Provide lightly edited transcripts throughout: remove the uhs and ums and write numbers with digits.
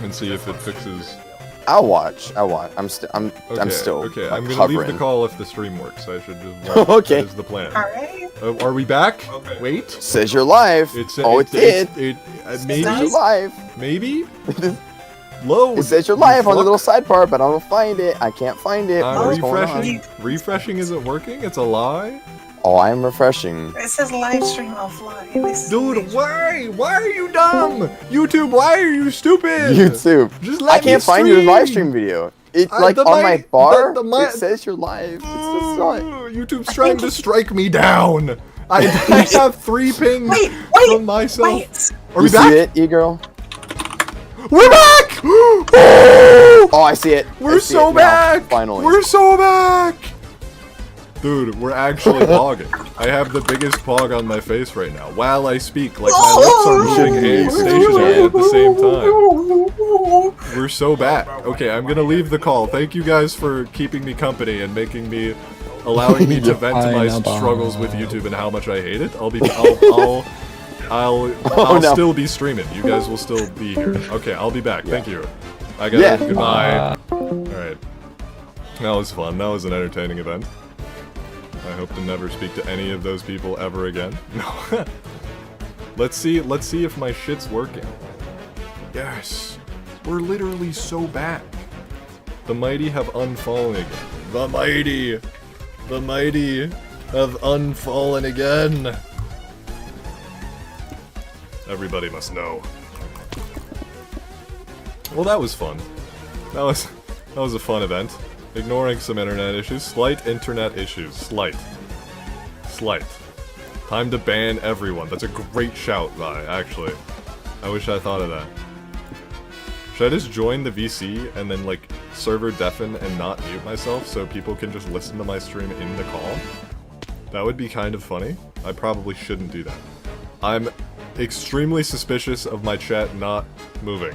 and see if it fixes. I'll watch. I'm still. Okay, I'm gonna leave the call if the stream works. I should just. Okay. That is the plan. Alright. Are we back? Okay. Wait. Says you're live. It did. Maybe. Says you're live. Maybe. Load. It says you're live on the little sidebar, but I don't find it. I can't find it. What's going on? Refreshing isn't working. It's a lie. Oh, I am refreshing. It says live stream offline. Dude, why? Why are you dumb? YouTube, why are you stupid? YouTube. Just let I can't me find your live stream video. It's like on my bar. It says you're live. It's just not. YouTube's trying to strike me down. I have 3 pings from myself. Are we back? See it, e-girl? We're back! Oh, I see it. We're so back! Finally. We're so back! Dude, we're actually pogging. I have the biggest pog on my face right now while I speak. Like, my lips are moving and stationary at the same time. We're so back. Okay, I'm gonna leave the call. Thank you guys for keeping me company and allowing me to vent my struggles with YouTube and how much I hate it. I'll still be streaming. You guys will still be here. Okay, I'll be back. Thank you. I got it. Goodbye. Alright. That was fun. That was an entertaining event. I hope to never speak to any of those people ever again. No. Let's see if my shit's working. Yes. We're literally so back. The mighty have unfallen again. The mighty have unfallen again. Everybody must know. Well, that was fun. That was a fun event. Ignoring some internet issues. Slight internet issues. Slight. Time to ban everyone. That's a great shout, Vi, actually. I wish I thought of that. Should I just join the VC and then, like, server deafen and not mute myself so people can just listen to my stream in the call? That would be kind of funny. I probably shouldn't do that. I'm extremely suspicious of my chat not moving.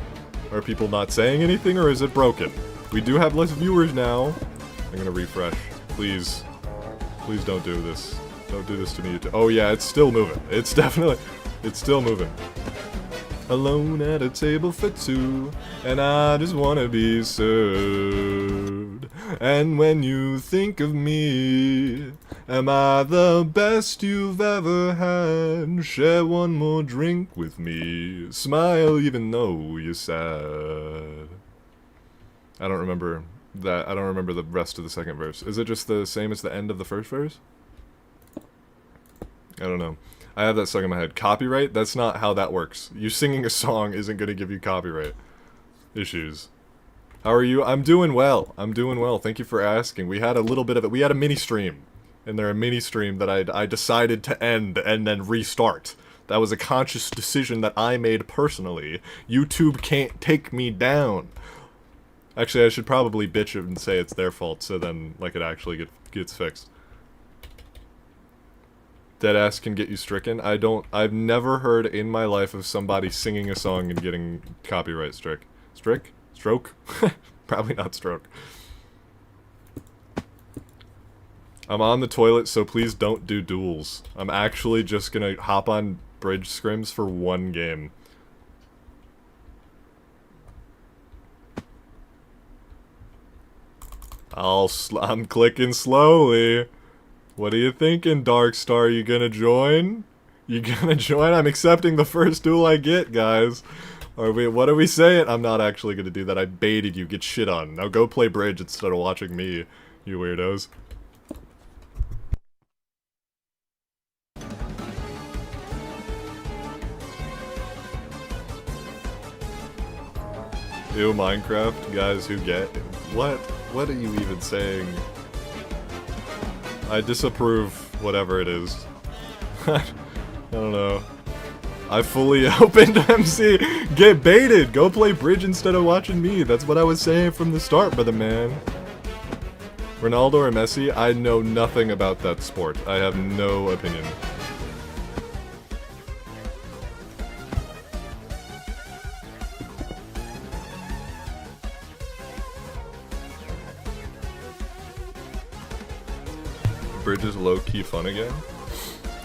Are people not saying anything, or is it broken? We do have less viewers now. I'm gonna refresh. Please. Please don't do this. Don't do this to me. Oh yeah, it's still moving. It's still moving. Alone at a table for 2, and I just wanna be served. And when you think of me, am I the best you've ever had? Share one more drink with me. Smile even though you're sad. I don't remember that. I don't remember the rest of the second verse. Is it just the same as the end of the first verse? I don't know. I have that stuck in my head. Copyright? That's not how that works. You singing a song isn't going to give you copyright issues. How are you? I'm doing well. I'm doing well. Thank you for asking. We had a little bit of it. We had a mini stream. And there a mini stream that I decided to end and then restart. That was a conscious decision that I made personally. YouTube can't take me down. Actually, I should probably bitch it and say it's their fault, so then, like, it actually gets fixed. Deadass can get you stricken. I've never heard in my life of somebody singing a song and getting copyright strike. Stroke? Probably not stroke. I'm on the toilet, so please don't do duels. I'm actually just gonna hop on bridge scrims for 1 game. I'm clicking slowly. What are you thinking, Darkstar? You gonna join? You gonna join? I'm accepting the first duel I get, guys. What are we saying? I'm not actually gonna do that. I baited you. Get shit on. Now go play bridge instead of watching me, you weirdos. Ew, Minecraft, guys who get... What are you even saying? I disapprove whatever it is. I don't know. I fully opened MC. Get baited! Go play bridge instead of watching me. That's what I was saying from the start, brother man. Ronaldo or Messi? I know nothing about that sport. I have no opinion. Bridge is low-key fun again?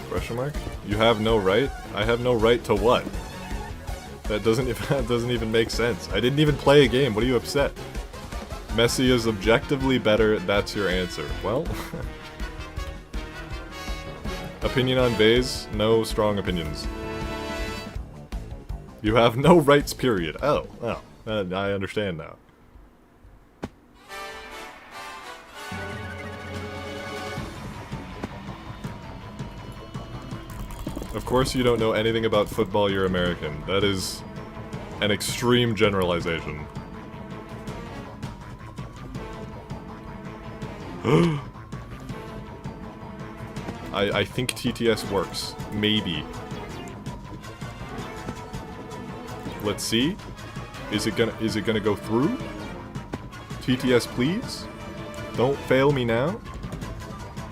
Question mark? You have no right? I have no right to what? That doesn't even make sense. I didn't even play a game. What are you upset? Messi is objectively better. That's your answer. Well, opinion on Baze? No strong opinions. You have no rights, period. Oh, I understand now. Of course you don't know anything about football, you're American. That is an extreme generalization. I think TTS works. Maybe. Let's see. Is it gonna go through? TTS, please? Don't fail me now.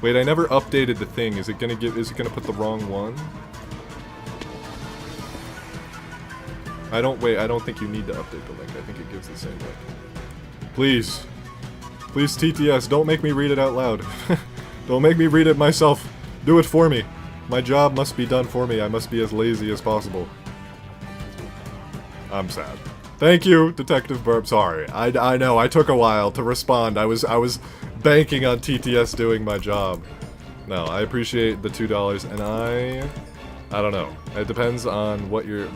Wait, I never updated the thing. Is it gonna put the wrong one? I don't think you need to update the link. I think it gives the same link. Please. Please, TTS, don't make me read it out loud. Don't make me read it myself. Do it for me. My job must be done for me. I must be as lazy as possible. I'm sad. Thank you, Detective Burp. Sorry. I know, I took a while to respond. I was banking on TTS doing my job. No, I appreciate the $2, and I don't know. It depends on what your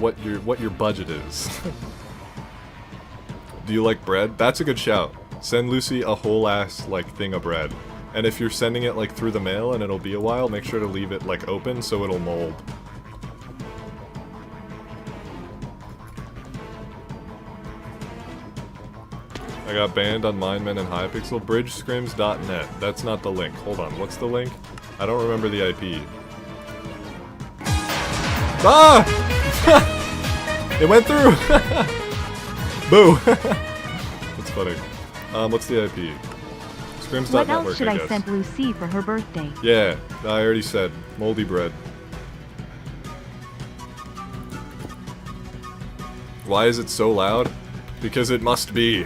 budget is. Do you like bread? That's a good shout. Send Lucy a whole ass like thing of bread. And if you're sending it like through the mail and it'll be a while, make sure to leave it like open so it'll mold. I got banned on Mindman and Hypixel. Bridgescrims.net. That's not the link. Hold on, what's the link? I don't remember the IP. Ah! It went through! Boo! That's funny. What's the IP? Scrims.network, What else should I send Lucy for her birthday? Yeah, I already said. Moldy bread. Why is it so loud? Because it must be.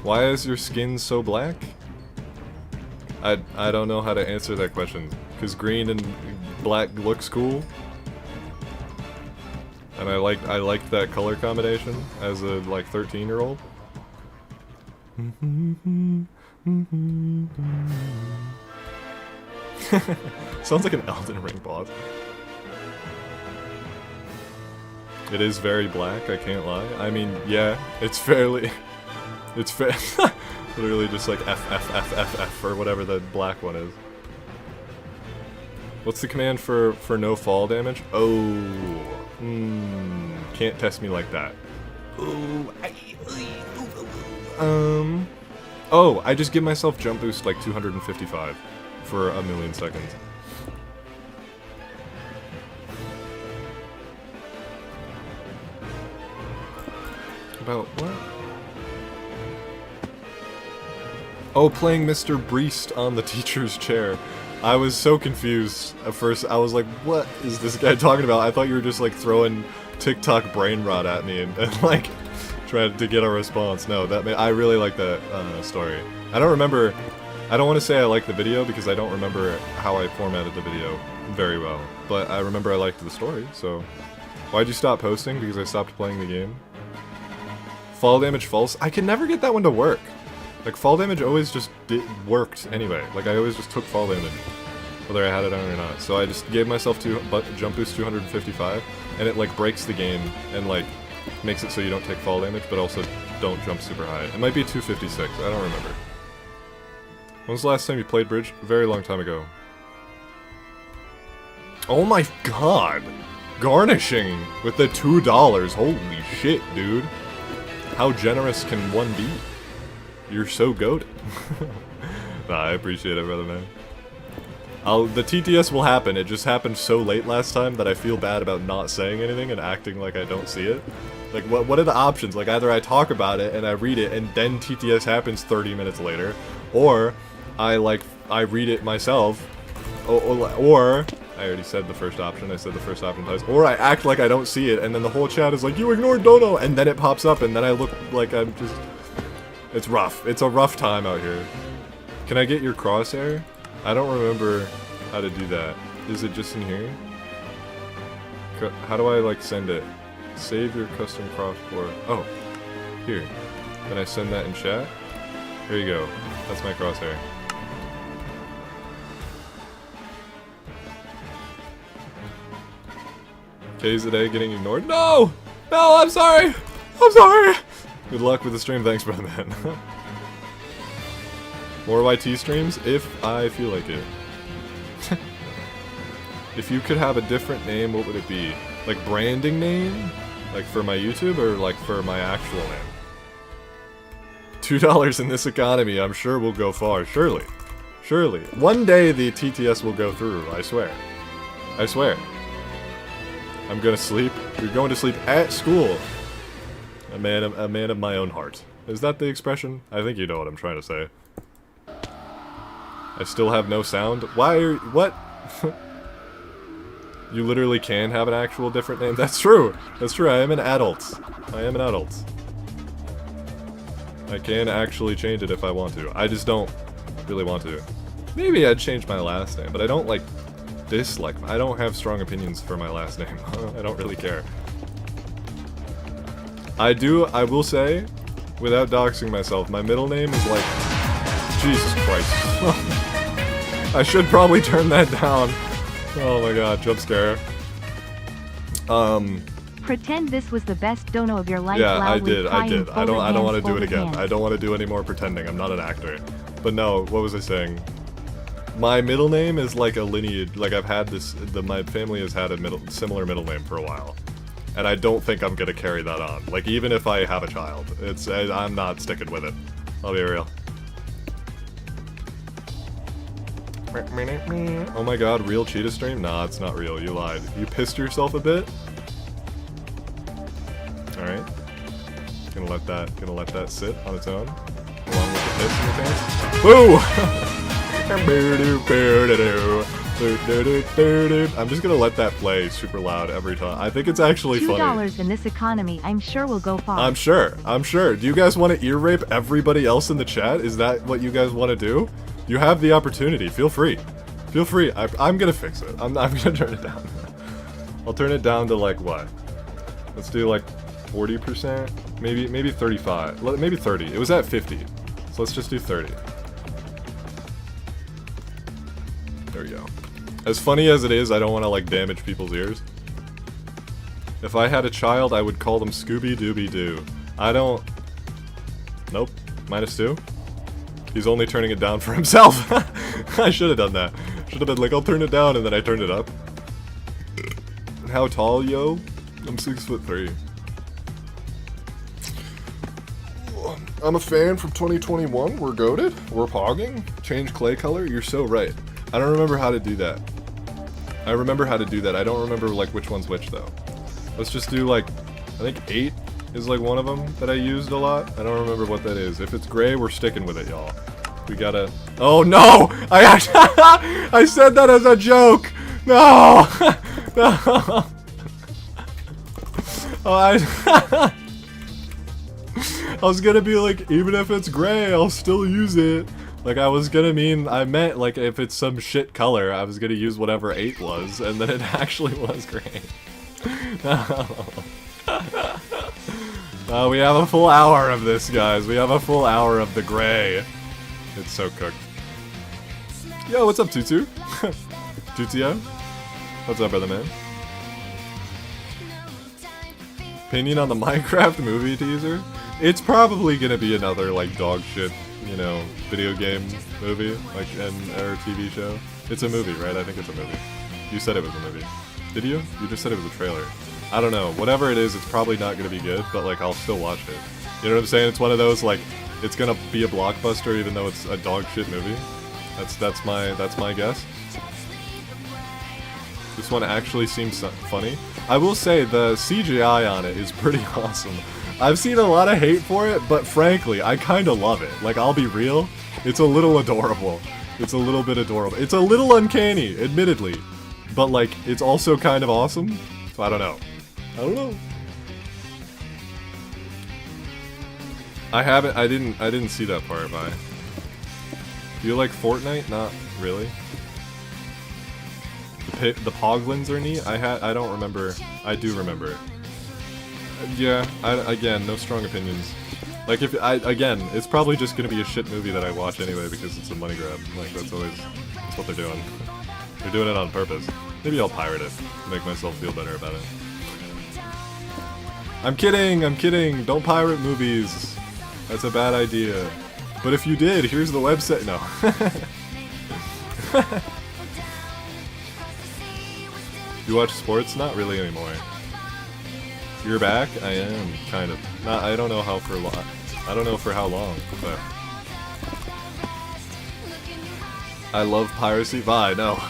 Why is your skin so black? I don't know how to answer that question. Because green and black looks cool. And I liked that color combination as a like 13-year-old. Sounds like an Elden Ring boss. It is very black, I can't lie. I mean, yeah, it's fairly... It's literally just like F, or whatever the black one is. What's the command for no fall damage? Oh... can't test me like that. Oh, I just give myself jump boost like 255 for a million seconds. About what? Oh, playing Mr. Breast on the teacher's chair. I was so confused at first. I was like, what is this guy talking about? I thought you were just like throwing TikTok brain rot at me and like trying to get a response. No, I really like that story. I don't remember. I don't want to say I like the video because I don't remember how I formatted the video very well. But I remember I liked the story, so... Why'd you stop posting? Because I stopped playing the game? Fall damage false? I can never get that one to work. Like, fall damage always just worked anyway. Like, I always just took fall damage, whether I had it on or not. So I just gave myself jump boost 255, and it, like, breaks the game and, like, makes it so you don't take fall damage, but also don't jump super high. It might be 256, I don't remember. When was the last time you played Bridge? A very long time ago. Oh my god! Garnishing with the $2. Holy shit, dude. How generous can one be? You're so goated. Nah, I appreciate it, brother, man. The TTS will happen. It just happened so late last time that I feel bad about not saying anything and acting like I don't see it. Like, what are the options? Like, either I talk about it and I read it and then TTS happens 30 minutes later, or I read it myself, or I already said the first option, I said the first option twice, or I act like I don't see it and then the whole chat is like, you ignored Dono, and then it pops up and then I look like I'm just... It's rough. It's a rough time out here. Can I get your crosshair? I don't remember how to do that. Is it just in here? How do I like send it? Save your custom crossboard. Oh, here. Then I send that in chat. Here you go. That's my crosshair. K's today getting ignored. No! No, I'm sorry! I'm sorry! Good luck with the stream. Thanks, brother man. More YT streams if I feel like it. If you could have a different name, what would it be? Like branding name? Like for my YouTube or like for my actual name? $2 in this economy, I'm sure will go far. Surely. Surely. One day the TTS will go through, I swear. I swear. I'm gonna sleep. You're going to sleep at school. A man of my own heart. Is that the expression? I think you know what I'm trying to say. I still have no sound? Why are what? You literally can have an actual different name. That's true. That's true. I am an adult. I am an adult. I can actually change it if I want to. I just don't really want to. Maybe I'd change my last name, but I don't like dislike. I don't have strong opinions for my last name. I don't really care. I will say, without doxing myself, my middle name is like... Jesus Christ. I should probably turn that down. Oh my god, jump scare. Pretend this was the best dono of your life. Yeah, I did. I don't want to do it again. I don't want to do any more pretending. I'm not an actor. But no, what was I saying? My middle name is like a lineage. Like I've had this. My family has had a similar middle name for a while, and I don't think I'm gonna carry that on. Like even if I have a child, I'm not sticking with it. I'll be real. Oh my god, real Cheetahh stream? Nah, it's not real. You lied. You pissed yourself a bit. Alright. Gonna let that sit on its own. Along with the piss in your pants. I'm just gonna let that play super loud every time. I think it's actually funny. $2 in this economy, I'm sure will go far. I'm sure. Do you guys want to ear rape everybody else in the chat? Is that what you guys want to do? You have the opportunity. Feel free. Feel free. I'm gonna fix it. I'm gonna turn it down. I'll turn it down to like what? Let's do like 40%, maybe 35, maybe 30. It was at 50, so let's just do 30. There we go. As funny as it is, I don't want to like damage people's ears. If I had a child, I would call them Scooby Dooby Doo. I don't. Nope. -2. He's only turning it down for himself. I should have done that. Should have been like, I'll turn it down, and then I turned it up. How tall, yo? I'm 6'3". I'm a fan from 2021. We're goated. We're pogging. Change clay color. You're so right. I don't remember how to do that. I remember how to do that. I don't remember like which one's which though. Let's just do like, I think 8 is like one of them that I used a lot. I don't remember what that is. If it's gray, we're sticking with it, y'all. We gotta. Oh no! I said that as a joke. No. No. Oh, I was gonna be like, even if it's gray, I'll still use it. Like, I meant, like, if it's some shit color, I was gonna use whatever 8 was, and then it actually was gray. No. We have a full hour of this, guys. We have a full hour of the gray. It's so cooked. Yo, what's up, Tutu? Tutio? What's up, brother man? Opinion on the Minecraft movie teaser? It's probably gonna be another like dog shit, you know, video game movie, like or TV show. It's a movie, right? I think it's a movie. You said it was a movie. Did you? You just said it was a trailer. I don't know. Whatever it is, it's probably not gonna be good, but like I'll still watch it. You know what I'm saying? It's one of those like it's gonna be a blockbuster even though it's a dog shit movie. That's my guess. This one actually seems funny. I will say the CGI on it is pretty awesome. I've seen a lot of hate for it, but frankly, I kind of love it. Like, I'll be real, it's a little adorable. It's a little bit adorable. It's a little uncanny, admittedly, but like, it's also kind of awesome. So I don't know. I didn't see that part, bye. Do you like Fortnite? Not really. The Poglins are neat. I don't remember. I do remember. Yeah, again, no strong opinions. Like, again, it's probably just gonna be a shit movie that I watch anyway because it's a money grab. Like, that's what they're doing. They're doing it on purpose. Maybe I'll pirate it to make myself feel better about it. I'm kidding! Don't pirate movies! That's a bad idea. But if you did, here's the website. No. You watch sports? Not really anymore. You're back? I am, kind of. I don't know how for long. I don't know for how long, but I love piracy. Bye. No,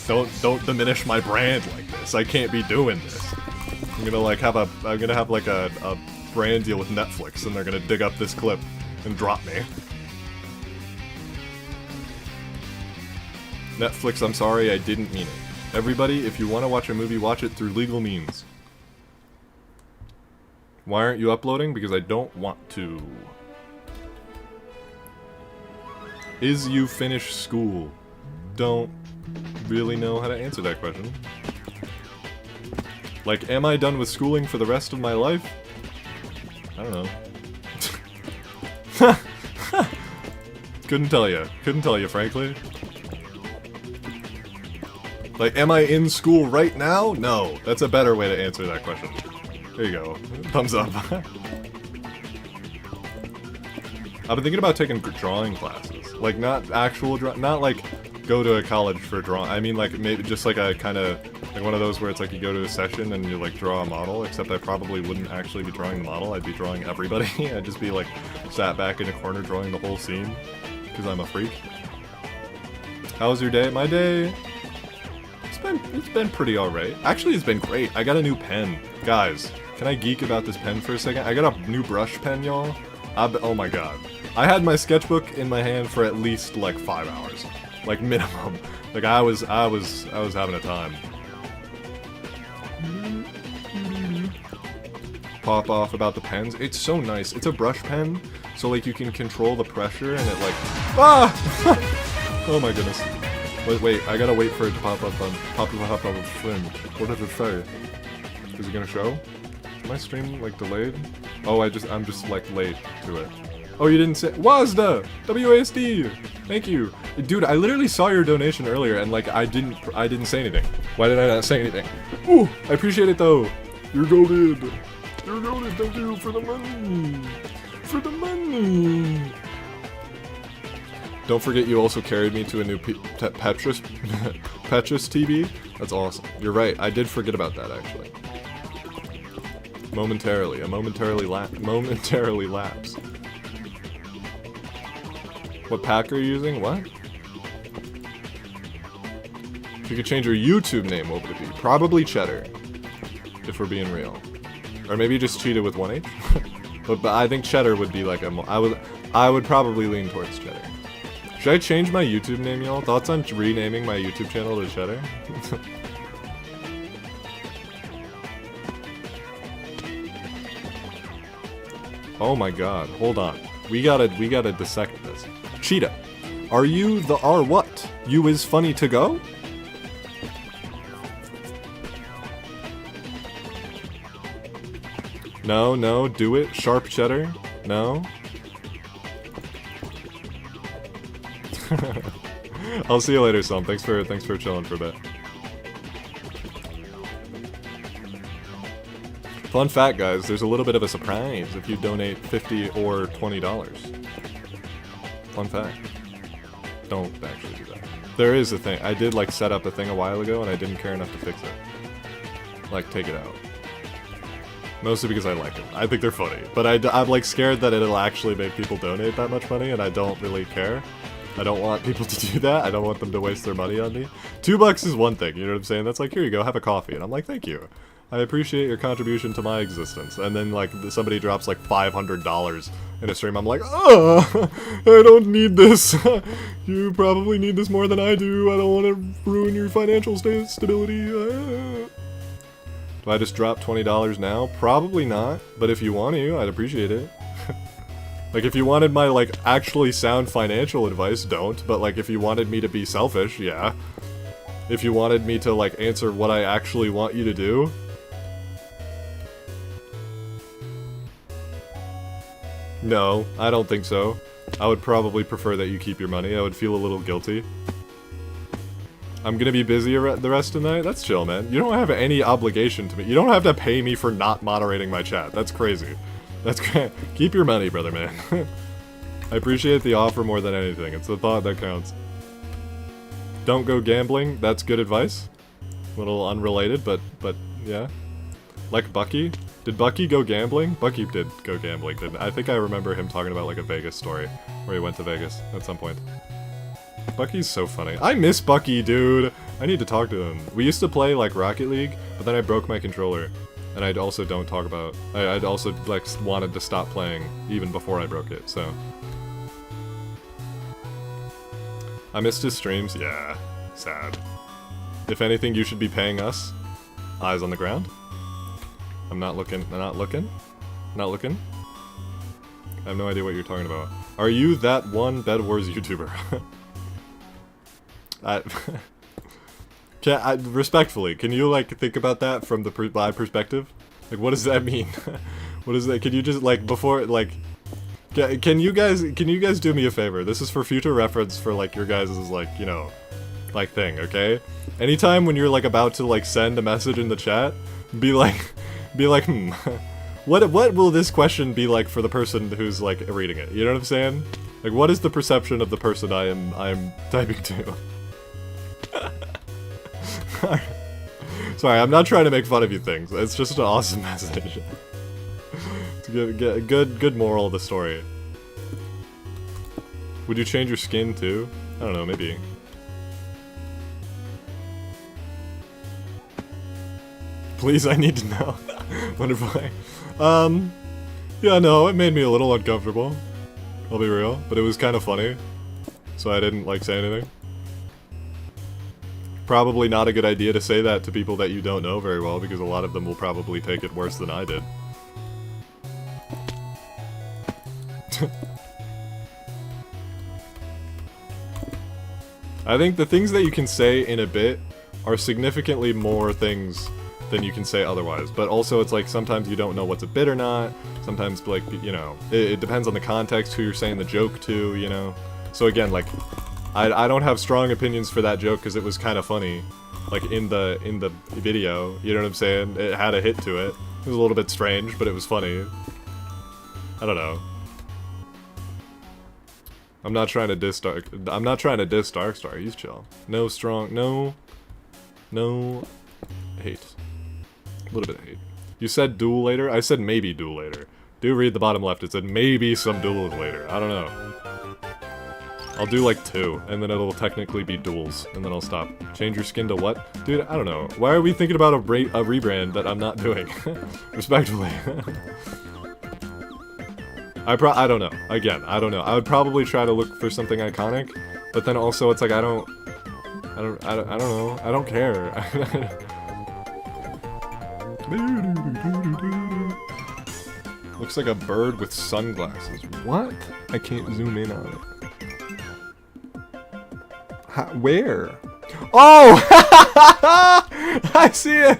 don't diminish my brand like this. I can't be doing this. I'm gonna have a brand deal with Netflix, and they're gonna dig up this clip and drop me. Netflix, I'm sorry, I didn't mean it. Everybody, if you want to watch a movie, watch it through legal means. Why aren't you uploading? Because I don't want to. Is you finished school? Don't really know how to answer that question. Like, am I done with schooling for the rest of my life? I don't know. Couldn't tell you, frankly. Like, am I in school right now? No, that's a better way to answer that question. There you go. Thumbs up. I've been thinking about taking drawing classes. Like, not actual not like go to a college for drawing. I mean, like, maybe just like a kind of, like one of those where it's like you go to a session and you like draw a model, except I probably wouldn't actually be drawing the model. I'd be drawing everybody. I'd just be like sat back in a corner drawing the whole scene because I'm a freak. How was your day? My day, it's been pretty alright. Actually, it's been great. I got a new pen. Guys, can I geek about this pen for a second? I got a new brush pen, y'all. Oh my god. I had my sketchbook in my hand for at least like 5 hours. Like minimum. Like I was having a time. Pop off about the pens. It's so nice. It's a brush pen, so like you can control the pressure and it like oh my goodness. Wait, I gotta wait for it to pop up on the screen. What does it say? Is it gonna show? Is my stream like delayed? Oh, I'm just like late to it. Oh, you didn't say WASD! WASD! Thank you. Dude, I literally saw your donation earlier and like I didn't say anything. Why did I not say anything? Ooh, I appreciate it though. You're goated. You're goated, thank you for the money. For the money. Don't forget you also carried me to a new Petrus TV. That's awesome. You're right, I did forget about that actually. Momentarily lapse. What pack are you using? What? If you could change your YouTube name, what would it be? Probably Cheddar. If we're being real. Or maybe just Cheetah with 1H. but I think Cheddar would be like I would probably lean towards Cheddar. Should I change my YouTube name, y'all? Thoughts on renaming my YouTube channel to Cheddar? Oh my god, hold on. We gotta dissect this. Cheetah, are you the what? You is funny to go? No, do it. Sharp Cheddar? No? I'll see you later, Son. Thanks for chilling for a bit. Fun fact, guys, there's a little bit of a surprise if you donate $50 or $20. Fun fact. Don't actually do that. There is a thing. I did like set up a thing a while ago and I didn't care enough to fix it. Like, take it out. Mostly because I like them. I think they're funny. But I'm like scared that it'll actually make people donate that much money and I don't really care. I don't want people to do that. I don't want them to waste their money on me. $2 is one thing, you know what I'm saying? That's like, here you go, have a coffee. And I'm like, thank you. I appreciate your contribution to my existence. And then like somebody drops like $500 in a stream. I'm like, oh, I don't need this. You probably need this more than I do. I don't want to ruin your financial stability. Do I just drop $20 now? Probably not. But if you want to, I'd appreciate it. Like, if you wanted my, like, actually sound financial advice, don't. But, like, if you wanted me to be selfish, yeah. If you wanted me to, like, answer what I actually want you to do. No, I don't think so. I would probably prefer that you keep your money. I would feel a little guilty. I'm gonna be busy the rest of the night? That's chill, man. You don't have any obligation to me. You don't have to pay me for not moderating my chat. That's crazy. That's keep your money, brother man. I appreciate the offer more than anything. It's the thought that counts. Don't go gambling. That's good advice. A little unrelated, but yeah. Like Bucky? Did Bucky go gambling? Bucky did go gambling, didn't I? think I remember him talking about like a Vegas story where he went to Vegas at some point. Bucky's so funny. I miss Bucky, dude. I need to talk to him. We used to play like Rocket League, but then I broke my controller. And I'd also don't talk about... I'd also, like, wanted to stop playing even before I broke it, so... I missed his streams? Yeah. Sad. If anything, you should be paying us. Eyes on the ground. I'm not looking. Not looking? Not looking? I have no idea what you're talking about. Are you that one Bed Wars YouTuber? Respectfully, can you, like, think about that from the my perspective? Like, what does that mean? What is that? Can you just, like, before, like... Can you guys do me a favor? This is for future reference for, like, your guys' like, you know, like, thing, okay? Anytime when you're, like, about to, like, send a message in the chat, be like, what will this question be like for the person who's, like, reading it? You know what I'm saying? Like, what is the perception of the person I am typing to? Sorry, I'm not trying to make fun of you things. It's just an awesome message. To get a good moral of the story. Would you change your skin too? I don't know, maybe. Please, I need to know. Wonderful. Yeah, no, it made me a little uncomfortable. I'll be real, but it was kind of funny. So I didn't, like, say anything. Probably not a good idea to say that to people that you don't know very well, because a lot of them will probably take it worse than I did. I think the things that you can say in a bit are significantly more things than you can say otherwise, but also it's like sometimes you don't know what's a bit or not, sometimes, like, you know, it depends on the context, who you're saying the joke to, you know? So again, like, I don't have strong opinions for that joke because it was kind of funny, like, in the video, you know what I'm saying? It had a hit to it. It was a little bit strange, but it was funny. I don't know. I'm not trying to diss Darkstar, he's chill. No hate. A little bit of hate. You said duel later? I said maybe duel later. Do read the bottom left, it said maybe some duels later. I don't know. I'll do like 2, and then it'll technically be duels, and then I'll stop. Change your skin to what? Dude, I don't know. Why are we thinking about a rebrand that I'm not doing? Respectfully. I don't know. Again, I don't know. I would probably try to look for something iconic, but then also it's like I don't know. I don't care. Looks like a bird with sunglasses. What? I can't zoom in on it. Where? Oh! I see it!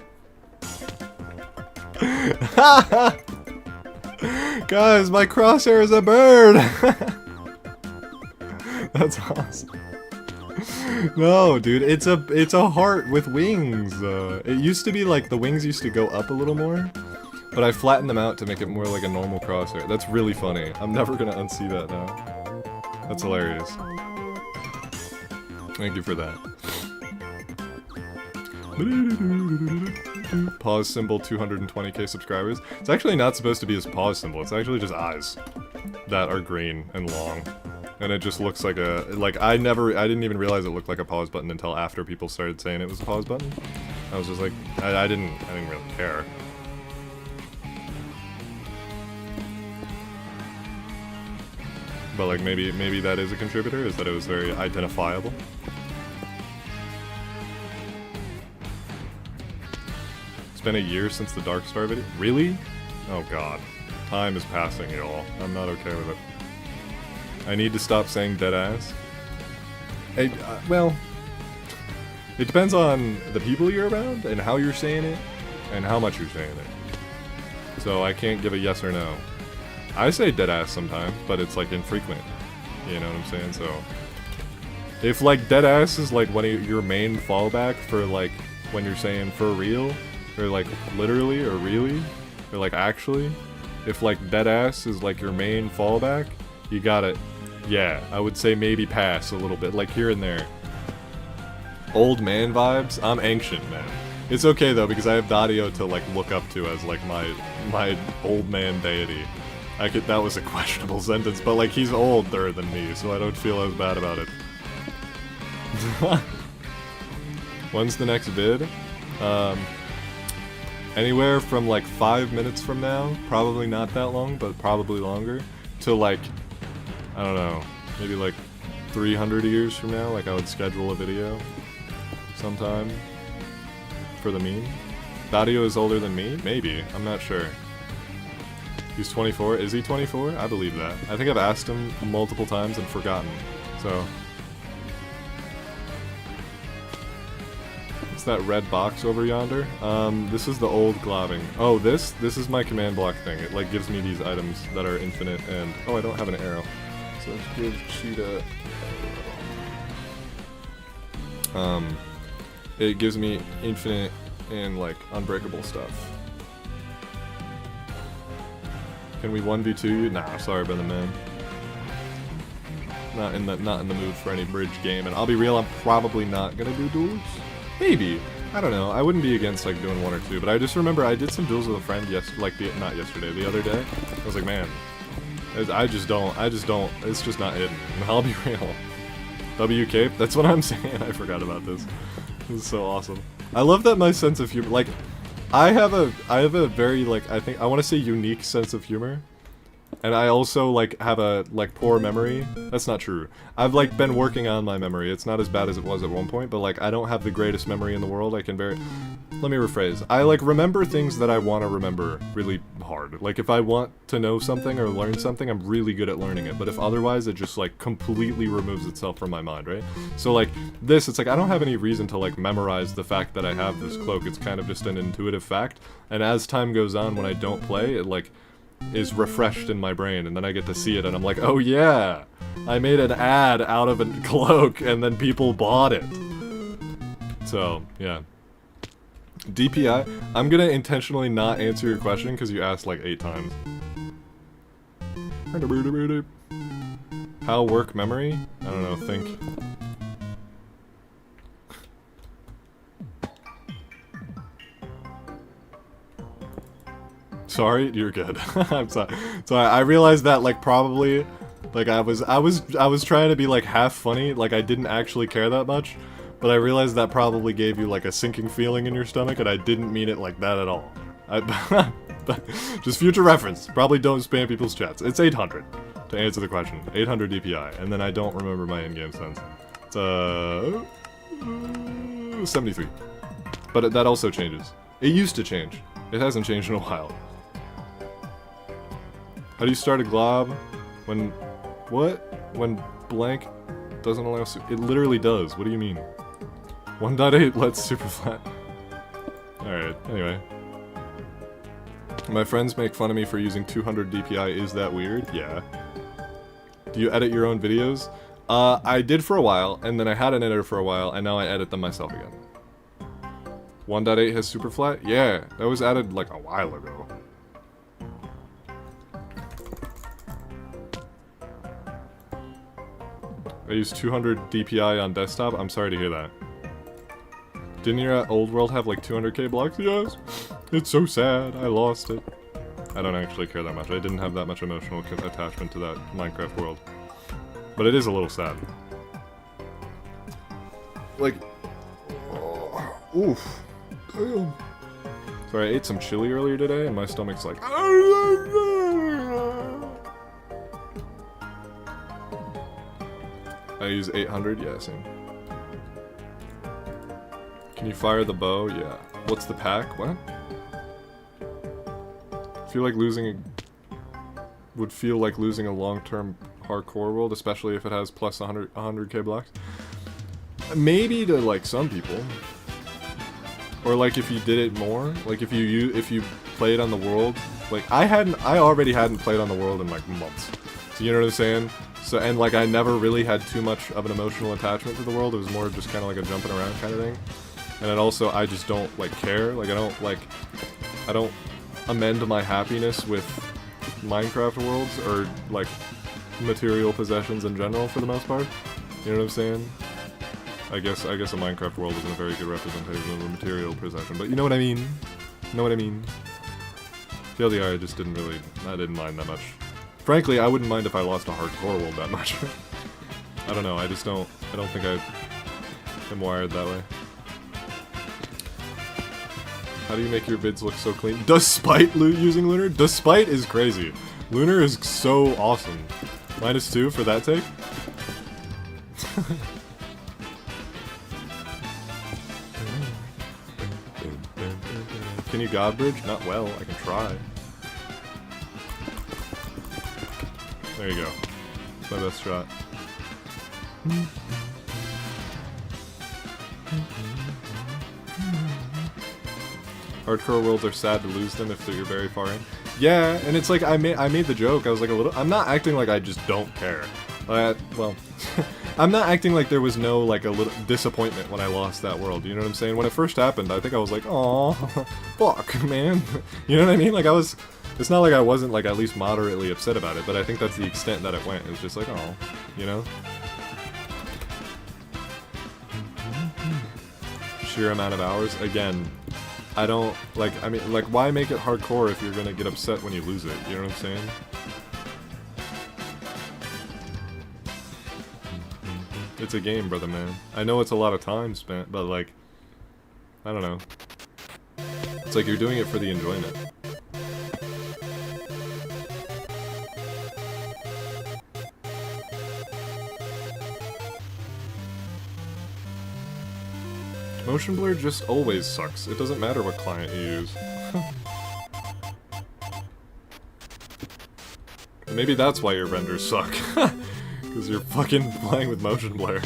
Guys, my crosshair is a bird! That's awesome. No, dude, it's a heart with wings. It used to be like the wings used to go up a little more, but I flattened them out to make it more like a normal crosshair. That's really funny. I'm never gonna unsee that now. That's hilarious. Thank you for that. Pause symbol, 220k subscribers. It's actually not supposed to be a pause symbol. It's actually just eyes that are green and long. And it just looks like a, like, I didn't even realize it looked like a pause button until after people started saying it was a pause button. I was just like, I didn't really care. But like, maybe that is a contributor, is that it was very identifiable. It's been a year since the Darkstar video. Really? Oh god. Time is passing, y'all. I'm not okay with it. I need to stop saying deadass. Well, it depends on the people you're around and how you're saying it and how much you're saying it. So I can't give a yes or no. I say deadass sometimes, but it's like infrequent. You know what I'm saying? So if like deadass is like one of your main fallback for like when you're saying for real or like literally or really or like actually, if like deadass is like your main fallback, you got it. Yeah, I would say maybe pass a little bit, like here and there. Old man vibes? I'm ancient, man. It's okay though, because I have Dario to like look up to as like my old man deity. That was a questionable sentence, but like he's older than me, so I don't feel as bad about it. When's the next vid? Anywhere from like 5 minutes from now, probably not that long, but probably longer, to like, I don't know, maybe like 300 years from now, like I would schedule a video sometime for the meme. Dario is older than me? Maybe, I'm not sure. He's 24. Is he 24? I believe that. I think I've asked him multiple times and forgotten. So. What's that red box over yonder? This is the old gloving. Oh, this is my command block thing. It like gives me these items that are infinite and... Oh, I don't have an arrow. So let's give Cheetahh... It gives me infinite and like unbreakable stuff. Can we 1v2 you? Nah, sorry, brother man. Not in the mood for any bridge game, and I'll be real, I'm probably not gonna do duels. Maybe. I don't know. I wouldn't be against like doing 1 or 2, but I just remember I did some duels with a friend not yesterday, the other day. I was like, man, I just don't, it's just not hidden. I'll be real. W cape? That's what I'm saying. I forgot about this. This is so awesome. I love that my sense of humor, like, I have a very, like, I think, I want to say unique sense of humor. And I also, like, have a, like, poor memory. That's not true. I've, like, been working on my memory. It's not as bad as it was at one point, but, like, I don't have the greatest memory in the world. I can let me rephrase. I, like, remember things that I want to remember really hard. Like, if I want to know something or learn something, I'm really good at learning it. But if otherwise, it just, like, completely removes itself from my mind, right? So, like, this, it's like, I don't have any reason to, like, memorize the fact that I have this cloak. It's kind of just an intuitive fact. And as time goes on, when I don't play, it, like, is refreshed in my brain, and then I get to see it, and I'm like, oh yeah, I made an ad out of a cloak, and then people bought it. So, yeah. DPI, I'm gonna intentionally not answer your question, because you asked like 8 times. How work memory? I don't know, think. Sorry, you're good. I'm sorry. I realized that like probably, like I was trying to be like half funny, like I didn't actually care that much, but I realized that probably gave you like a sinking feeling in your stomach, and I didn't mean it like that at all. But just future reference. Probably don't spam people's chats. It's 800 to answer the question. 800 DPI, and then I don't remember my in-game sense. It's 73. But that also changes. It used to change. It hasn't changed in a while. How do you start a glob when... What? When blank doesn't allow... It literally does. What do you mean? 1.8 lets super flat. Alright, anyway. My friends make fun of me for using 200 DPI. Is that weird? Yeah. Do you edit your own videos? I did for a while, and then I had an editor for a while, and now I edit them myself again. 1.8 has super flat? Yeah, that was added like a while ago. I use 200 DPI on desktop? I'm sorry to hear that. Didn't your old world have like 200k blocks? Yes! It's so sad, I lost it. I don't actually care that much. I didn't have that much emotional attachment to that Minecraft world. But it is a little sad. Like... Oh, oof. Damn. Sorry, I ate some chili earlier today and my stomach's like... I use 800? Yeah, same. Can you fire the bow? Yeah. What's the pack? What? I feel like losing a... Would feel like losing a long-term hardcore world, especially if it has plus 100k blocks. Maybe to like some people, or like if you did it more, like if you played on the world, like I already hadn't played on the world in like months, so you know what I'm saying. So, and like I never really had too much of an emotional attachment to the world. It was more just kind of like a jumping around kind of thing. And then also I just don't like care. Like I don't amend my happiness with Minecraft worlds or like material possessions in general for the most part. You know what I'm saying? I guess a Minecraft world isn't a very good representation of a material possession, but you know what I mean? You know what I mean? TLDR, I didn't mind that much. Frankly, I wouldn't mind if I lost a hardcore world that much. I don't know, I don't think I am wired that way. How do you make your vids look so clean? Despite using Lunar? Despite is crazy. Lunar is so awesome. -2 for that take? Can you God Bridge? Not well, I can try. There you go. That's my best shot. Hardcore worlds are sad to lose them if you're very far in. Yeah, and it's like I made the joke. I was like I'm not acting like I just don't care. Well, I'm not acting like there was no like a little disappointment when I lost that world. You know what I'm saying? When it first happened, I think I was like, "Aw, fuck, man." You know what I mean? Like I was. It's not like I wasn't like at least moderately upset about it, but I think that's the extent that it went. It was just like, "Oh," you know. Sheer amount of hours. Again, I don't like. I mean, like, why make it hardcore if you're gonna get upset when you lose it? You know what I'm saying? It's a game, brother, man. I know it's a lot of time spent, but like, I don't know. It's like you're doing it for the enjoyment. Motion blur just always sucks. It doesn't matter what client you use. Maybe that's why your renders suck. Because you're fucking playing with motion blur.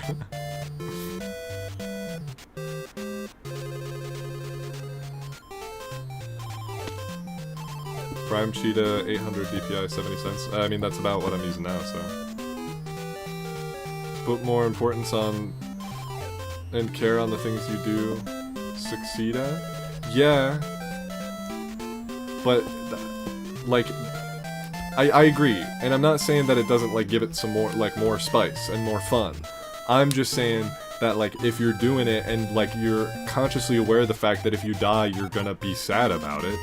Prime Cheetahh 800 DPI 70 cents. I mean, that's about what I'm using now, so. Put more importance on and care on the things you do succeed at? Yeah. But, like, I agree, and I'm not saying that it doesn't, like, give it some more, like, more spice and more fun. I'm just saying that, like, if you're doing it and, like, you're consciously aware of the fact that if you die, you're gonna be sad about it.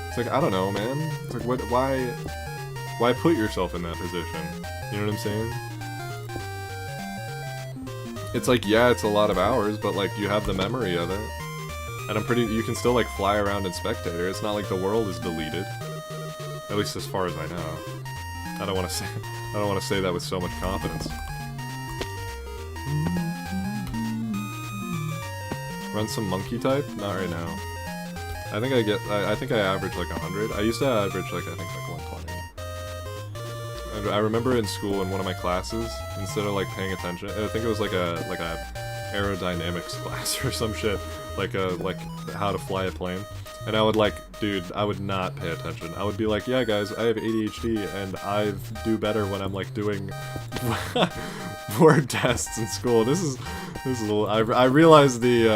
It's like, I don't know, man. It's like, why put yourself in that position? You know what I'm saying? It's like, yeah, it's a lot of hours, but, like, you have the memory of it. And you can still, like, fly around in Spectator. It's not like the world is deleted. At least as far as I know. I don't want to say that with so much confidence. Run some monkey type? Not right now. I think I average like 100. I used to average like, I think like 120. And I remember in school in one of my classes, instead of like paying attention, I think it was like a aerodynamics class or some shit, like how to fly a plane. And I would like, dude, I would not pay attention. I would be like, yeah guys, I have ADHD and I do better when I'm like doing word tests in school. This is a little, I realize the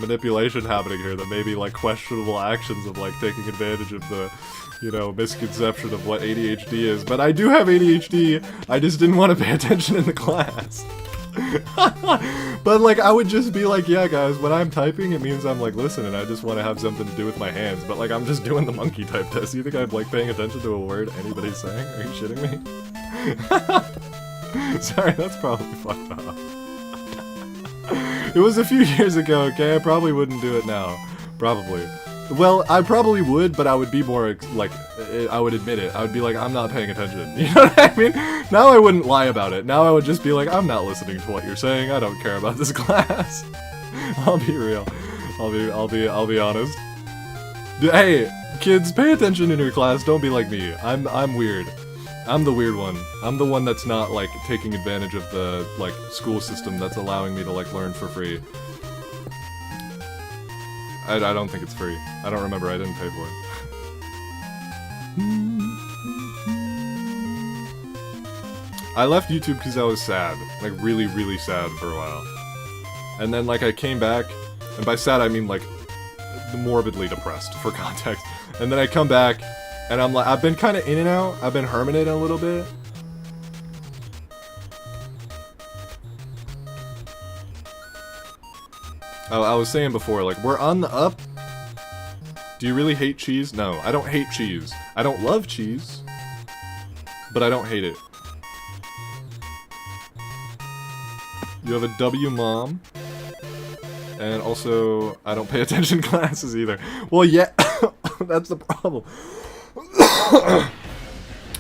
manipulation happening here, that maybe like questionable actions of like taking advantage of the, you know, misconception of what ADHD is. But I do have ADHD, I just didn't want to pay attention in the class. But like I would just be like, yeah guys, when I'm typing it means I'm like listening, I just want to have something to do with my hands, but like I'm just doing the monkey type test. You think I'm like paying attention to a word anybody's saying? Are you shitting me? Sorry, that's probably fucked up. It was a few years ago, okay? I probably wouldn't do it now. Probably. Well, I probably would, but I would be more, like, I would admit it. I would be like, I'm not paying attention. You know what I mean? Now I wouldn't lie about it. Now I would just be like, I'm not listening to what you're saying. I don't care about this class. I'll be real. I'll be honest. Hey, kids, pay attention in your class. Don't be like me. I'm weird. I'm the weird one. I'm the one that's not, like, taking advantage of the, like, school system that's allowing me to, like, learn for free. I don't think it's free. I don't remember. I didn't pay for it. I left YouTube because I was sad. Like, really, really sad for a while. And then, like, I came back, and by sad I mean, like, morbidly depressed, for context. And then I come back, and I'm like, I've been kind of in and out. I've been hermiting a little bit. Oh, I was saying before, like, we're on the up. Do you really hate cheese? No, I don't hate cheese. I don't love cheese, but I don't hate it. You have a W mom, and also, I don't pay attention to classes either. Well, yeah, that's the problem.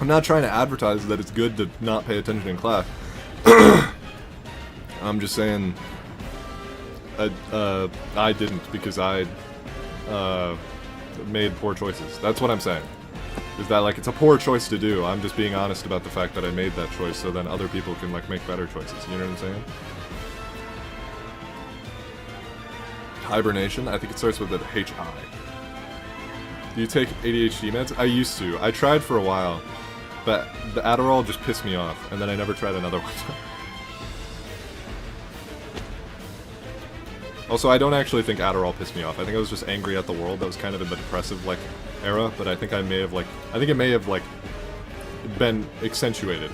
I'm not trying to advertise that it's good to not pay attention in class. I'm just saying, I didn't because I made poor choices. That's what I'm saying. Is that, like, it's a poor choice to do. I'm just being honest about the fact that I made that choice so then other people can, like, make better choices. You know what I'm saying? Hibernation? I think it starts with an H-I. Do you take ADHD meds? I used to. I tried for a while. But the Adderall just pissed me off, and then I never tried another one. Also, I don't actually think Adderall pissed me off. I think I was just angry at the world. That was kind of in the depressive, like, era, but I think I may have, like, I think it may have, like, been accentuated.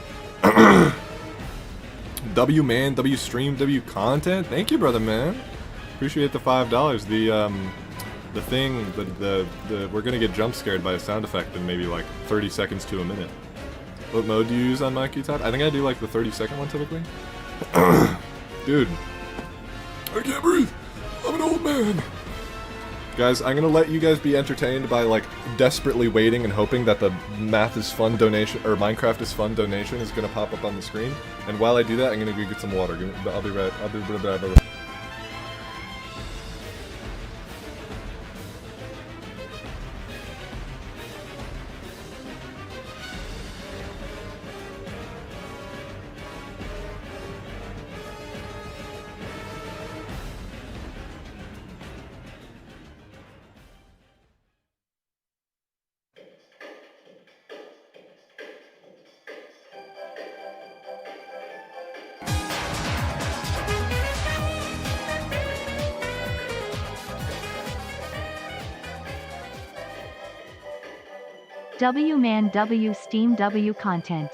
W man, W stream, W content. Thank you, brother man. Appreciate the $5. The thing, we're gonna get jump scared by a sound effect in maybe like 30 seconds to a minute. What mode do you use on my QTAP? I think I do like the 30-second one typically. Dude, I can't breathe. I'm an old man. Guys, I'm gonna let you guys be entertained by like desperately waiting and hoping that the math is fun donation or Minecraft is fun donation is gonna pop up on the screen. And while I do that, I'm gonna go get some water. I'll be right. I'll be right back. W man W steam W content.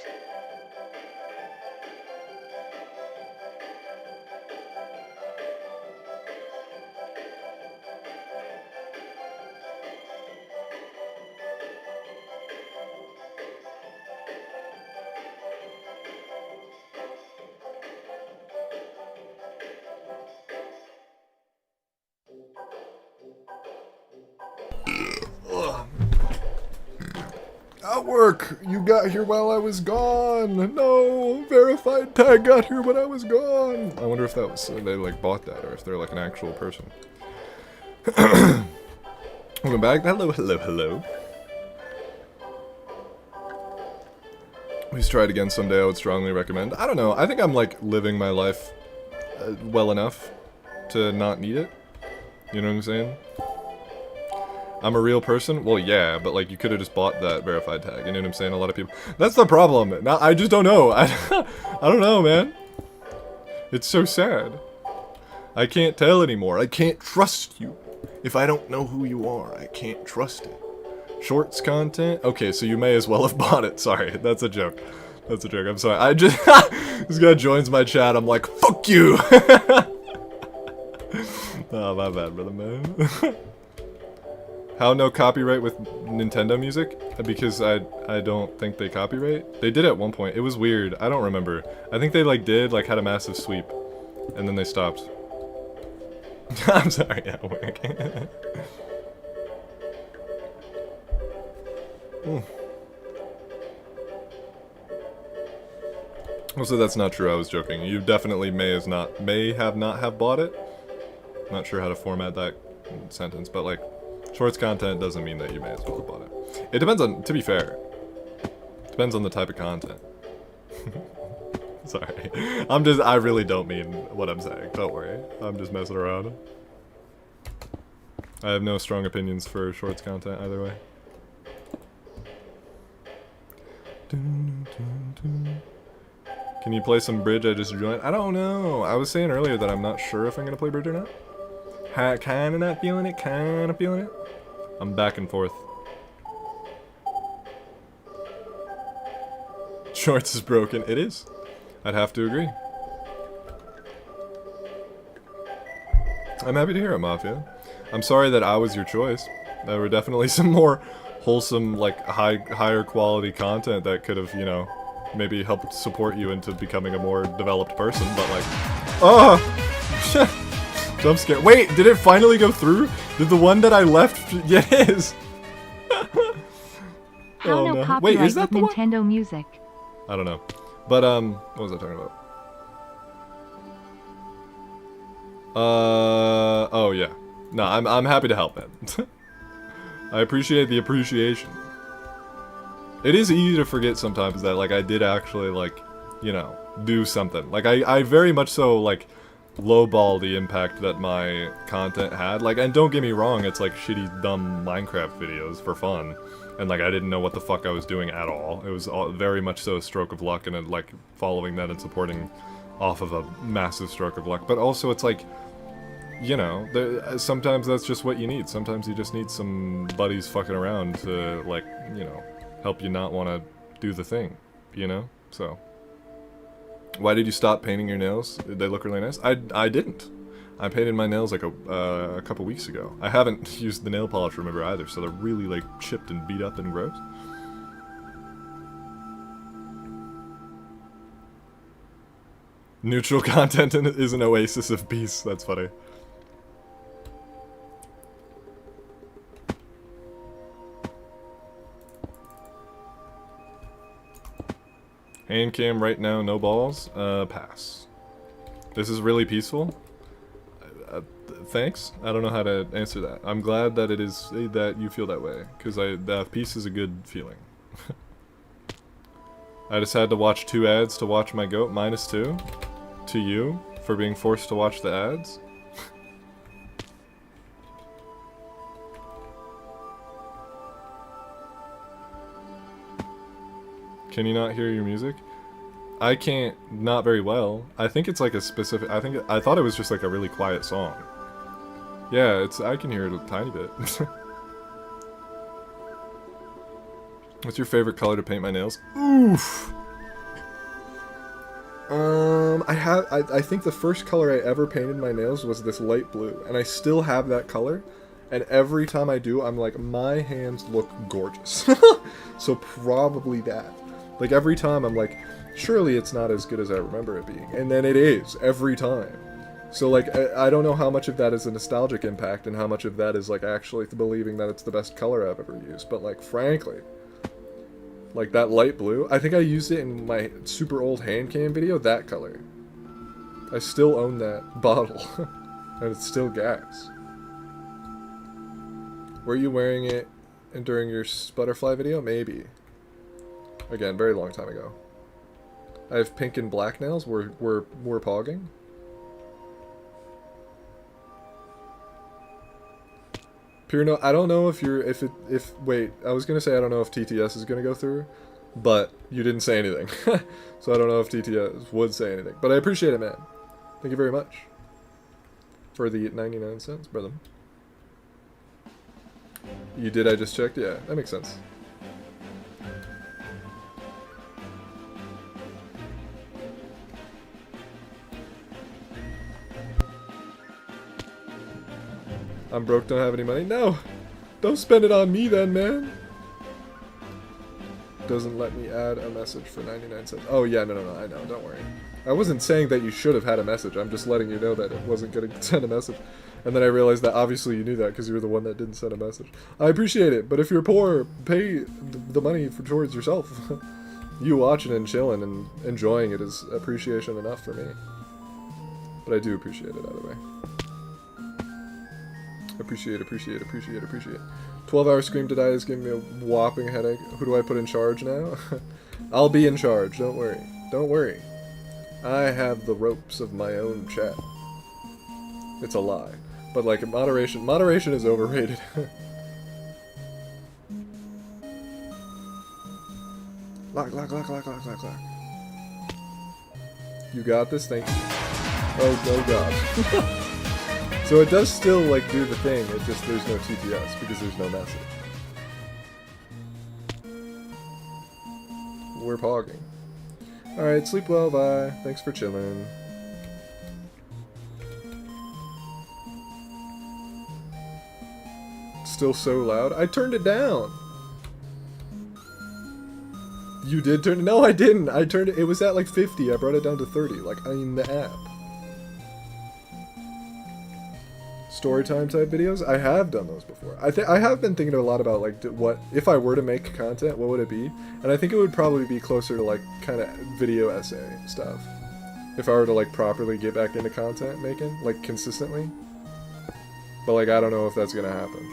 Work! You got here while I was gone! No! Verified tag got here when I was gone! I wonder if that was, they like bought that, or if they're like an actual person. Welcome back. Hello, hello, hello. Please try it again someday, I would strongly recommend. I don't know, I think I'm like living my life well enough to not need it. You know what I'm saying? I'm a real person? Well, yeah, but like you could have just bought that verified tag. You know what I'm saying? A lot of people. That's the problem. Now I just don't know. I don't know, man. It's so sad. I can't tell anymore. I can't trust you. If I don't know who you are, I can't trust it. Shorts content? Okay, so you may as well have bought it. Sorry, that's a joke. That's a joke. I'm sorry. I just this guy joins my chat. I'm like, fuck you. Oh, my bad, brother, man. How no copyright with Nintendo music? Because I don't think they copyright. They did at one point. It was weird. I don't remember. I think they like did, like had a massive sweep. And then they stopped. I'm sorry, yeah, work. Also, that's not true. I was joking. You definitely may have not bought it. Not sure how to format that sentence, but like, shorts content doesn't mean that you may as well have bought it. It depends on, to be fair, Depends on the type of content. Sorry. I really don't mean what I'm saying. Don't worry. I'm just messing around. I have no strong opinions for shorts content either way. Can you play some bridge? I just joined. I don't know. I was saying earlier that I'm not sure if I'm gonna play bridge or not. Kinda not feeling it, kinda feeling it. I'm back and forth. Shorts is broken. It is. I'd have to agree. I'm happy to hear it, Mafia. I'm sorry that I was your choice. There were definitely some more wholesome, like, higher quality content that could have, you know, maybe helped support you into becoming a more developed person, but like... Oh! Jump scare. Wait, did it finally go through? Did the one that I left... Yeah, it is! How oh, no no. copyright Wait, is that with the Nintendo one? Music? I don't know. But, what was I talking about? Oh yeah. No, I'm happy to help, man. I appreciate the appreciation. It is easy to forget sometimes that, like, I did actually, like, you know, do something. Like, I very much so, like, lowball the impact that my content had. Like, and don't get me wrong, it's, like, shitty, dumb Minecraft videos for fun. And, like, I didn't know what the fuck I was doing at all. It was all, very much so a stroke of luck, and, like, following that and supporting off of a massive stroke of luck. But also, it's like, you know, sometimes that's just what you need. Sometimes you just need some buddies fucking around to, like, you know, help you not want to do the thing, you know? So, why did you stop painting your nails? Did they look really nice? I didn't. I painted my nails like a couple weeks ago. I haven't used the nail polish remover either, so they're really, like, chipped and beat up and gross. Neutral content is an oasis of peace. That's funny. Hand cam right now, no balls. Pass. This is really peaceful. Thanks. I don't know how to answer that. I'm glad that it is that you feel that way, because peace is a good feeling. I just had to watch 2 ads to watch my goat. -2 to you for being forced to watch the ads. Can you not hear your music? I can't, not very well. I think it's like a specific, I thought it was just like a really quiet song. Yeah, I can hear it a tiny bit. What's your favorite color to paint my nails? Oof! I think the first color I ever painted my nails was this light blue, and I still have that color, and every time I do, I'm like, my hands look gorgeous. So probably that. Like, every time I'm like, surely it's not as good as I remember it being. And then it is, every time. So, like, I don't know how much of that is a nostalgic impact and how much of that is, like, actually believing that it's the best color I've ever used. But, like, frankly, like, that light blue, I think I used it in my super old hand cam video, that color. I still own that bottle. And it's still gas. Were you wearing it during your butterfly video? Maybe. Again, very long time ago. I have pink and black nails. We're pogging. Pure no. I don't know if you're wait. I was gonna say I don't know if TTS is gonna go through, but you didn't say anything, so I don't know if TTS would say anything. But I appreciate it, man. Thank you very much for the 99 cents, brother. You did? I just checked. Yeah, that makes sense. I'm broke, don't have any money. No! Don't spend it on me then, man! Doesn't let me add a message for 99 cents. Oh yeah, no, I know, don't worry. I wasn't saying that you should have had a message, I'm just letting you know that it wasn't going to send a message. And then I realized that obviously you knew that because you were the one that didn't send a message. I appreciate it, but if you're poor, pay the money towards yourself. You watching and chilling and enjoying it is appreciation enough for me. But I do appreciate it either way. Appreciate. 12-hour scream to die is giving me a whopping headache. Who do I put in charge now? I'll be in charge, don't worry. Don't worry. I have the ropes of my own chat. It's a lie. But like, moderation is overrated. Lock. You got this, thank you. Oh god. So it does still like do the thing, it just, there's no TTS because there's no message. We're pogging. Alright, sleep well, bye. Thanks for chilling. Still so loud? I turned it down! You did turn it? No, I didn't! I turned it, it was at like 50, I brought it down to 30, like in the app. Storytime type videos? I have done those before. I have been thinking a lot about like what if I were to make content, what would it be? And I think it would probably be closer to like kind of video essay stuff. If I were to like properly get back into content making, like consistently. But like I don't know if that's gonna happen.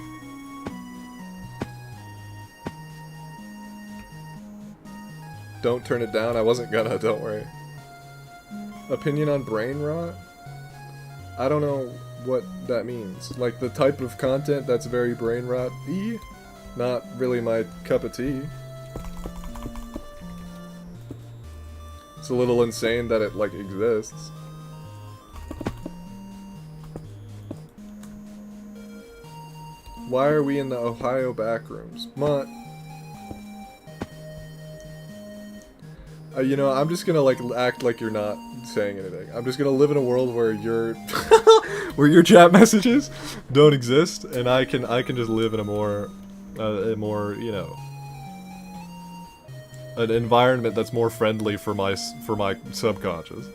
Don't turn it down. I wasn't gonna, don't worry. Opinion on brain rot? I don't know what that means. Like the type of content that's very brain rot-y? Not really my cup of tea. It's a little insane that it like exists. Why are we in the Ohio backrooms? You know, I'm just gonna like act like you're not saying anything. I'm just gonna live in a world where your where your chat messages don't exist, and I can just live in a more you know, an environment that's more friendly for my subconscious.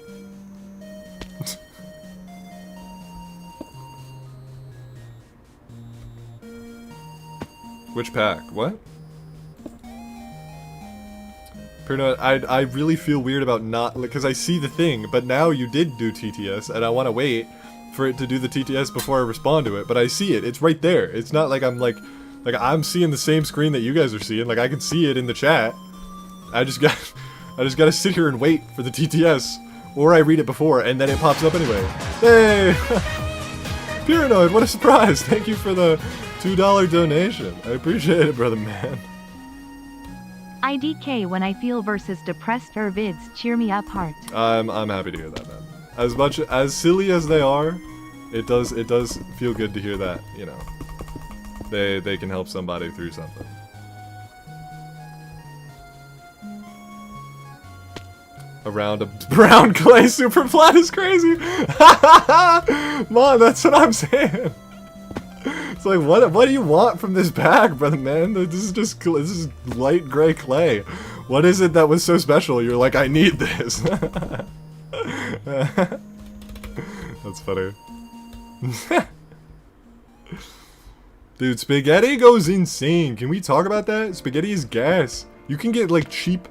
Which pack? What? I really feel weird about not, because I see the thing, but now you did do TTS, and I want to wait for it to do the TTS before I respond to it, but I see it, it's right there. It's not like I'm like I'm seeing the same screen that you guys are seeing, like I can see it in the chat. I just gotta sit here and wait for the TTS, or I read it before, and then it pops up anyway. Hey! Paranoid, what a surprise! Thank you for the $2 donation. I appreciate it, brother man. IDK when I feel versus depressed vids cheer me up heart. I'm happy to hear that, man. As silly as they are, it does feel good to hear that, you know. They can help somebody through something. Around a brown clay super flat is crazy. Mom, that's what I'm saying. It's like, what do you want from this bag, brother man? This is light gray clay. What is it that was so special? You're like, I need this. That's funny. Dude, spaghetti goes insane. Can we talk about that? Spaghetti is gas. You can get like cheap,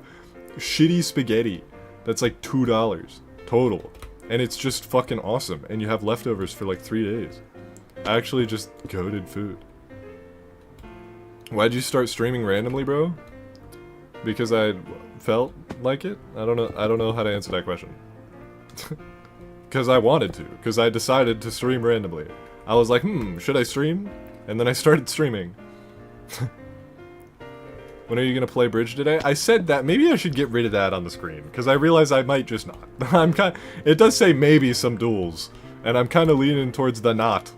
shitty spaghetti that's like $2 total. And it's just fucking awesome. And you have leftovers for like 3 days. Actually just goated food. Why'd you start streaming randomly, bro? Because I felt like it? I don't know how to answer that question. Because I wanted to. Because I decided to stream randomly. I was like, should I stream? And then I started streaming. When are you gonna play bridge today? I said that maybe I should get rid of that on the screen. Because I realize I might just not. It does say maybe some duels. And I'm kind of leaning towards the not.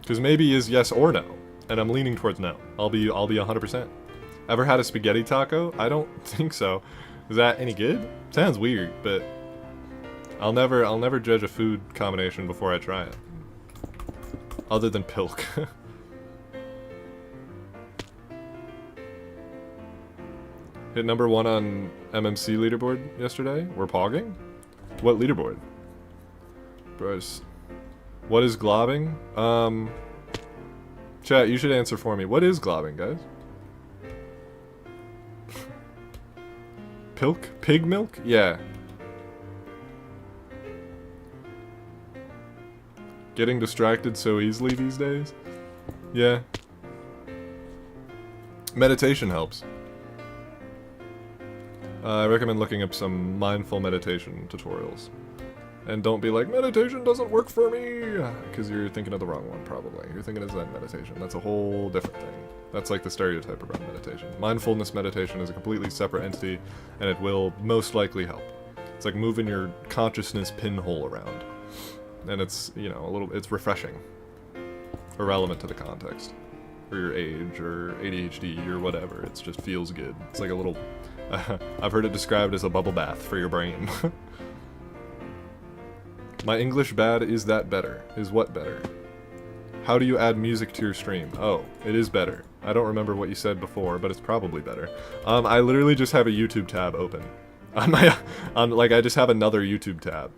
Because maybe is yes or no, and I'm leaning towards no. I'll be 100%. Ever had a spaghetti taco? I don't think so. Is that any good? Sounds weird, but I'll never judge a food combination before I try it. Other than pilk. Hit number 1 on MMC leaderboard yesterday. We're pogging? What leaderboard? Bros. What is globbing? Chat, you should answer for me. What is globbing, guys? Pilk? Pig milk? Yeah. Getting distracted so easily these days? Yeah. Meditation helps. I recommend looking up some mindful meditation tutorials. And don't be like, meditation doesn't work for me! Because you're thinking of the wrong one, probably. You're thinking of Zen meditation. That's a whole different thing. That's like the stereotype around meditation. Mindfulness meditation is a completely separate entity, and it will most likely help. It's like moving your consciousness pinhole around. And it's, you know, it's refreshing. Irrelevant to the context. Or your age, or ADHD, or whatever. It just feels good. It's like a little... I've heard it described as a bubble bath for your brain. My English bad, is that better? Is what better? How do you add music to your stream? Oh, it is better. I don't remember what you said before, but it's probably better. I literally just have a YouTube tab open. Like, I just have another YouTube tab.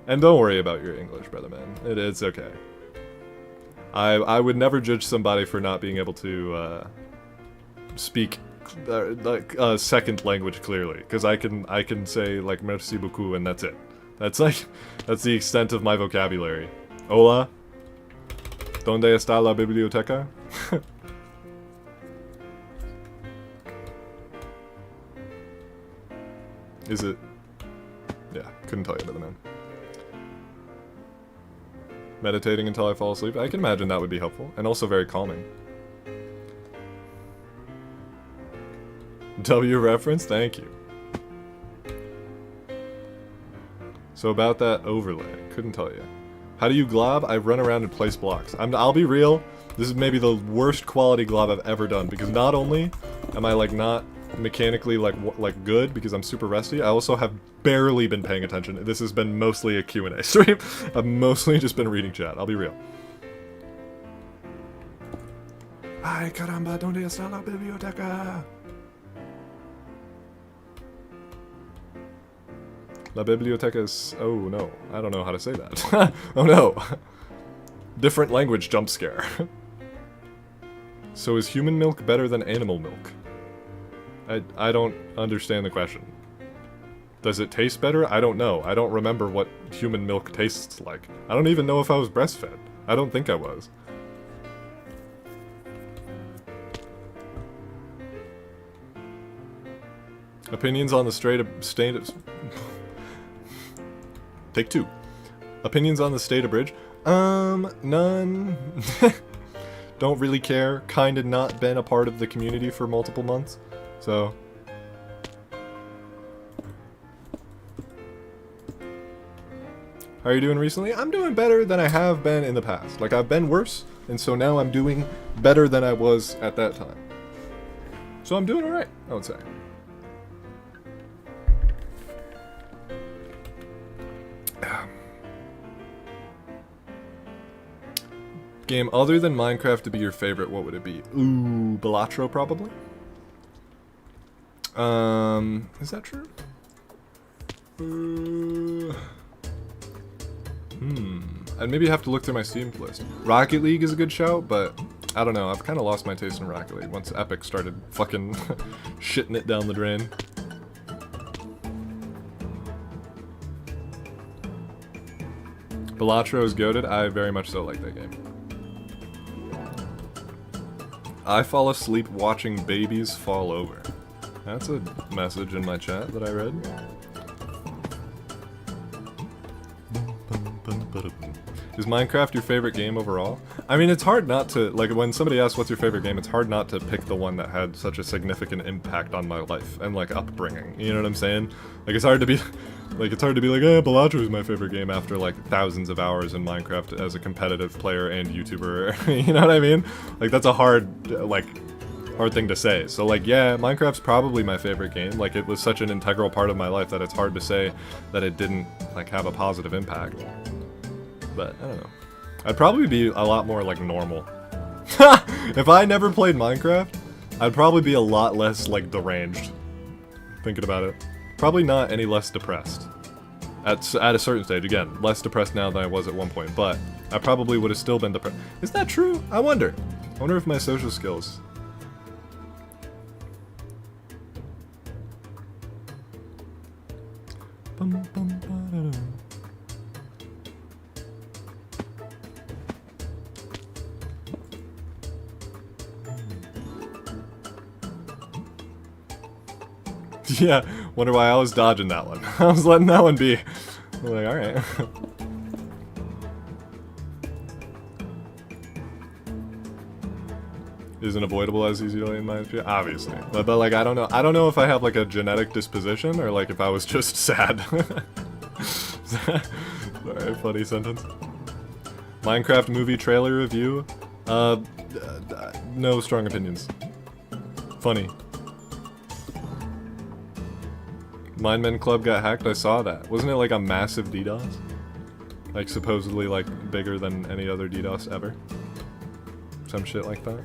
And don't worry about your English, brother man. It's okay. I would never judge somebody for not being able to speak like a second language clearly, because I can say like merci beaucoup and that's it. That's the extent of my vocabulary. Hola. ¿Dónde está la biblioteca? Is it? Yeah, couldn't tell you, brother man. Meditating until I fall asleep? I can imagine that would be helpful, and also very calming. W reference? Thank you. So about that overlay, couldn't tell you. How do you glob? I run around and place blocks. I'll be real, this is maybe the worst quality glob I've ever done, because not only am I like not mechanically like good because I'm super rusty, I also have barely been paying attention. This has been mostly a Q&A stream. I've mostly just been reading chat, I'll be real. Ay caramba, ¿dónde está la biblioteca? La biblioteca is... oh no, I don't know how to say that. Oh no. Different language jump scare. So is human milk better than animal milk? I don't understand the question. Does it taste better? I don't know. I don't remember what human milk tastes like. I don't even know if I was breastfed. I don't think I was. Opinions on the state of... Take two. Opinions on the state of bridge? None. Don't really care. Kinda not been a part of the community for multiple months. So... how are you doing recently? I'm doing better than I have been in the past. Like, I've been worse, and so now I'm doing better than I was at that time. So I'm doing alright, I would say. Game other than Minecraft to be your favorite, what would it be? Ooh, Balatro probably? Is that true? I'd maybe have to look through my Steam list. Rocket League is a good shout, but I don't know, I've kind of lost my taste in Rocket League once Epic started fucking shitting it down the drain. Balatro is goated. I very much so like that game. I fall asleep watching babies fall over. That's a message in my chat that I read. Is Minecraft your favorite game overall? I mean, it's hard not to, like, when somebody asks what's your favorite game, it's hard not to pick the one that had such a significant impact on my life and, like, upbringing. You know what I'm saying? Like, it's hard to be... like, Balatro is my favorite game after, like, thousands of hours in Minecraft as a competitive player and YouTuber. You know what I mean? Like, that's a hard thing to say. So, like, yeah, Minecraft's probably my favorite game. Like, it was such an integral part of my life that it's hard to say that it didn't, like, have a positive impact. But, I don't know. I'd probably be a lot more, like, normal. If I never played Minecraft, I'd probably be a lot less, like, deranged. Thinking about it. Probably not any less depressed. At a certain stage, again, less depressed now than I was at one point, but I probably would have still been depressed. Is that true? I wonder. I wonder if my social skills... Yeah, wonder why I was dodging that one. I was letting that one be. I'm like, alright. Isn't avoidable as easily in my opinion? Obviously. But like, I don't know if I have like a genetic disposition or like if I was just sad. Sorry, funny sentence. Minecraft movie trailer review? No strong opinions. Funny. Mindmen Club got hacked, I saw that. Wasn't it like a massive DDoS? Like supposedly like bigger than any other DDoS ever? Some shit like that.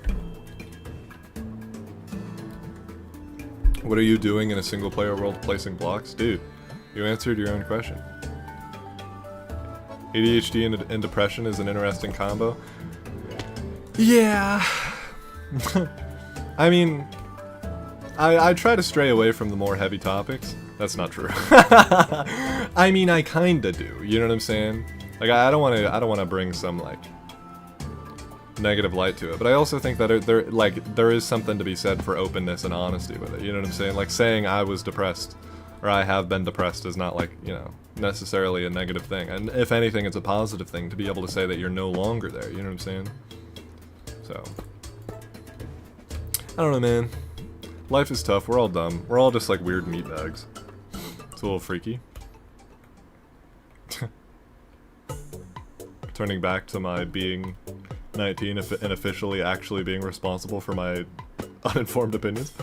What are you doing in a single player world placing blocks? Dude, you answered your own question. ADHD and depression is an interesting combo. Yeah. I mean, I try to stray away from the more heavy topics. That's not true. I mean, I kinda do. You know what I'm saying? Like, I don't want to bring some like negative light to it, but I also think that there is something to be said for openness and honesty with it. You know what I'm saying? Like saying I was depressed or I have been depressed is not like, you know, necessarily a negative thing. And if anything, it's a positive thing to be able to say that you're no longer there. You know what I'm saying? So, I don't know, man. Life is tough. We're all dumb. We're all just like weird meatbags. It's a little freaky. Turning back to my being 19 and officially actually being responsible for my uninformed opinions.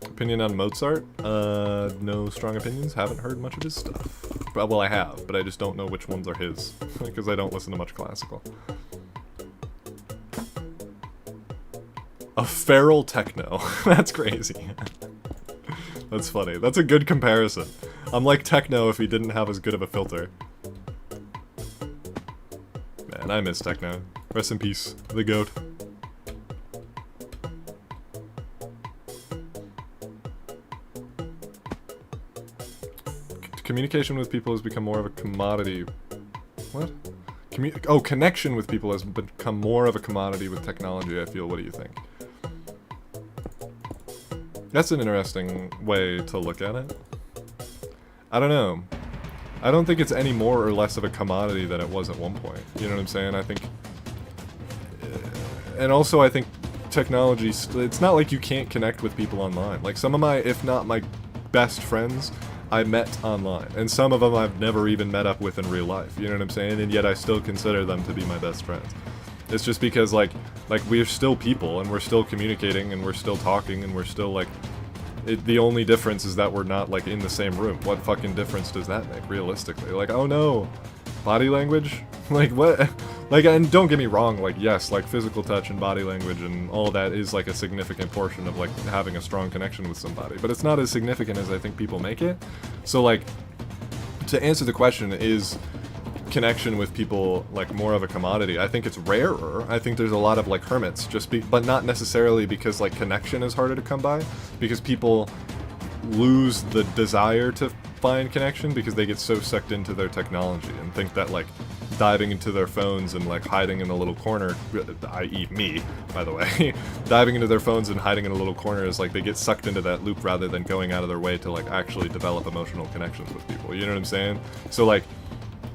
Opinion on Mozart? No strong opinions. Haven't heard much of his stuff. Well, I have, but I just don't know which ones are his because I don't listen to much classical. A feral techno. That's crazy. That's funny. That's a good comparison. I'm like techno if he didn't have as good of a filter. Man, I miss techno. Rest in peace, the GOAT. Communication with people has become more of a commodity. What? Connection with people has become more of a commodity with technology, I feel. What do you think? That's an interesting way to look at it. I don't know. I don't think it's any more or less of a commodity than it was at one point. You know what I'm saying? I think... And also I think technology... It's not like you can't connect with people online. Like some of my, if not my best friends, I met online. And some of them I've never even met up with in real life. You know what I'm saying? And yet I still consider them to be my best friends. It's just because like we're still people and we're still communicating and we're still talking and we're still like... the only difference is that we're not like in the same room. What fucking difference does that make, realistically? Like, oh no, body language? Like what? Like, and don't get me wrong, like yes, like physical touch and body language and all that is like a significant portion of like having a strong connection with somebody. But it's not as significant as I think people make it. So like, to answer the question, is connection with people like more of a commodity? I think it's rarer. I think there's a lot of like hermits, but not necessarily because like connection is harder to come by, because people lose the desire to find connection because they get so sucked into their technology and think that like diving into their phones and like hiding in a little corner, i.e. me, by the way, diving into their phones and hiding in a little corner is like they get sucked into that loop rather than going out of their way to like actually develop emotional connections with people. You know what I'm saying? So like,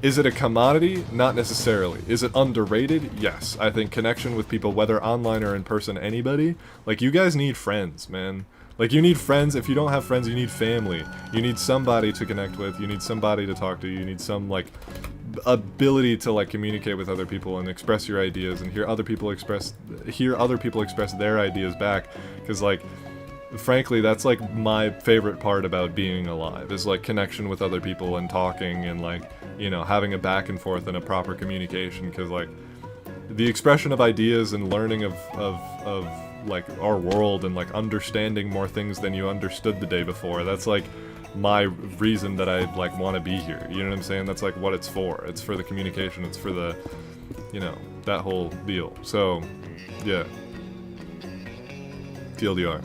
is it a commodity? Not necessarily. Is it underrated? Yes. I think connection with people, whether online or in person, anybody, like you guys need friends, man. Like you need friends. If you don't have friends, you need family. You need somebody to connect with. You need somebody to talk to. You need some like ability to like communicate with other people and express your ideas and hear other people express their ideas back. Because like, frankly, that's like my favorite part about being alive, is like connection with other people and talking and like, you know, having a back and forth and a proper communication. Because like the expression of ideas and learning of like our world and like understanding more things than you understood the day before, that's like my reason that I like want to be here. You know what I'm saying? That's like what it's for. It's for the communication. It's for the, you know, that whole deal. So yeah, TLDR.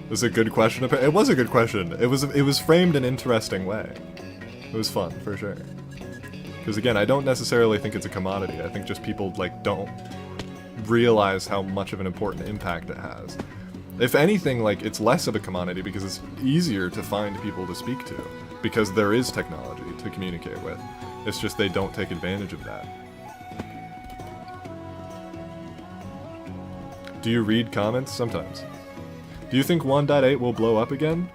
Was a good question. It was a good question. It was framed in an interesting way. It was fun, for sure. Because again, I don't necessarily think it's a commodity. I think just people like don't realize how much of an important impact it has. If anything, like, it's less of a commodity because it's easier to find people to speak to, because there is technology to communicate with. It's just they don't take advantage of that. Do you read comments? Sometimes. Do you think 1.8 will blow up again?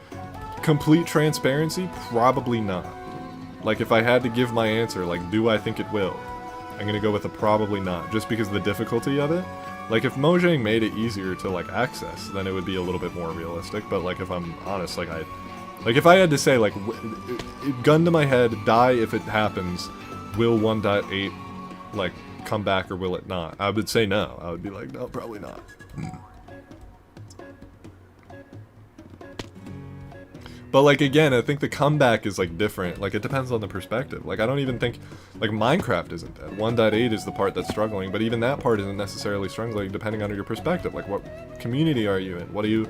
Complete transparency? Probably not. Like, if I had to give my answer, like, do I think it will? I'm gonna go with a probably not, just because of the difficulty of it. Like, if Mojang made it easier to, like, access, then it would be a little bit more realistic, but, like, if I'm honest, like, if I had to say, like, gun to my head, die if it happens, will 1.8, like, come back or will it not? I would say no. I would be like, no, probably not. But, like, again, I think the comeback is, like, different. Like, it depends on the perspective. Like, I don't even think, like, Minecraft isn't dead. 1.8 is the part that's struggling, but even that part isn't necessarily struggling depending on your perspective. Like, what community are you in? What do you,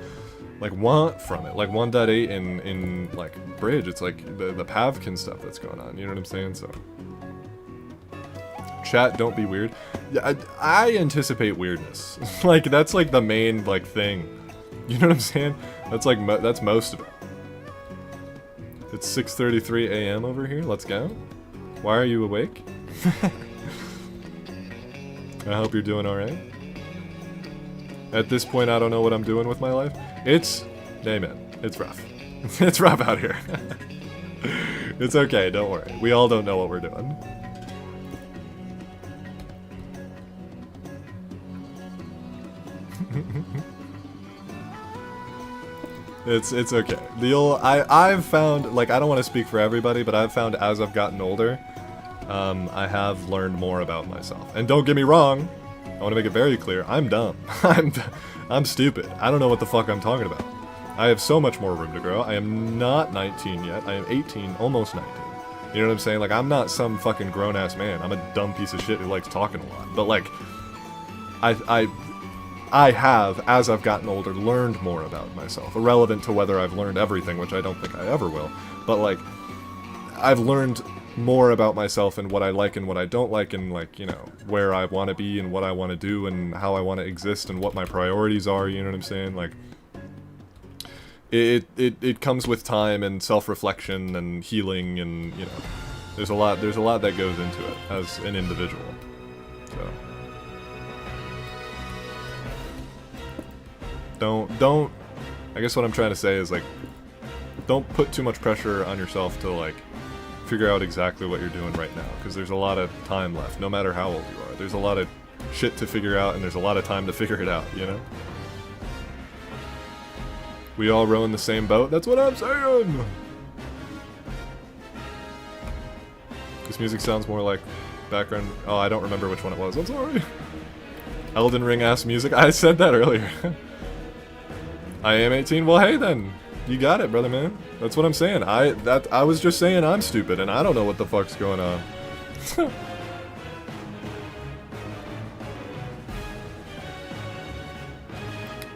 like, want from it? Like, 1.8 in like, Bridge, it's, like, the Pavkin stuff that's going on. You know what I'm saying? So, chat, don't be weird. Yeah, I anticipate weirdness. Like, that's, like, the main, like, thing. You know what I'm saying? That's, like, that's most of it. It's 6:33 a.m. over here. Let's go. Why are you awake? I hope you're doing alright. At this point, I don't know what I'm doing with my life. It's... Amen. It's rough. It's rough out here. It's okay, don't worry. We all don't know what we're doing. It's okay. I've found, like, I don't want to speak for everybody, but I've found as I've gotten older, I have learned more about myself. And don't get me wrong, I want to make it very clear, I'm dumb. I'm stupid. I don't know what the fuck I'm talking about. I have so much more room to grow. I am not 19 yet. I am 18, almost 19. You know what I'm saying? Like, I'm not some fucking grown-ass man. I'm a dumb piece of shit who likes talking a lot. But, like, I have, as I've gotten older, learned more about myself. Irrelevant to whether I've learned everything, which I don't think I ever will. But, like, I've learned more about myself and what I like and what I don't like and, like, you know, where I want to be and what I want to do and how I want to exist and what my priorities are, you know what I'm saying? Like, it comes with time and self-reflection and healing and, you know, there's a lot that goes into it as an individual. So... Don't, I guess what I'm trying to say is, like, don't put too much pressure on yourself to, like, figure out exactly what you're doing right now, because there's a lot of time left, no matter how old you are. There's a lot of shit to figure out, and there's a lot of time to figure it out, you know? We all row in the same boat, that's what I'm saying! This music sounds more like background, oh, I don't remember which one it was, I'm sorry! Elden Ring-ass music, I said that earlier. I am 18? Well, hey then. You got it, brother man. That's what I'm saying. I was just saying I'm stupid and I don't know what the fuck's going on.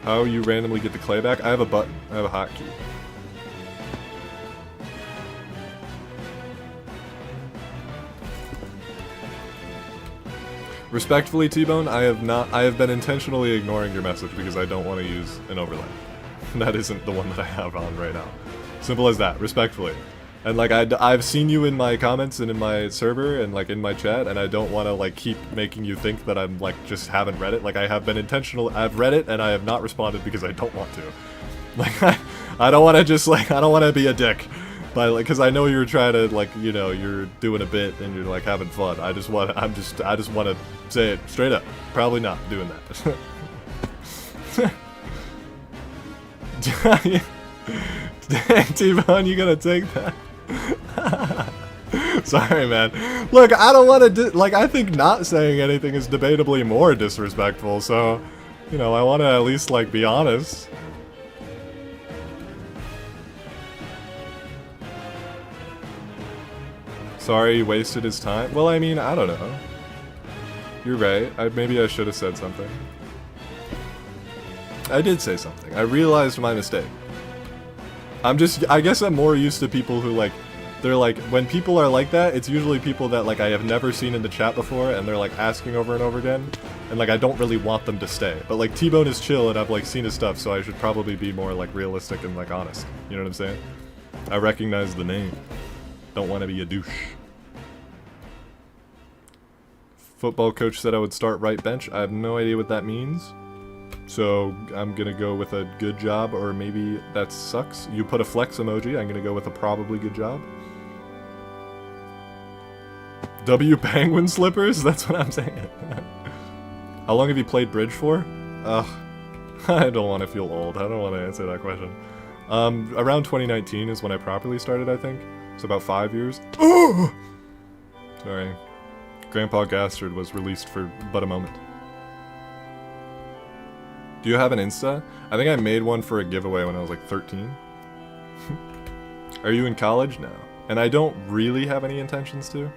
How you randomly get the clay back? I have a button. I have a hotkey. Respectfully, T-Bone, I have been intentionally ignoring your message because I don't want to use an overlay. That isn't the one that I have on right now. Simple as that, respectfully. And, like, I've seen you in my comments and in my server and, like, in my chat, and I don't want to, like, keep making you think that I'm, like, just haven't read it. Like, I have been intentional, I've read it, and I have not responded because I don't want to. Like, I don't want to just, like, I don't want to be a dick. But, like, because I know you're trying to, like, you know, you're doing a bit and you're, like, having fun. I just want to say it straight up. Probably not doing that. T-Bone, you gonna take that? Sorry, man. Look, I don't want to, like, I think not saying anything is debatably more disrespectful, so, you know, I want to at least, like, be honest. Sorry he wasted his time? Well, I mean, I don't know. You're right. Maybe I should have said something. I did say something. I realized my mistake. I guess I'm more used to people who, like, they're like, when people are like that, it's usually people that, like, I have never seen in the chat before, and they're, like, asking over and over again. and like I don't really want them to stay. But like T-Bone is chill, and I've like seen his stuff, so I should probably be more like realistic and like honest. You know what I'm saying? I recognize the name. Don't want to be a douche. Football coach said I would start right bench. I have no idea what that means. So I'm gonna go with a good job, or maybe that sucks. You put a flex emoji, I'm gonna go with a probably good job. W penguin slippers? That's what I'm saying. How long have you played bridge for? Ugh. I don't want to feel old. I don't want to answer that question. Around 2019 is when I properly started, I think. So about 5 years. Oh! Sorry. Grandpa Gastard was released for but a moment. Do you have an Insta? I think I made one for a giveaway when I was like 13. Are you in college? No. And I don't really have any intentions to.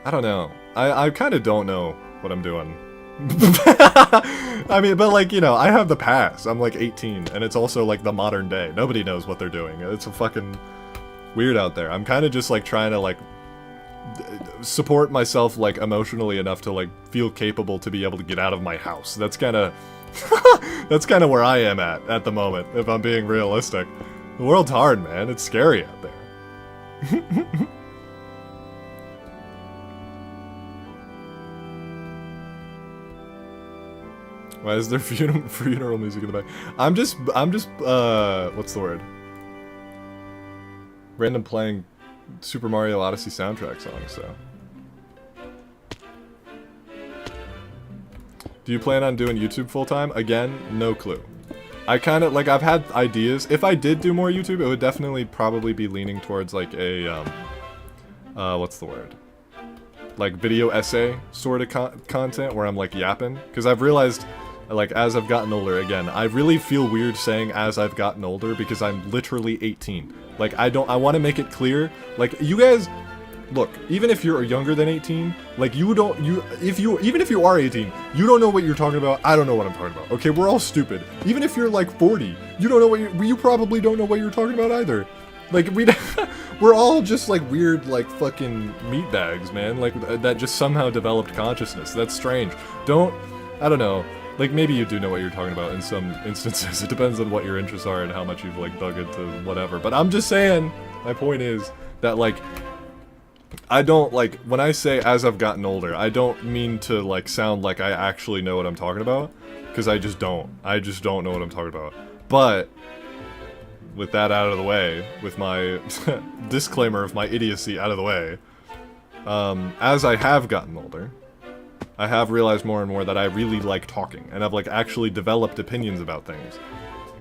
I don't know. I kind of don't know what I'm doing. I mean, but like, you know, I have the past. I'm like 18, and it's also like the modern day. Nobody knows what they're doing. It's a fucking weird out there. I'm kind of just like trying to like support myself like emotionally enough to like feel capable to be able to get out of my house. That's kind of that's kind of where I am at the moment, if I'm being realistic. The world's hard, man. It's scary out there. Why is there funeral music in the back? I'm just what's the word? Random playing Super Mario Odyssey soundtrack songs, so. Do you plan on doing YouTube full-time? Again, no clue. I kind of, like, I've had ideas. If I did do more YouTube, it would definitely probably be leaning towards, like, a, what's the word? Like, video essay sort of content where I'm, like, yapping. Because I've realized, like, as I've gotten older, again, I really feel weird saying as I've gotten older because I'm literally 18. Like, I want to make it clear, like, you guys, look, even if you're younger than 18, like, even if you are 18, you don't know what you're talking about, I don't know what I'm talking about, okay, we're all stupid. Even if you're, like, 40, you don't know what you probably don't know what you're talking about either. Like, we're all just, like, weird, like, fucking meatbags, man, like, that just somehow developed consciousness. That's strange. I don't know. Like, maybe you do know what you're talking about in some instances. It depends on what your interests are and how much you've, like, dug into whatever. But I'm just saying, my point is that, like, I don't, like, when I say as I've gotten older, I don't mean to, like, sound like I actually know what I'm talking about. Because I just don't. I just don't know what I'm talking about. But, with that out of the way, with my disclaimer of my idiocy out of the way, as I have gotten older, I have realized more and more that I really like talking, and I've, like, actually developed opinions about things.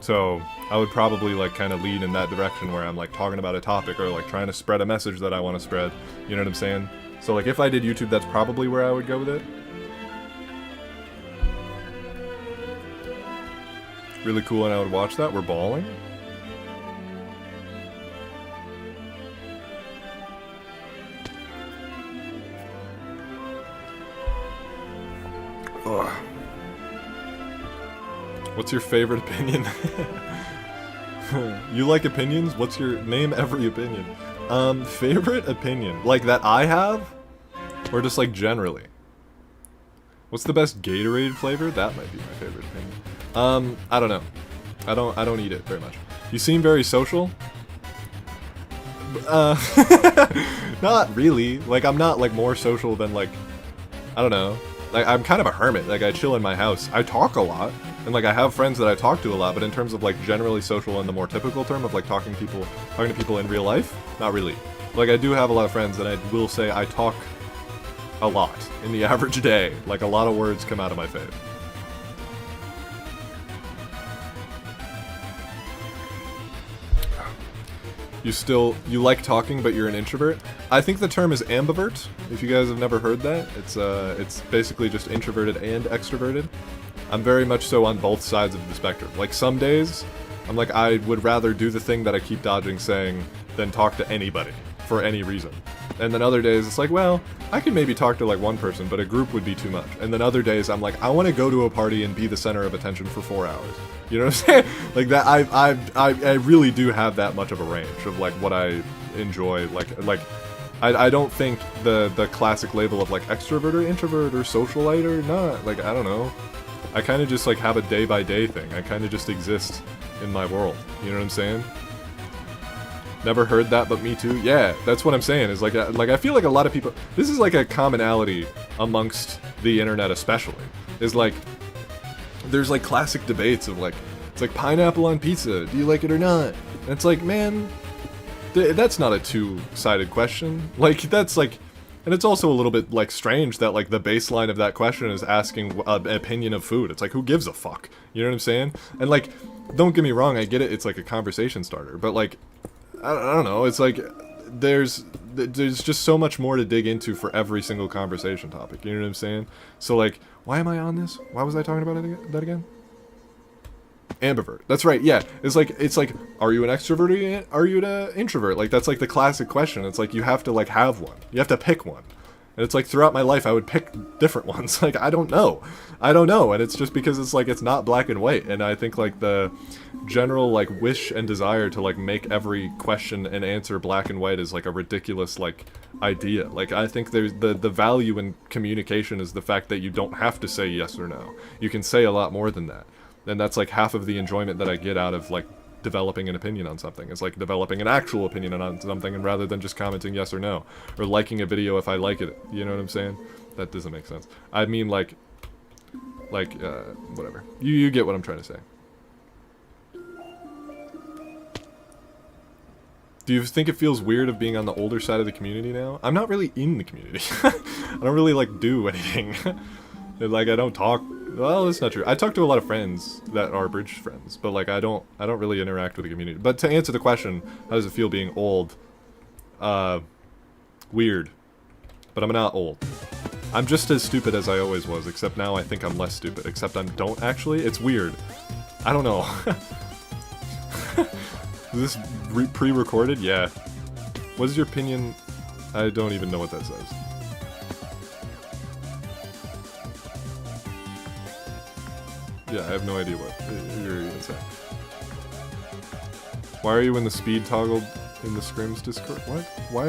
So, I would probably, like, kind of lean in that direction where I'm, like, talking about a topic or, like, trying to spread a message that I want to spread. You know what I'm saying? So, like, if I did YouTube, that's probably where I would go with it. Really cool, and I would watch that. We're balling. Ugh. What's your favorite opinion? You like opinions? What's your name? Every opinion. Favorite opinion, like that I have, or just like generally. What's the best Gatorade flavor? That might be my favorite opinion. I don't know. I don't eat it very much. You seem very social. Not really. Like, I'm not like more social than, like, I don't know. Like, I'm kind of a hermit. Like, I chill in my house. I talk a lot, and like I have friends that I talk to a lot. But in terms of like generally social in the more typical term of like talking to people in real life, not really. Like, I do have a lot of friends, and I will say I talk a lot in the average day. Like, a lot of words come out of my face. You like talking, but you're an introvert? I think the term is ambivert, if you guys have never heard that. It's basically just introverted and extroverted. I'm very much so on both sides of the spectrum. Like, some days, I'm like, I would rather do the thing that I keep dodging saying than talk to anybody, for any reason. And then other days, it's like, well, I can maybe talk to like one person, but a group would be too much. And then other days, I'm like, I want to go to a party and be the center of attention for 4 hours. You know what I'm saying? Like, that, I really do have that much of a range of like what I enjoy. Like I don't think the classic label of like extrovert or introvert or socialite or not, like, I don't know. I kind of just like have a day-by-day thing. I kind of just exist in my world. You know what I'm saying? Never heard that, but me too. Yeah, that's what I'm saying. Is like I feel like a lot of people. This is like a commonality amongst the internet, especially. Is like there's like classic debates of like it's like pineapple on pizza. Do you like it or not? And it's like, man, that's not a two-sided question. Like that's like. And it's also a little bit, like, strange that, like, the baseline of that question is asking an opinion of food. It's like, who gives a fuck? You know what I'm saying? And, like, don't get me wrong, I get it, it's like a conversation starter. But, like, I don't know, it's like, there's just so much more to dig into for every single conversation topic. You know what I'm saying? So, like, why am I on this? Why was I talking about that again? Ambivert. That's right, yeah. It's like, are you an extrovert or are you an introvert? Like, that's like the classic question. It's like, you have to, like, have one. You have to pick one. And it's like, throughout my life, I would pick different ones. Like, I don't know. And it's just because it's like, it's not black and white. And I think, like, the general, like, wish and desire to, like, make every question and answer black and white is, like, a ridiculous, like, idea. Like, I think there's the value in communication is the fact that you don't have to say yes or no. You can say a lot more than that. And that's like half of the enjoyment that I get out of like developing an opinion on something. It's like developing an actual opinion on something, and rather than just commenting yes or no, or liking a video if I like it. You know what I'm saying? That doesn't make sense. I mean like whatever. You get what I'm trying to say. Do you think it feels weird of being on the older side of the community now? I'm not really in the community. I don't really like do anything. Like I don't talk. Well, that's not true. I talk to a lot of friends that are bridge friends, but like I don't really interact with the community. But to answer the question, how does it feel being old? Weird. But I'm not old. I'm just as stupid as I always was, except now I think I'm less stupid. Except I don't actually. It's weird. I don't know. Is this pre-recorded? Yeah. What is your opinion? I don't even know what that says. Yeah, I have no idea what you're even saying. Why are you in the speed toggled in the scrims Discord? What? Why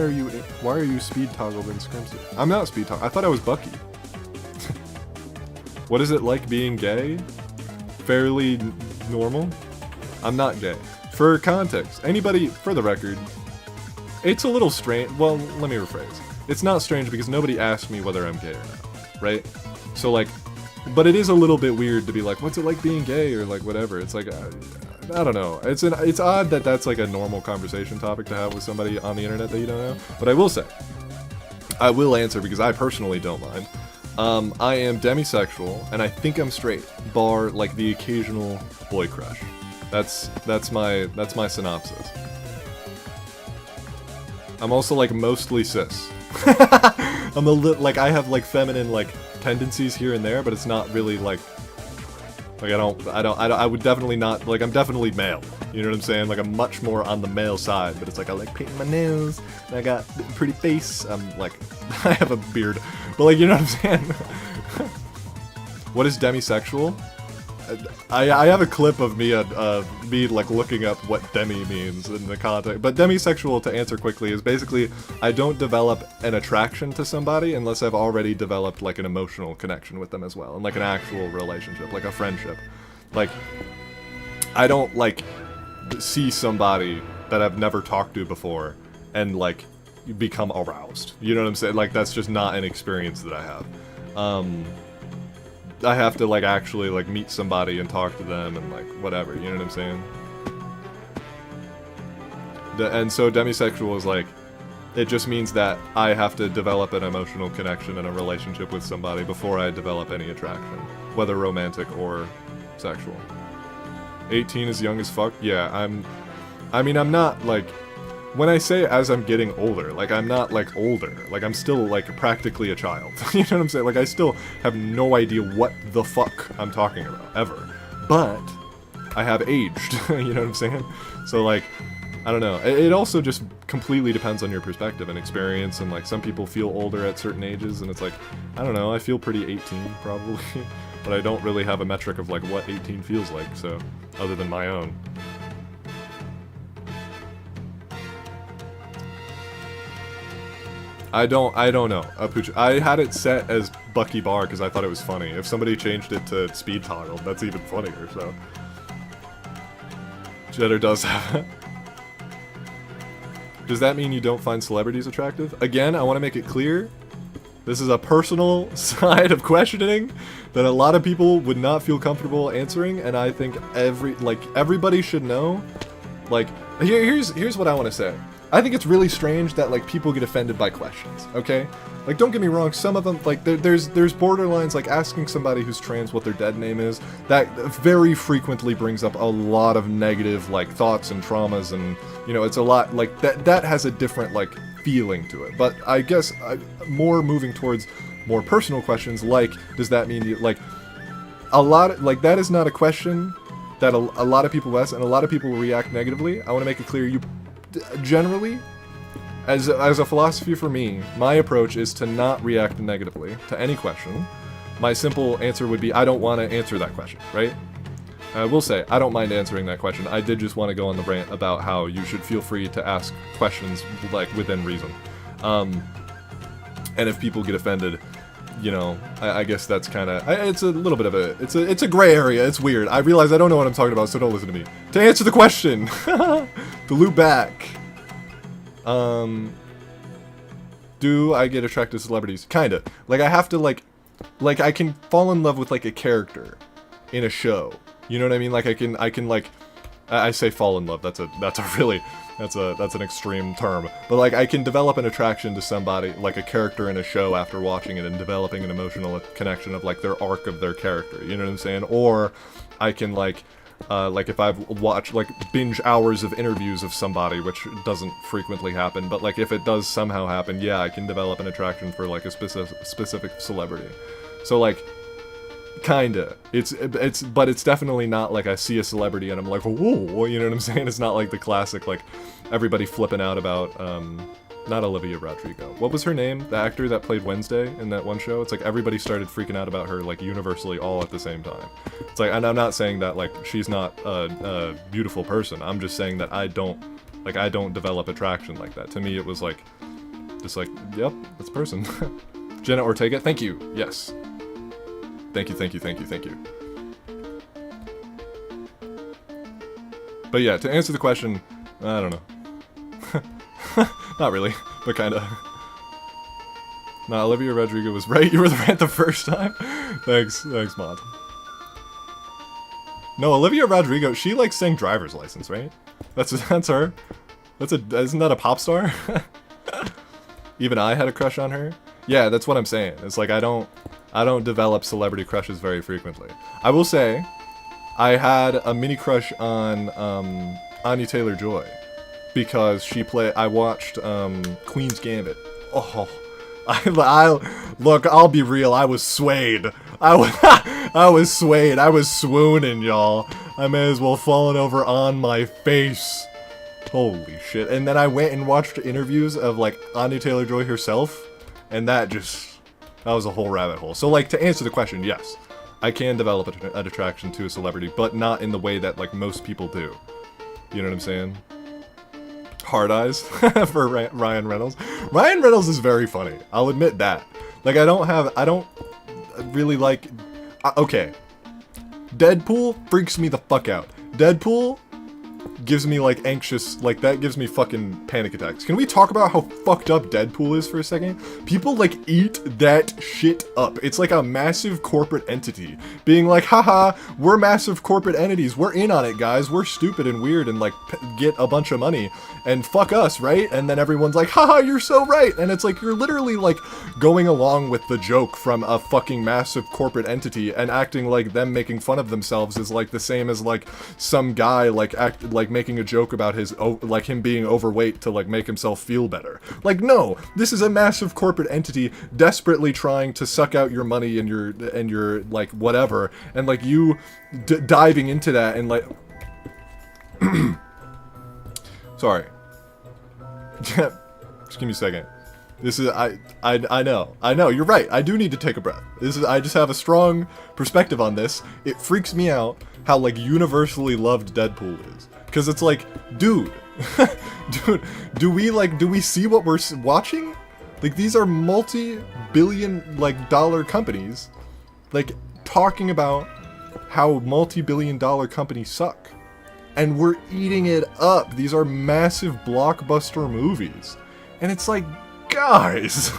are you speed toggled in scrims? I'm not speed toggled. I thought I was Bucky. What is it like being gay? Fairly normal. I'm not gay. For context, anybody, for the record, it's a little strange. Well, let me rephrase. It's not strange because nobody asked me whether I'm gay or not, right? So like. But it is a little bit weird to be like, what's it like being gay, or like whatever. It's like, I don't know. It's odd that that's like a normal conversation topic to have with somebody on the internet that you don't know. But I will say, I will answer because I personally don't mind. I am demisexual, and I think I'm straight, bar like the occasional boy crush. That's my synopsis. I'm also like mostly cis. I'm a like I have like feminine like tendencies here and there, but it's not really like I would definitely not, like, I'm definitely male, you know what I'm saying? Like, I'm much more on the male side, but it's like I like painting my nails, and I got a pretty face, I'm like, I have a beard, but like, you know what I'm saying? What is demisexual? I have a clip of me like looking up what demi means in the context, but demisexual, to answer quickly, is basically I don't develop an attraction to somebody unless I've already developed like an emotional connection with them as well, and like an actual relationship, like a friendship. Like, I don't like see somebody that I've never talked to before and like become aroused. You know what I'm saying? Like, that's just not an experience that I have. I have to like actually like meet somebody and talk to them and like whatever, you know what I'm saying? And so demisexual is like, it just means that I have to develop an emotional connection and a relationship with somebody before I develop any attraction, whether romantic or sexual. 18 is young as fuck? Yeah, I mean, I'm not like, when I say as I'm getting older, like, I'm not, like, older. Like, I'm still, like, practically a child. You know what I'm saying? Like, I still have no idea what the fuck I'm talking about, ever. But I have aged, you know what I'm saying? So, like, I don't know. It also just completely depends on your perspective and experience, and, like, some people feel older at certain ages, and it's like, I don't know, I feel pretty 18, probably. But I don't really have a metric of, like, what 18 feels like, so, other than my own. I don't know. I had it set as Bucky Bar because I thought it was funny. If somebody changed it to Speed Toggle, that's even funnier, so. Jetter does have it. Does that mean you don't find celebrities attractive? Again, I want to make it clear. This is a personal side of questioning that a lot of people would not feel comfortable answering, and I think everybody should know. Like, here's what I want to say. I think it's really strange that, like, people get offended by questions, okay? Like, don't get me wrong, some of them, like, there's borderlines, like, asking somebody who's trans what their dead name is, that very frequently brings up a lot of negative, like, thoughts and traumas, and, you know, it's a lot, like, that has a different, like, feeling to it. But I guess more moving towards more personal questions, like, does that mean you, like, that is not a question that a lot of people ask, and a lot of people react negatively. I want to make it clear, you generally, as a philosophy for me, my approach is to not react negatively to any question. My simple answer would be, I don't want to answer that question, right? I will say, I don't mind answering that question. I did just want to go on the rant about how you should feel free to ask questions, like, within reason. And if people get offended, you know, I guess that's kind of, it's a little bit of it's a gray area. It's weird. I realize I don't know what I'm talking about, so don't listen to me. To answer the question, to loop back, do I get attracted to celebrities? Kinda. Like, I have to, like I can fall in love with, like, a character in a show. You know what I mean? Like, I can like, I say fall in love. That's an extreme term. But, like, I can develop an attraction to somebody, like a character in a show after watching it and developing an emotional connection of, like, their arc of their character. You know what I'm saying? Or I can, like if I've watched, like, binge hours of interviews of somebody, which doesn't frequently happen, but, like, if it does somehow happen, yeah, I can develop an attraction for, like, a specific celebrity. So, like, kinda. But it's definitely not like I see a celebrity and I'm like, whoa, you know what I'm saying? It's not like the classic, like, everybody flipping out about, not Olivia Rodrigo. What was her name? The actor that played Wednesday in that one show? It's like everybody started freaking out about her, like, universally all at the same time. It's like, and I'm not saying that, like, she's not a beautiful person. I'm just saying that I don't develop attraction like that. To me, it was like, just like, yep, that's a person. Jenna Ortega, thank you. Yes. Thank you. But yeah, to answer the question, I don't know. Not really, but kinda. Nah, Olivia Rodrigo was right. You were the rant the first time. Thanks, Mod. No, Olivia Rodrigo, she, like, sang Driver's License, right? That's her. Isn't that a pop star? Even I had a crush on her. Yeah, that's what I'm saying. It's like I don't develop celebrity crushes very frequently. I will say, I had a mini crush on Anya Taylor-Joy because I watched Queen's Gambit. Oh, look, I'll be real. I was swayed. I was swayed. I was swooning, y'all. I may as well fallen over on my face. Holy shit. And then I went and watched interviews of, like, Anya Taylor-Joy herself, and that was a whole rabbit hole. So, like, to answer the question, yes, I can develop an attraction to a celebrity, but not in the way that, like, most people do. You know what I'm saying? Hard eyes for Ryan Reynolds. Ryan Reynolds is very funny. I'll admit that. Like, I don't really like... okay. Deadpool freaks me the fuck out. Deadpool gives me, like, anxious, like, that gives me fucking panic attacks. Can we talk about how fucked up Deadpool is for a second? People, like, eat that shit up. It's like a massive corporate entity being like, haha, we're massive corporate entities. We're in on it, guys. We're stupid and weird and, like, get a bunch of money and fuck us, right? And then everyone's like, haha, you're so right. And it's like, you're literally, like, going along with the joke from a fucking massive corporate entity and acting like them making fun of themselves is, like, the same as, like, some guy, like, making a joke about him being overweight to, like, make himself feel better. Like, no, this is a massive corporate entity desperately trying to suck out your money and your like, whatever, and, like, you diving into that and, like, sorry. Just give me a second. This is, I know, you're right, I do need to take a breath. I just have a strong perspective on this. It freaks me out how, like, universally loved Deadpool is. Because it's like, dude, do we see what we're watching? Like, these are multi-billion, like, dollar companies, like, talking about how multi-billion-dollar companies suck. And we're eating it up. These are massive blockbuster movies. And it's like, guys,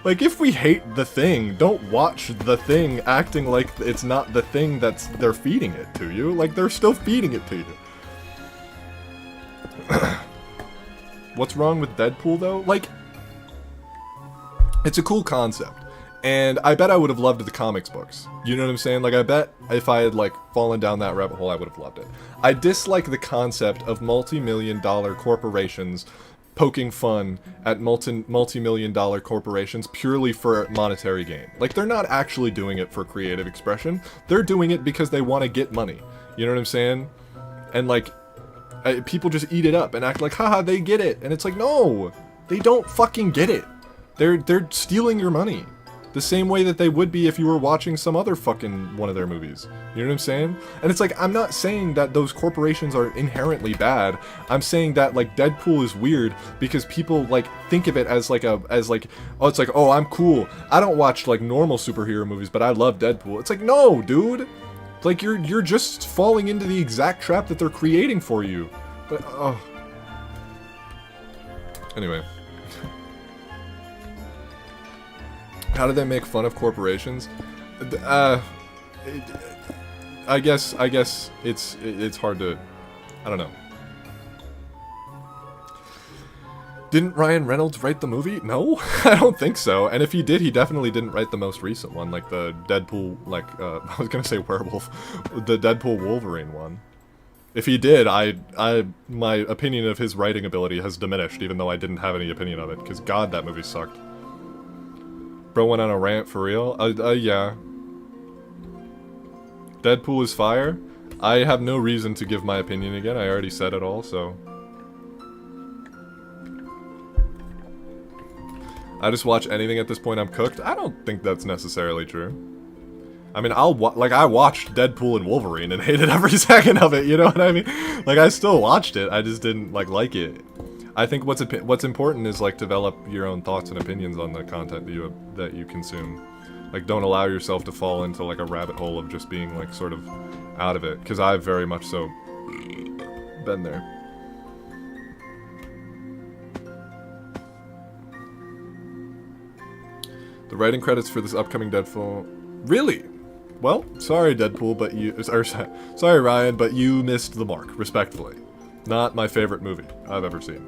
like, if we hate The Thing, don't watch The Thing acting like it's not the thing they're feeding it to you. Like, they're still feeding it to you. What's wrong with Deadpool, though? Like, it's a cool concept. And I bet I would have loved the comics books. You know what I'm saying? Like, I bet if I had, like, fallen down that rabbit hole, I would have loved it. I dislike the concept of multi-million-dollar corporations poking fun at multi-million-dollar corporations purely for monetary gain. Like, they're not actually doing it for creative expression. They're doing it because they want to get money. You know what I'm saying? And, like, people just eat it up and act like, haha, they get it. And it's like, no, they don't fucking get it. They're stealing your money. The same way that they would be if you were watching some other fucking one of their movies. You know what I'm saying? And it's like, I'm not saying that those corporations are inherently bad. I'm saying that, like, Deadpool is weird because people, like, think of it as like, oh, it's like, oh, I'm cool. I don't watch, like, normal superhero movies, but I love Deadpool. It's like, no, dude. Like, you're just falling into the exact trap that they're creating for you. But, oh. Anyway. How do they make fun of corporations? I guess it's hard to, I don't know. Didn't Ryan Reynolds write the movie? No, I don't think so. And if he did, he definitely didn't write the most recent one, like the Deadpool, like, I was gonna say werewolf, the Deadpool Wolverine one. If he did, my opinion of his writing ability has diminished, even though I didn't have any opinion of it, because God, that movie sucked. Bro went on a rant for real? Yeah. Deadpool is fire? I have no reason to give my opinion again, I already said it all, so... I just watch anything at this point, I'm cooked? I don't think that's necessarily true. I mean, I watched Deadpool and Wolverine and hated every second of it, you know what I mean? Like, I still watched it, I just didn't, like it. I think what's important is, like, develop your own thoughts and opinions on the content that you consume. Like, don't allow yourself to fall into, like, a rabbit hole of just being, like, sort of out of it. Because I've very much so been there. The writing credits for this upcoming Deadpool... Really? Well, sorry Deadpool, but you... Or, sorry Ryan, but you missed the mark, respectfully. Not my favorite movie I've ever seen.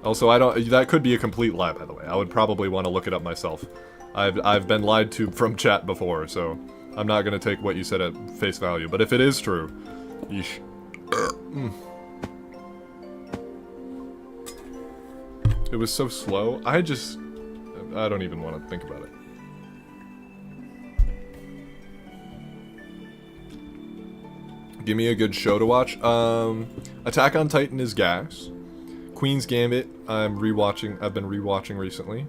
Also, that could be a complete lie, by the way. I would probably want to look it up myself. I've been lied to from chat before, so I'm not going to take what you said at face value. But if it is true, yeesh. It was so slow. I don't even want to think about it. Give me a good show to watch. Attack on Titan is gas. Queen's Gambit, I've been rewatching recently.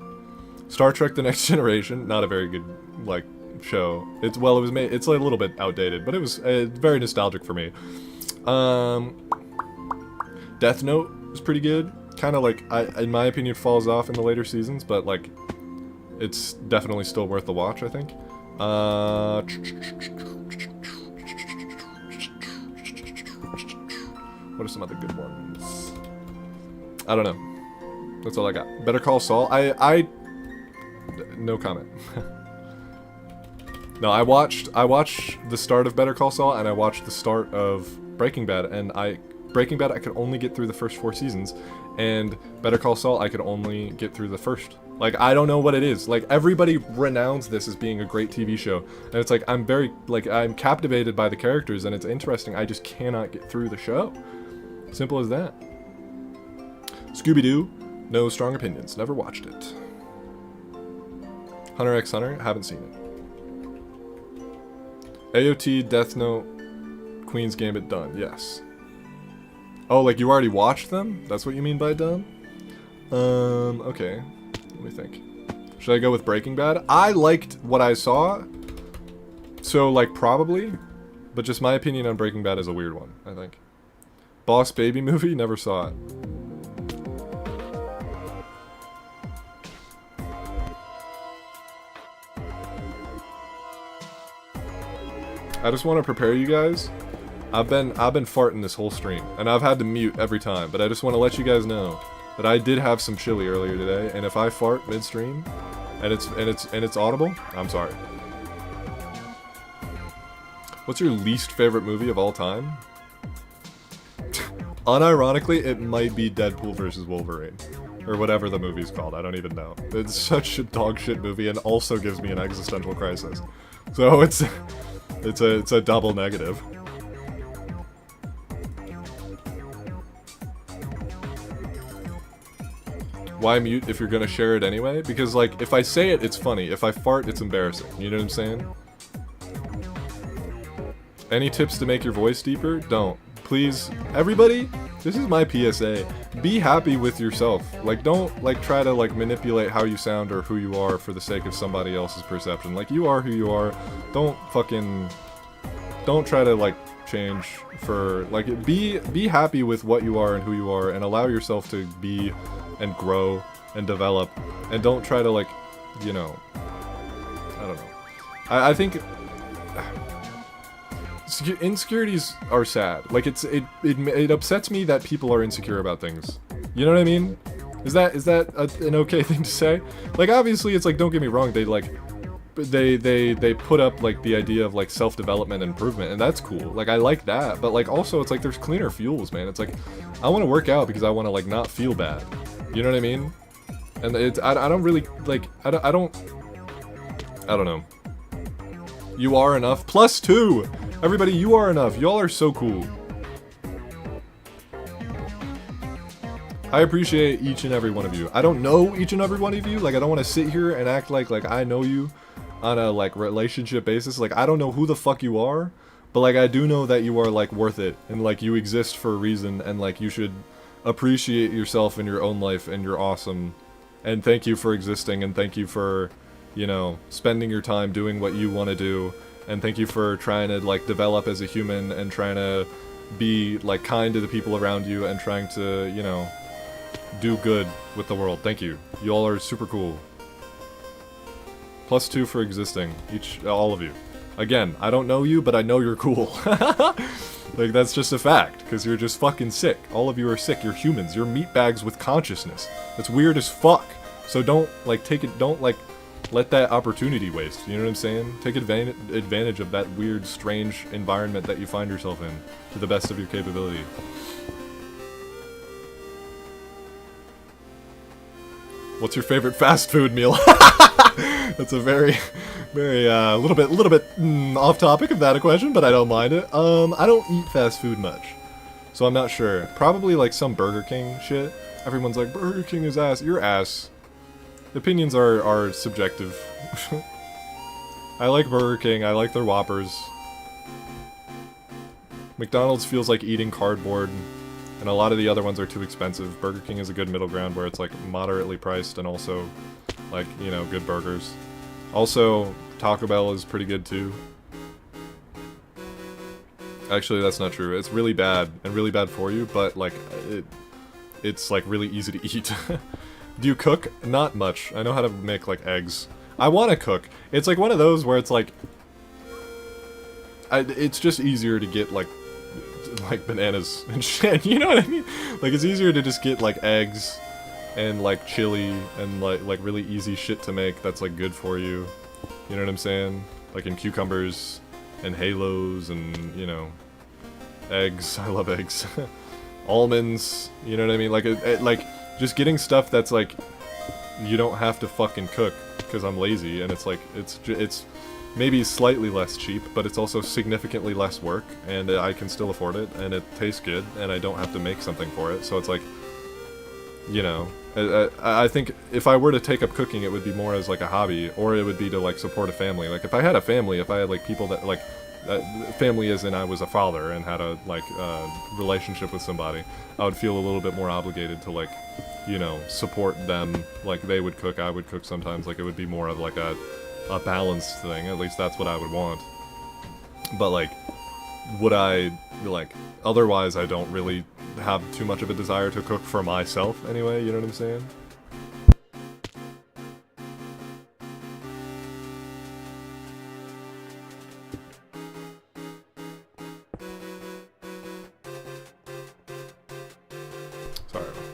Star Trek The Next Generation, not a very good, like, show. It's a little bit outdated, but it was very nostalgic for me. Death Note was pretty good. Kind of, like, in my opinion, falls off in the later seasons, but, like, it's definitely still worth the watch, I think. What are some other good ones? I don't know. That's all I got. Better Call Saul. No comment. No, I watched the start of Better Call Saul and I watched the start of Breaking Bad, and Breaking Bad I could only get through the first 4 seasons, and Better Call Saul I could only get through the first. Like, I don't know what it is. Like, everybody renowns this as being a great TV show, and it's like I'm captivated by the characters and it's interesting. I just cannot get through the show. Simple as that. Scooby-Doo, no strong opinions. Never watched it. Hunter x Hunter, haven't seen it. AOT, Death Note, Queen's Gambit, done. Yes. Oh, like you already watched them? That's what you mean by done? Okay. Let me think. Should I go with Breaking Bad? I liked what I saw, so, like, probably. But just my opinion on Breaking Bad is a weird one, I think. Boss Baby movie? Never saw it. I just want to prepare you guys. I've been farting this whole stream, and I've had to mute every time, but I just want to let you guys know that I did have some chili earlier today, and if I fart midstream and it's audible, I'm sorry. What's your least favorite movie of all time? Unironically, it might be Deadpool versus Wolverine. Or whatever the movie's called, I don't even know. It's such a dog shit movie and also gives me an existential crisis. So it's a double negative. Why mute if you're gonna share it anyway? Because like, if I say it, it's funny. If I fart, it's embarrassing. You know what I'm saying? Any tips to make your voice deeper? Don't. Please, everybody, this is my PSA. Be happy with yourself. Like, don't, like, try to, like, manipulate how you sound or who you are for the sake of somebody else's perception. Like, you are who you are. Don't try to, like, change for, like, be happy with what you are and who you are and allow yourself to be and grow and develop. And don't try to, like, you know, I don't know. I think insecurities are sad. Like, it upsets me that people are insecure about things. You know what I mean? Is that an okay thing to say? Like, obviously, it's like, don't get me wrong, they like, they put up like the idea of like self-development and improvement, and that's cool. Like, I like that, but like also it's like there's cleaner fuels, man. It's like, I want to work out because I want to like not feel bad. You know what I mean? And I don't really like I don't know. You are enough. +2! Everybody, you are enough. Y'all are so cool. I appreciate each and every one of you. I don't know each and every one of you. Like, I don't want to sit here and act like I know you on a, like, relationship basis. Like, I don't know who the fuck you are. But, like, I do know that you are, like, worth it. And, like, you exist for a reason. And, like, you should appreciate yourself in your own life. And you're awesome. And thank you for existing. And thank you for, you know, spending your time doing what you want to do. And thank you for trying to, like, develop as a human and trying to be, like, kind to the people around you and trying to, you know, do good with the world. Thank you. You all are super cool. +2 for existing. All of you. Again, I don't know you, but I know you're cool. Like, that's just a fact, because you're just fucking sick. All of you are sick. You're humans. You're meatbags with consciousness. That's weird as fuck. So don't, like, don't, like, let that opportunity waste, you know what I'm saying? Take advantage of that weird, strange environment that you find yourself in, to the best of your capability. What's your favorite fast food meal? That's a very, little bit off topic if that a question, but I don't mind it. I don't eat fast food much, so I'm not sure. Probably like some Burger King shit. Everyone's like, Burger King is ass. You're ass. Opinions are subjective. I like Burger King, I like their Whoppers. McDonald's feels like eating cardboard, and a lot of the other ones are too expensive. Burger King is a good middle ground where it's like moderately priced and also, like, you know, good burgers. Also, Taco Bell is pretty good too. Actually, that's not true. It's really bad, and really bad for you, but like, it's like really easy to eat. Do you cook? Not much. I know how to make, like, eggs. I want to cook. It's, like, one of those where it's, like... it's just easier to get, like, bananas and shit, you know what I mean? Like, it's easier to just get, like, eggs and, like, chili and, like really easy shit to make that's, like, good for you. You know what I'm saying? Like, in cucumbers and halos and, you know, eggs. I love eggs. Almonds, you know what I mean? Like, like... Just getting stuff that's like, you don't have to fucking cook, because I'm lazy, and it's like, it's maybe slightly less cheap, but it's also significantly less work, and I can still afford it, and it tastes good, and I don't have to make something for it, so it's like, you know, I think if I were to take up cooking, it would be more as like a hobby, or it would be to like support a family. Like, if I had a family, if I had like people that like, family as in I was a father and had a like relationship with somebody, I would feel a little bit more obligated to like, you know, support them. Like, they would cook, I would cook sometimes. Like, it would be more of like a balanced thing. At least that's what I would want. But like, would I like, otherwise I don't really have too much of a desire to cook for myself anyway, you know what I'm saying?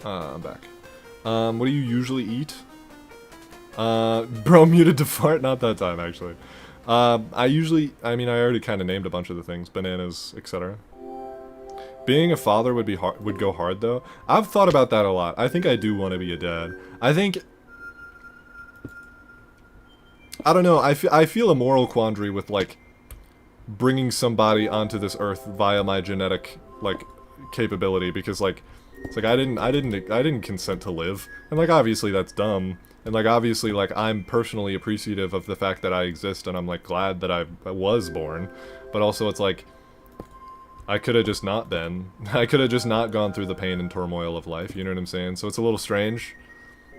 I'm back. What do you usually eat? Bro muted to fart, not that time actually. I already kind of named a bunch of the things, bananas, etc. Being a father would go hard though. I've thought about that a lot. I think I do want to be a dad. I don't know, I feel a moral quandary with, like, bringing somebody onto this earth via my genetic, like, capability, because, like, it's like I didn't consent to live, and, like, obviously that's dumb, and, like, obviously, like, I'm personally appreciative of the fact that I exist, and I'm, like, glad that I was born, but also it's like, I could have just not been. I could have just not gone through the pain and turmoil of life, you know what I'm saying? So it's a little strange.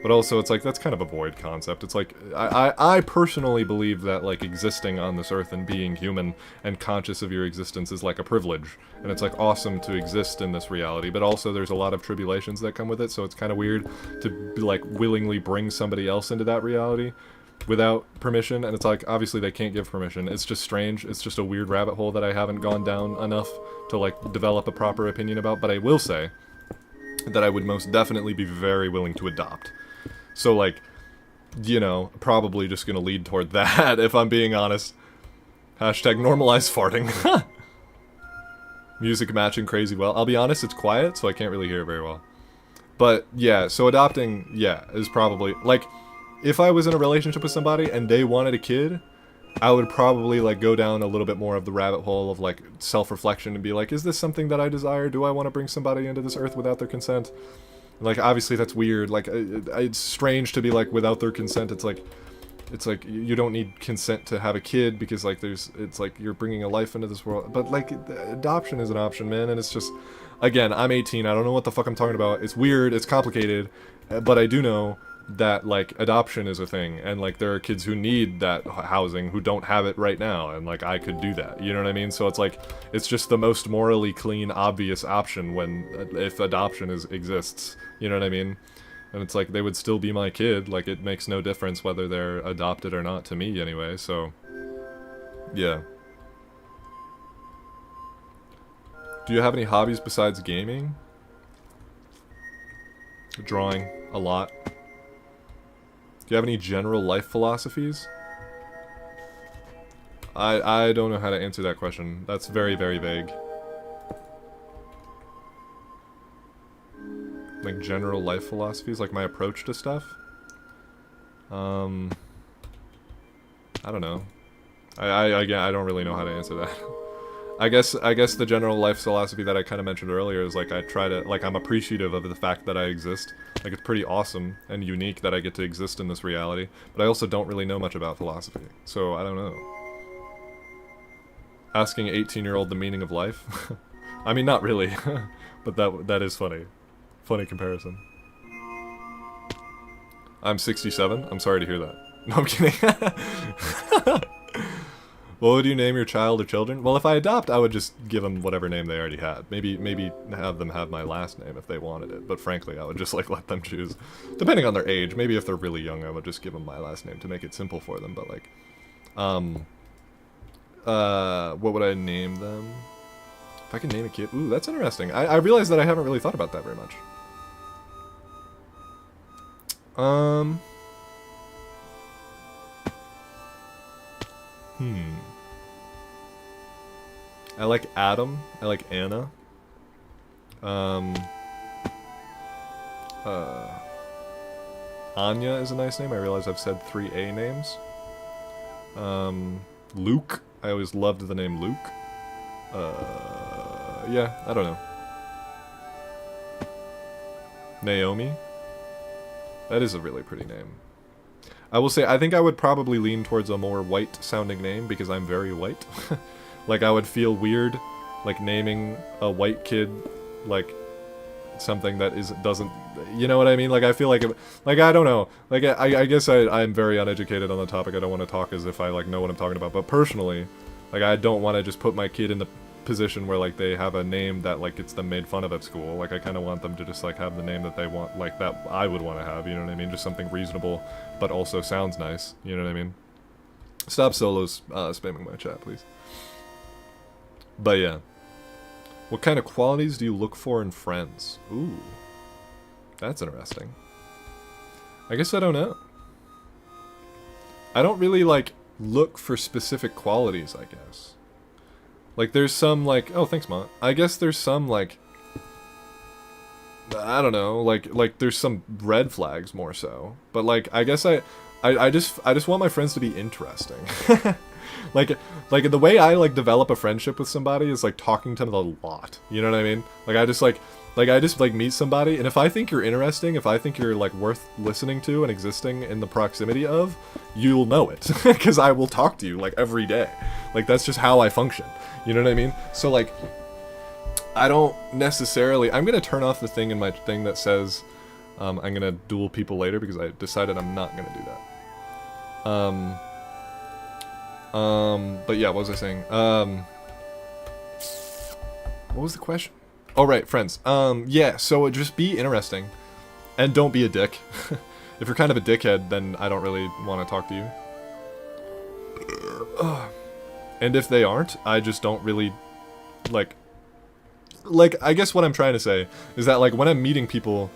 But also, it's like, that's kind of a void concept. It's like, I personally believe that, like, existing on this earth and being human and conscious of your existence is, like, a privilege. And it's, like, awesome to exist in this reality. But also, there's a lot of tribulations that come with it, so it's kind of weird to, like, willingly bring somebody else into that reality without permission. And it's like, obviously, they can't give permission. It's just strange. It's just a weird rabbit hole that I haven't gone down enough to, like, develop a proper opinion about. But I will say that I would most definitely be very willing to adopt. So, like, you know, probably just gonna lead toward that, if I'm being honest. Hashtag normalize farting. Music matching crazy well. I'll be honest, it's quiet, so I can't really hear it very well. But, yeah, so adopting, yeah, is probably, like, if I was in a relationship with somebody and they wanted a kid, I would probably, like, go down a little bit more of the rabbit hole of, like, self-reflection and be like, is this something that I desire? Do I want to bring somebody into this earth without their consent? Like, obviously that's weird, like, it's strange to be, like, without their consent. It's like, you don't need consent to have a kid, because, like, it's like, you're bringing a life into this world, but, like, adoption is an option, man, and it's just, again, I'm 18, I don't know what the fuck I'm talking about, it's weird, it's complicated, but I do know that, like, adoption is a thing, and, like, there are kids who need that housing who don't have it right now, and, like, I could do that, you know what I mean? So it's like, it's just the most morally clean, obvious option if adoption exists, you know what I mean? And it's like, they would still be my kid, like, it makes no difference whether they're adopted or not to me anyway, so, yeah. Do you have any hobbies besides gaming? Drawing, a lot. Do you have any general life philosophies? I don't know how to answer that question. That's very, very vague. Like, general life philosophies? Like, my approach to stuff? I don't know. Again, I don't really know how to answer that. I guess the general life philosophy that I kind of mentioned earlier is, like, I try to, like, I'm appreciative of the fact that I exist. Like, it's pretty awesome and unique that I get to exist in this reality, but I also don't really know much about philosophy, so I don't know. Asking an 18-year-old the meaning of life? I mean, not really, but that is funny. Funny comparison. I'm 67, I'm sorry to hear that. No, I'm kidding. What would you name your child or children? Well, if I adopt, I would just give them whatever name they already had. Maybe have them have my last name if they wanted it. But frankly, I would just, like, let them choose. Depending on their age. Maybe if they're really young, I would just give them my last name to make it simple for them. But, like, what would I name them? If I could name a kid? Ooh, that's interesting. I realize that I haven't really thought about that very much. I like Adam. I like Anna. Anya is a nice name. I realize I've said 3 A names. Luke. I always loved the name Luke. Yeah, I don't know. Naomi. That is a really pretty name. I will say, I think I would probably lean towards a more white-sounding name, because I'm very white. Like, I would feel weird, like, naming a white kid, like, something that doesn't, you know what I mean? Like, I feel like, I don't know. Like, I guess I'm very uneducated on the topic. I don't want to talk as if I, like, know what I'm talking about. But personally, like, I don't want to just put my kid in the position where, like, they have a name that, like, gets them made fun of at school. Like, I kind of want them to just, like, have the name that they want, like, that I would want to have, you know what I mean? Just something reasonable, but also sounds nice, you know what I mean? Stop solos spamming my chat, please. But yeah. What kind of qualities do you look for in friends? Ooh. That's interesting. I guess I don't know. I don't really, like, look for specific qualities, I guess. Like, there's some, like... Oh, thanks, Mont. I guess there's some, like... I don't know, like there's some red flags more so. But, like, I guess I just want my friends to be interesting. like the way I, like, develop a friendship with somebody is, like, talking to them a lot. You know what I mean? Like, I just meet somebody, and if I think you're interesting, if I think you're, like, worth listening to and existing in the proximity of, you'll know it. Because I will talk to you, like, every day. Like, that's just how I function. You know what I mean? So, like, I don't necessarily... I'm going to turn off the thing in my thing that says I'm going to duel people later, because I decided I'm not going to do that. But yeah, what was I saying? What was the question? Oh, right, friends. Yeah, so just be interesting. And don't be a dick. If you're kind of a dickhead, then I don't really want to talk to you. And if they aren't, I just don't really, like, I guess what I'm trying to say is that, like, when I'm meeting people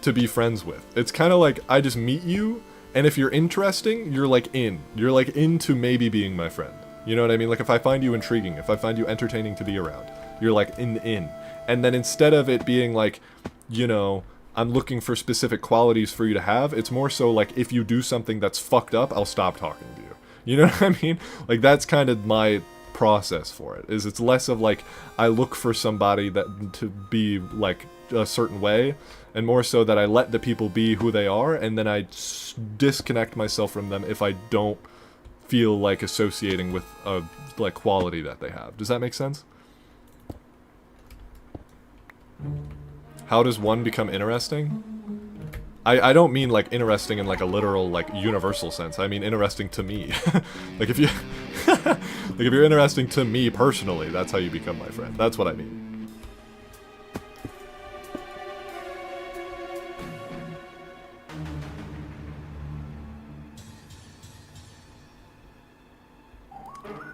to be friends with, it's kind of like, I just meet you, and if you're interesting, you're, like, in. You're, like, into maybe being my friend. You know what I mean? Like, if I find you intriguing, if I find you entertaining to be around, you're, like, in. And then instead of it being, like, you know, I'm looking for specific qualities for you to have, it's more so, like, if you do something that's fucked up, I'll stop talking to you. You know what I mean? Like, that's kind of my process for it, is it's less of, like, I look for somebody that to be, like, a certain way, and more so that I let the people be who they are, and then I disconnect myself from them if I don't feel like associating with a, like, quality that they have. Does that make sense? How does one become interesting? I don't mean, like, interesting in, like, a literal, like, universal sense. I mean interesting to me. Like, if you... like, if you're interesting to me personally, that's how you become my friend. That's what I mean.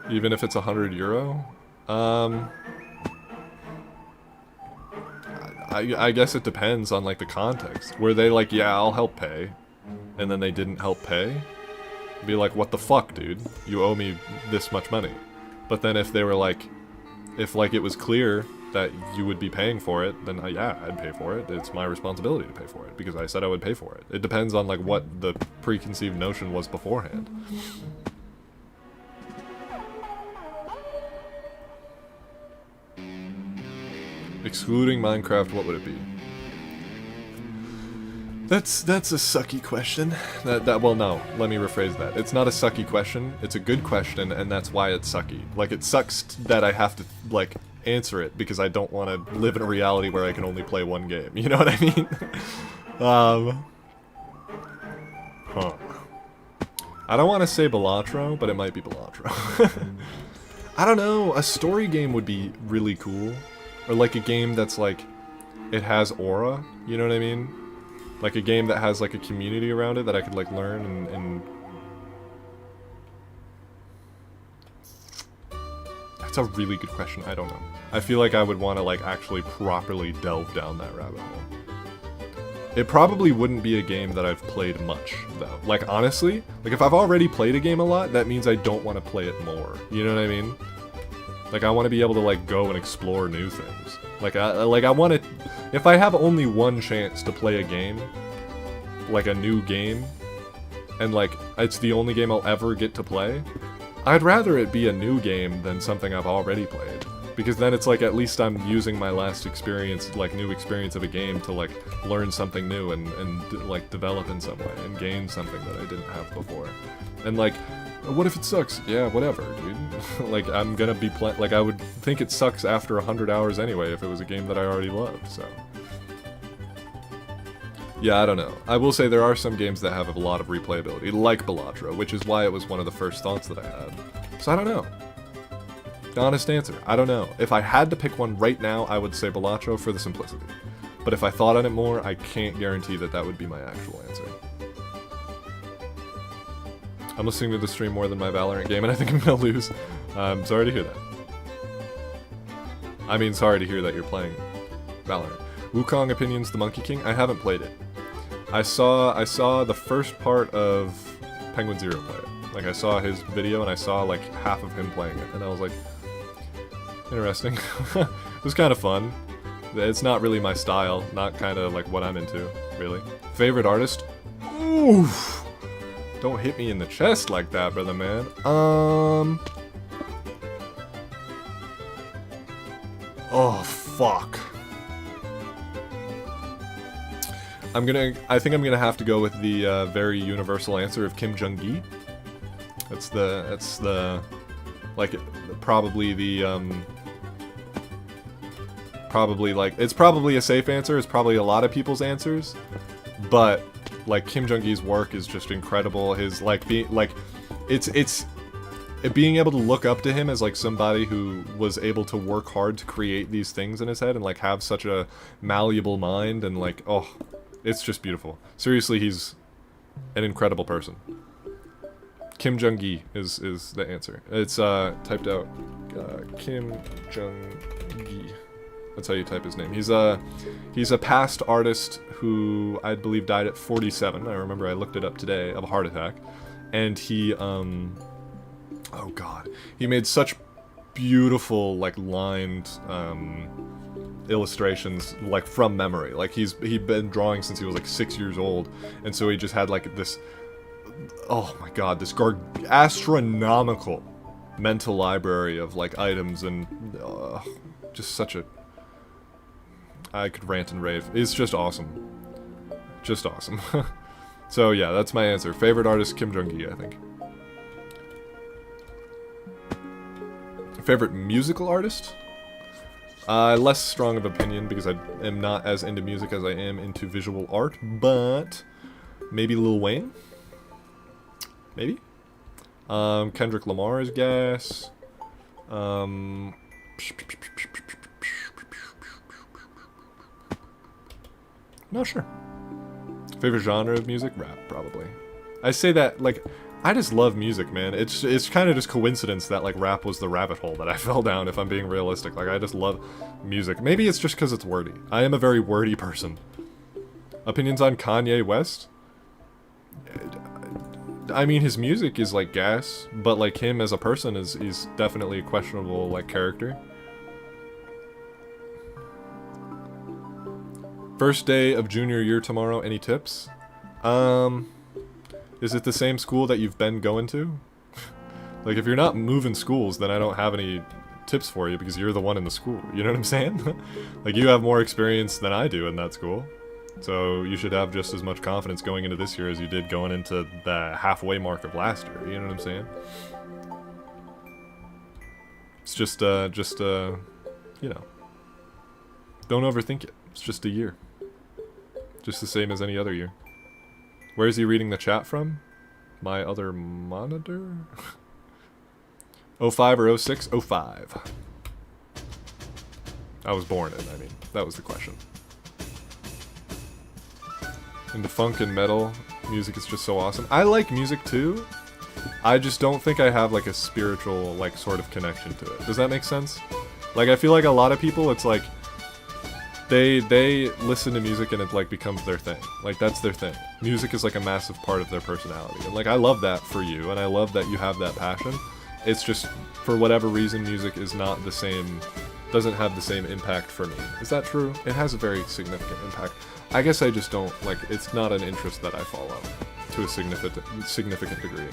Even if it's €100? I guess it depends on, like, the context. Were they like, yeah, I'll help pay, and then they didn't help pay? Be like, what the fuck, dude? You owe me this much money. But then if they were like, if, like, it was clear that you would be paying for it, then yeah, I'd pay for it. It's my responsibility to pay for it, because I said I would pay for it. It depends on, like, what the preconceived notion was beforehand. Excluding Minecraft, what would it be? That's a sucky question. Well, no, let me rephrase that. It's not a sucky question, it's a good question, and that's why it's sucky. Like, it sucks that I have to, like, answer it, because I don't want to live in a reality where I can only play one game. You know what I mean? I don't want to say Balatro, but it might be Balatro. I don't know, a story game would be really cool. Or, like, a game that's, like, it has aura, you know what I mean? Like, a game that has, like, a community around it that I could, like, learn and... That's a really good question, I don't know. I feel like I would want to, like, actually properly delve down that rabbit hole. It probably wouldn't be a game that I've played much, though. Like, honestly, like, if I've already played a game a lot, that means I don't want to play it more. You know what I mean? Like, I want to be able to, like, go and explore new things. Like, I want to... If I have only one chance to play a game, like a new game, and, like, it's the only game I'll ever get to play, I'd rather it be a new game than something I've already played. Because then it's like, at least I'm using my last experience, like, new experience of a game to, like, learn something new and like, develop in some way, and gain something that I didn't have before. And, like... What if it sucks? Yeah, whatever, dude. Like, I'm gonna be like, I would think it sucks after 100 hours anyway if it was a game that I already loved, so... Yeah, I don't know. I will say there are some games that have a lot of replayability, like Balatro, which is why it was one of the first thoughts that I had. So I don't know. Honest answer, I don't know. If I had to pick one right now, I would say Balatro for the simplicity. But if I thought on it more, I can't guarantee that that would be my actual answer. I'm listening to the stream more than my Valorant game, and I think I'm gonna lose. I'm sorry to hear that. I mean, sorry to hear that you're playing Valorant. Wukong Opinions, The Monkey King. I haven't played it. I saw the first part of Penguin Zero play it. Like, I saw his video and I saw like half of him playing it, and I was like, interesting. It was kind of fun. It's not really my style, not kind of like what I'm into, really. Favorite artist? Oof! Don't hit me in the chest like that, brother man. Oh, fuck. I think I'm gonna have to go with the very universal answer of Kim Jung-gi. That's the, like, probably the, probably, like, it's probably a safe answer, it's probably a lot of people's answers, but, like, Kim Jung-gi's work is just incredible. His, like, it's being able to look up to him as, like, somebody who was able to work hard to create these things in his head and, like, have such a malleable mind, and, like, oh, it's just beautiful. Seriously, he's an incredible person. Kim Jung-gi is the answer. It's typed out Kim Jung-gi. That's how you type his name. He's a past artist who I believe died at 47. I remember I looked it up today, of a heart attack. And he oh god, he made such beautiful, like, lined illustrations, like, from memory. Like, he'd been drawing since he was like 6 years old, and so he just had like this, oh my god, this astronomical mental library of, like, items, and just such a, I could rant and rave. It's just awesome. Just awesome. So yeah, that's my answer. Favorite artist, Kim Jung-gi, I think. Favorite musical artist? Less strong of opinion because I am not as into music as I am into visual art, but maybe Lil Wayne? Maybe? Kendrick Lamar's guess. Not sure. Favorite genre of music? Rap, probably. I say that, like, I just love music, man. It's kind of just coincidence that, like, rap was the rabbit hole that I fell down, if I'm being realistic. Like, I just love music. Maybe it's just because it's wordy. I am a very wordy person. Opinions on Kanye West? I mean, his music is, like, gas, but, like, him as a person is definitely a questionable, like, character. First day of junior year tomorrow, any tips? Is it the same school that you've been going to? Like, if you're not moving schools, then I don't have any tips for you because you're the one in the school. You know what I'm saying? Like, you have more experience than I do in that school. So you should have just as much confidence going into this year as you did going into the halfway mark of last year. You know what I'm saying? It's just, you know, don't overthink it. It's just a year. Just the same as any other year. Where is he reading the chat from? My other monitor? 05 or 06? 05. I was born in, I mean. That was the question. Into funk and metal. Music is just so awesome. I like music too. I just don't think I have, like, a spiritual, like, sort of connection to it. Does that make sense? Like, I feel like a lot of people, it's like, they listen to music and it, like, becomes their thing. Like, that's their thing. Music is, like, a massive part of their personality. And, like, I love that for you, and I love that you have that passion. It's just, for whatever reason, music is not the same, doesn't have the same impact for me. Is that true? It has a very significant impact. I guess I just don't, like, it's not an interest that I follow to a significant degree.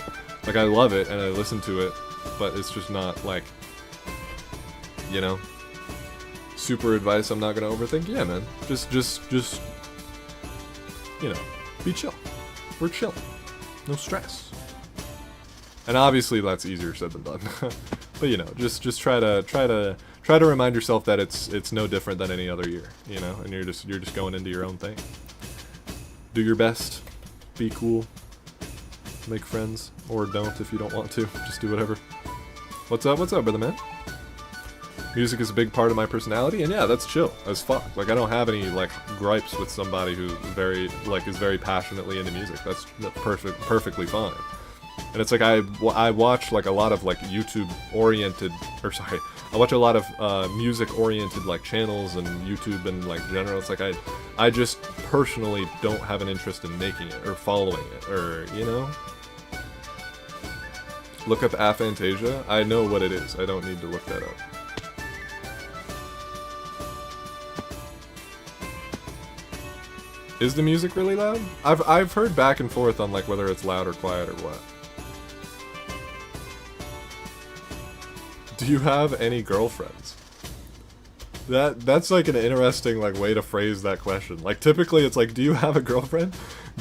Like, I love it, and I listen to it, but it's just not, like, you know? Super advice I'm not gonna overthink? Yeah, man. Just, you know, be chill. We're chilling. No stress. And obviously that's easier said than done. But, you know, just try to remind yourself that it's no different than any other year, you know, and you're just going into your own thing. Do your best. Be cool. Make friends, or don't if you don't want to. Just do whatever. What's up, brother man? Music is a big part of my personality, and yeah, that's chill as fuck. Like, I don't have any, like, gripes with somebody who is very passionately into music. That's perfectly fine. And it's like, I watch, like, a lot of, like, YouTube-oriented, or sorry, I watch a lot of music-oriented like channels and YouTube and like general. It's like I just personally don't have an interest in making it or following it or you know. Look up Aphantasia. I know what it is. I don't need to look that up. Is the music really loud? I've heard back and forth on like whether it's loud or quiet or what. Do you have any girlfriends? That's like an interesting like way to phrase that question. Like typically it's like, do you have a girlfriend?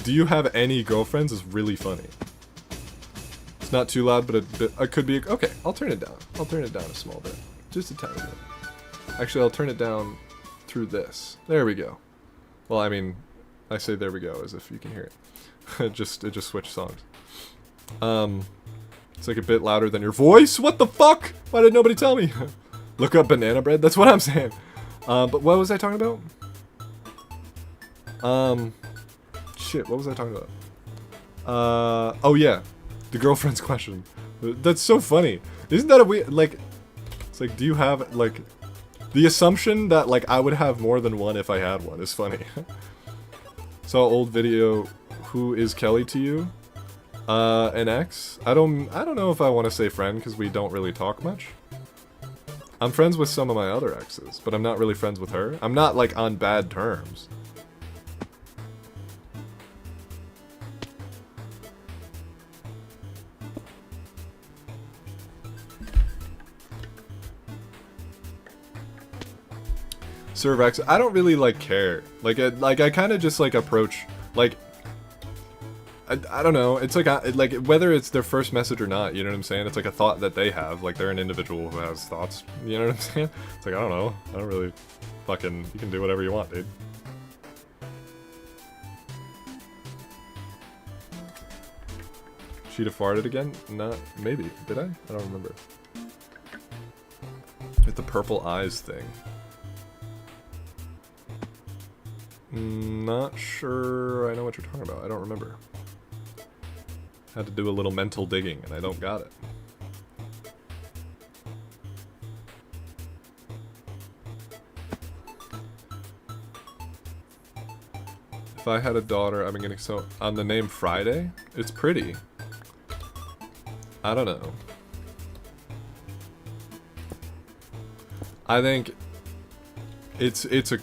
Do you have any girlfriends is really funny. It's not too loud, but it could be okay. I'll turn it down. I'll turn it down a small bit, just a tiny bit. Actually, I'll turn it down through this. There we go. Well, I mean. I say there we go as if you can hear it. it just switched songs. It's like a bit louder than your voice? What the fuck? Why did nobody tell me? Look up banana bread, that's what I'm saying. But what was I talking about? Shit, what was I talking about? Oh yeah, the girlfriend's question. That's so funny. Isn't that a weird, like, it's like, do you have, like, the assumption that, like, I would have more than one if I had one is funny. Saw old video, who is Kelly to you? An ex? I don't know if I want to say friend because we don't really talk much. I'm friends with some of my other exes, but I'm not really friends with her. I'm not like on bad terms. Serve X, I don't really like care. Like I kind of just like approach like I don't know. It's like whether it's their first message or not. You know what I'm saying? It's like a thought that they have. Like they're an individual who has thoughts. You know what I'm saying? It's like I don't know. I don't really fucking. You can do whatever you want, dude. Cheetahh farted again? Not maybe. Did I? I don't remember. With the purple eyes thing. Not sure I know what you're talking about. I don't remember. Had to do a little mental digging and I don't got it. If I had a daughter, I've been getting so on the name Friday. It's pretty. I don't know. I think it's a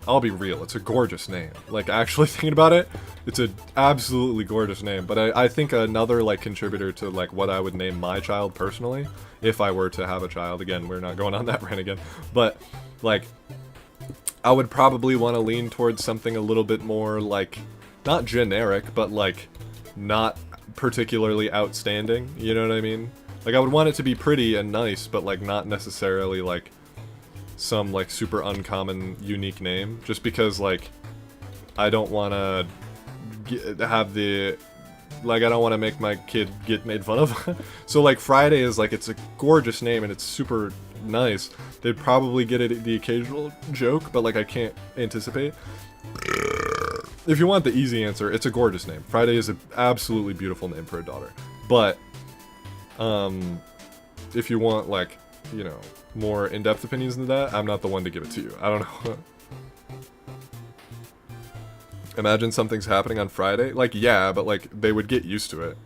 I'll be real, it's a gorgeous name. Like, actually thinking about it, it's an absolutely gorgeous name. But I think another, like, contributor to, like, what I would name my child personally, if I were to have a child, again, we're not going on that rant again, but, like, I would probably want to lean towards something a little bit more, like, not generic, but, like, not particularly outstanding, you know what I mean? Like, I would want it to be pretty and nice, but, like, not necessarily, like, some like super uncommon unique name, just because like I don't want to have the like I don't want to make my kid get made fun of. So like Friday is like, it's a gorgeous name and it's super nice. They'd probably get it the occasional joke, but like I can't anticipate. If you want the easy answer, it's a gorgeous name. Friday is an absolutely beautiful name for a daughter. But if you want like, you know, more in-depth opinions than that, I'm not the one to give it to you. I don't know. Imagine something's happening on Friday. Like, yeah, but like, they would get used to it.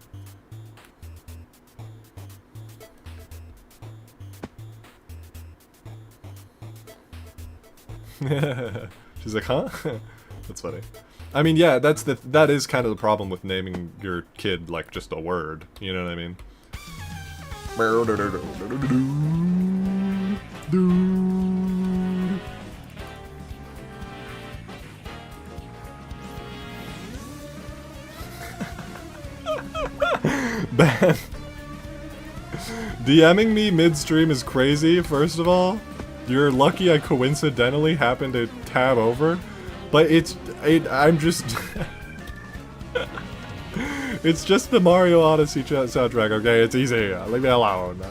She's like, huh? That's funny. I mean, yeah, that is kind of the problem with naming your kid like just a word. You know what I mean? Ben, DMing me midstream is crazy. First of all, you're lucky I coincidentally happened to tab over, but I'm just it's just the Mario Odyssey soundtrack, okay? It's easy. Leave me alone.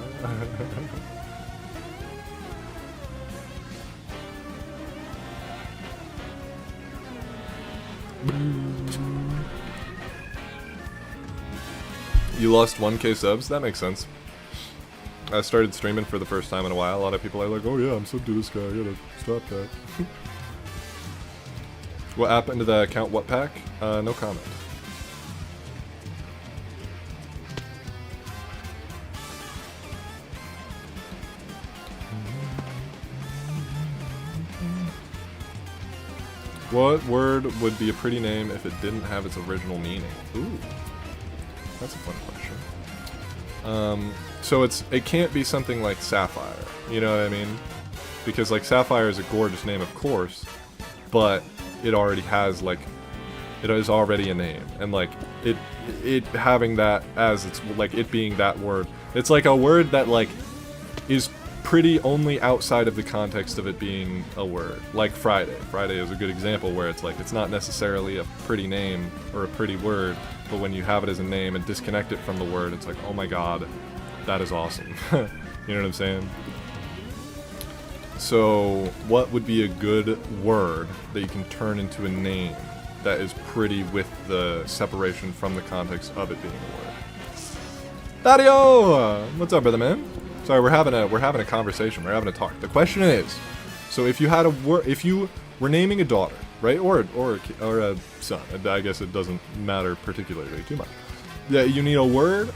You lost 1K subs? That makes sense. I started streaming for the first time in a while. A lot of people are like, oh yeah, I'm so to this guy, I gotta stop that. What happened to the account what pack? No comment. What word would be a pretty name if it didn't have its original meaning? Ooh, that's a fun question. So it can't be something like Sapphire, you know what I mean? Because like Sapphire is a gorgeous name, of course, but it already has like, it is already a name, and like it having that as it's like it being that word, it's like a word that like is pretty only outside of the context of it being a word. Like Friday. Friday is a good example where it's like, it's not necessarily a pretty name or a pretty word, but when you have it as a name and disconnect it from the word, it's like, oh my god, that is awesome. You know what I'm saying? So, what would be a good word that you can turn into a name that is pretty with the separation from the context of it being a word? Dario! What's up, brother man? Sorry, we're having a conversation. We're having a talk. The question is, so if you had if you were naming a daughter, right, or a son, I guess it doesn't matter particularly too much. Yeah, you need a word.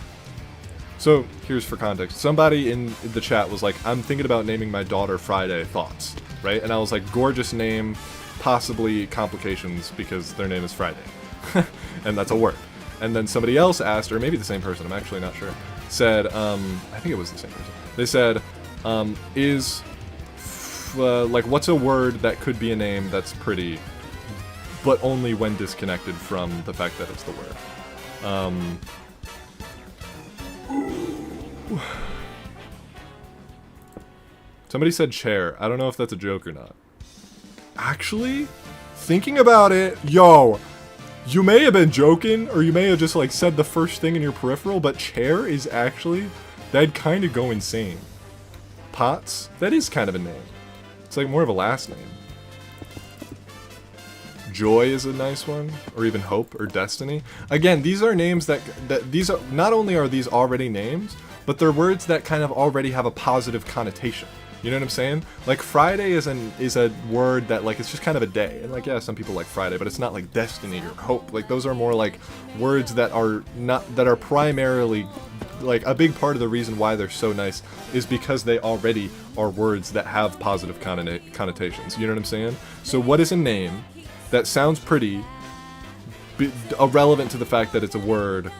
So here's for context. Somebody in the chat was like, "I'm thinking about naming my daughter Friday. Thoughts?" Right? And I was like, "Gorgeous name, possibly complications because their name is Friday," and that's a word. And then somebody else asked, or maybe the same person, I'm actually not sure, said, I think it was the same person. They said, like, what's a word that could be a name that's pretty, but only when disconnected from the fact that it's the word? Somebody said chair. I don't know if that's a joke or not. Actually, thinking about it, yo, you may have been joking, or you may have just like said the first thing in your peripheral, but chair is actually, that'd kind of go insane. Potts, that is kind of a name. It's like more of a last name. Joy is a nice one, or even hope or destiny. Again, these are names that these are, not only are these already names, but they're words that kind of already have a positive connotation. You know what I'm saying? Like Friday is a word that like it's just kind of a day, and like yeah, some people like Friday, but it's not like destiny or hope. Like those are more like words that are primarily like a big part of the reason why they're so nice is because they already are words that have positive connotations. You know what I'm saying? So what is a name that sounds pretty, irrelevant to the fact that it's a word?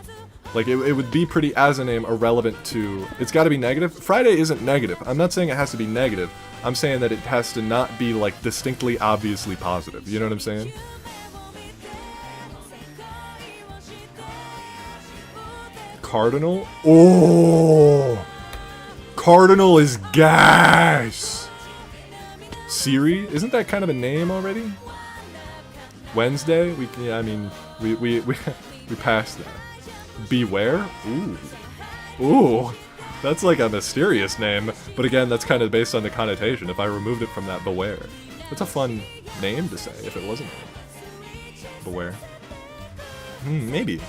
Like, it would be pretty as a name, irrelevant to... It's gotta be negative. Friday isn't negative. I'm not saying it has to be negative. I'm saying that it has to not be, like, distinctly, obviously positive. You know what I'm saying? Cardinal? Oh! Cardinal is gas! Siri? Isn't that kind of a name already? Wednesday? We passed that. Beware? Ooh. Ooh. That's like a mysterious name. But again, that's kind of based on the connotation. If I removed it from that, beware. That's a fun name to say if it wasn't. Beware. Maybe.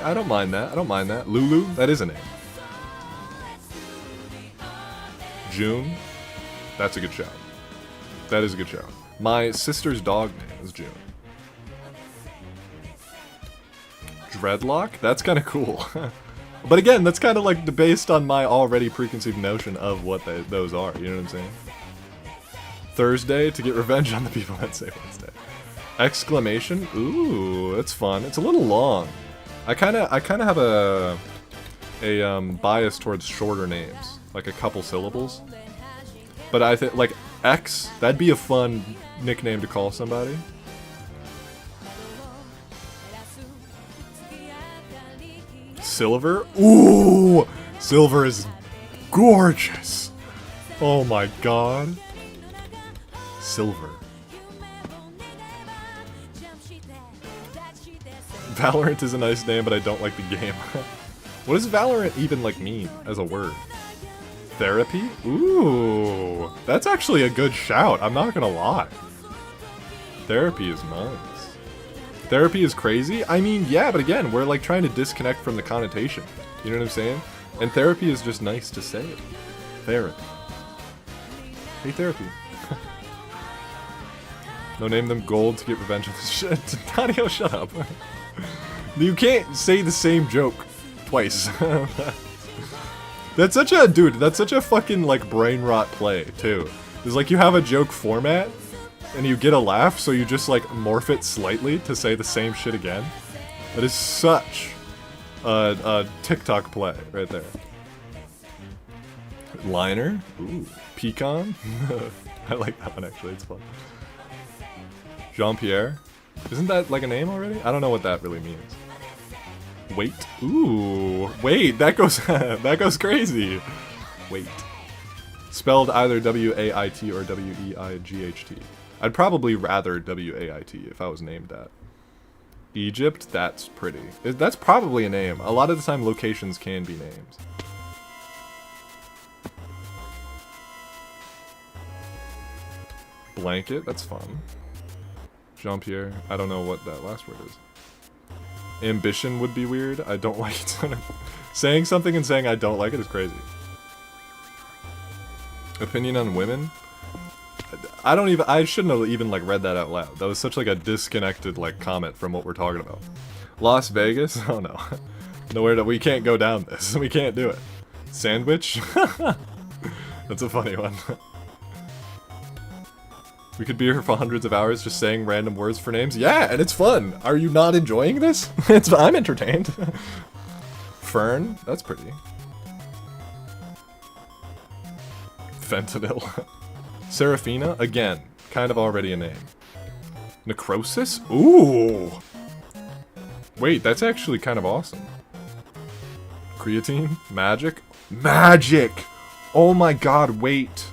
I don't mind that. I don't mind that. Lulu? That is a name. June? That's a good shout. That is a good shout. My sister's dog name is June. Dreadlock? That's kind of cool. But again, that's kind of like based on my already preconceived notion of what those are. You know what I'm saying? Thursday, to get revenge on the people that say Wednesday. Exclamation? Ooh, that's fun. It's a little long. I kind of have a bias towards shorter names, like a couple syllables. But I think like X, that'd be a fun nickname to call somebody. Silver? Ooh! Silver is gorgeous! Oh my god. Silver. Valorant is a nice name, but I don't like the game. What does Valorant even like mean as a word? Therapy? Ooh! That's actually a good shout, I'm not gonna lie. Therapy is nice. Therapy is crazy? I mean, yeah, but again, we're like trying to disconnect from the connotation. You know what I'm saying? And therapy is just nice to say. Therapy. Hey, therapy. No, name them gold to get revenge on this shit. Tadio, shut up. You can't say the same joke twice. That's such a, dude, that's such a fucking, like, brain rot play, too. It's like you have a joke format, and you get a laugh, so you just, like, morph it slightly to say the same shit again. That is such a TikTok play right there. Liner? Ooh. Pecan? I like that one, actually. It's fun. Jean-Pierre? Isn't that, like, a name already? I don't know what that really means. Wait. Ooh. Wait, that goes that goes crazy. Wait. Spelled either W-A-I-T or W-E-I-G-H-T. I'd probably rather W-A-I-T if I was named that. Egypt, that's pretty. That's probably a name. A lot of the time locations can be names. Blanket, that's fun. Jean-Pierre, I don't know what that last word is. Ambition would be weird. I don't like it. Saying something and saying I don't like it is crazy. Opinion on women? I shouldn't have even, like, read that out loud. That was such, like, a disconnected, like, comment from what we're talking about. Las Vegas? Oh, no. Nowhere we can't go down this. We can't do it. Sandwich? That's a funny one. We could be here for hundreds of hours just saying random words for names. Yeah, and it's fun. Are you not enjoying this? I'm entertained. Fern? That's pretty. Fentanyl. Serafina? Again, kind of already a name. Necrosis? Ooh! Wait, that's actually kind of awesome. Creatine? Magic? Magic! Oh my god, wait.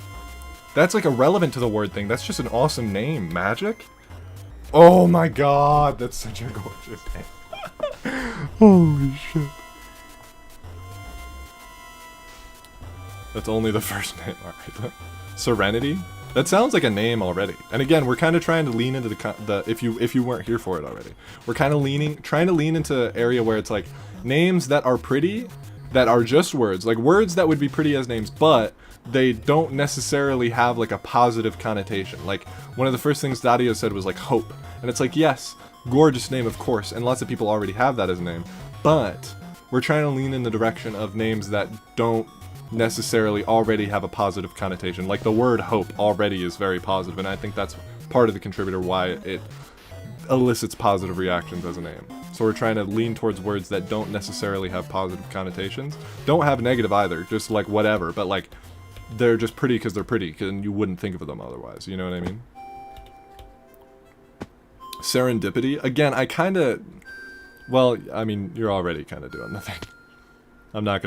That's like irrelevant to the word thing. That's just an awesome name. Magic? Oh my god, that's such a gorgeous name. Holy shit. That's only the first name. Alright. Serenity? That sounds like a name already. And again, we're kind of trying to lean into the if you weren't here for it already. We're kind of trying to lean into an area where it's like names that are pretty, that are just words. Like words that would be pretty as names, but they don't necessarily have like a positive connotation. Like one of the first things Dario said was like hope. And it's like, yes, gorgeous name of course, and lots of people already have that as a name. But we're trying to lean in the direction of names that don't necessarily already have a positive connotation. Like the word hope already is very positive, and I think that's part of the contributor why it elicits positive reactions as a name. So we're trying to lean towards words that don't necessarily have positive connotations. Don't have negative either, just like whatever, but like they're just pretty because they're pretty, and you wouldn't think of them otherwise, you know what I mean? Serendipity? Again, well, I mean, you're already kind of doing the thing. I'm not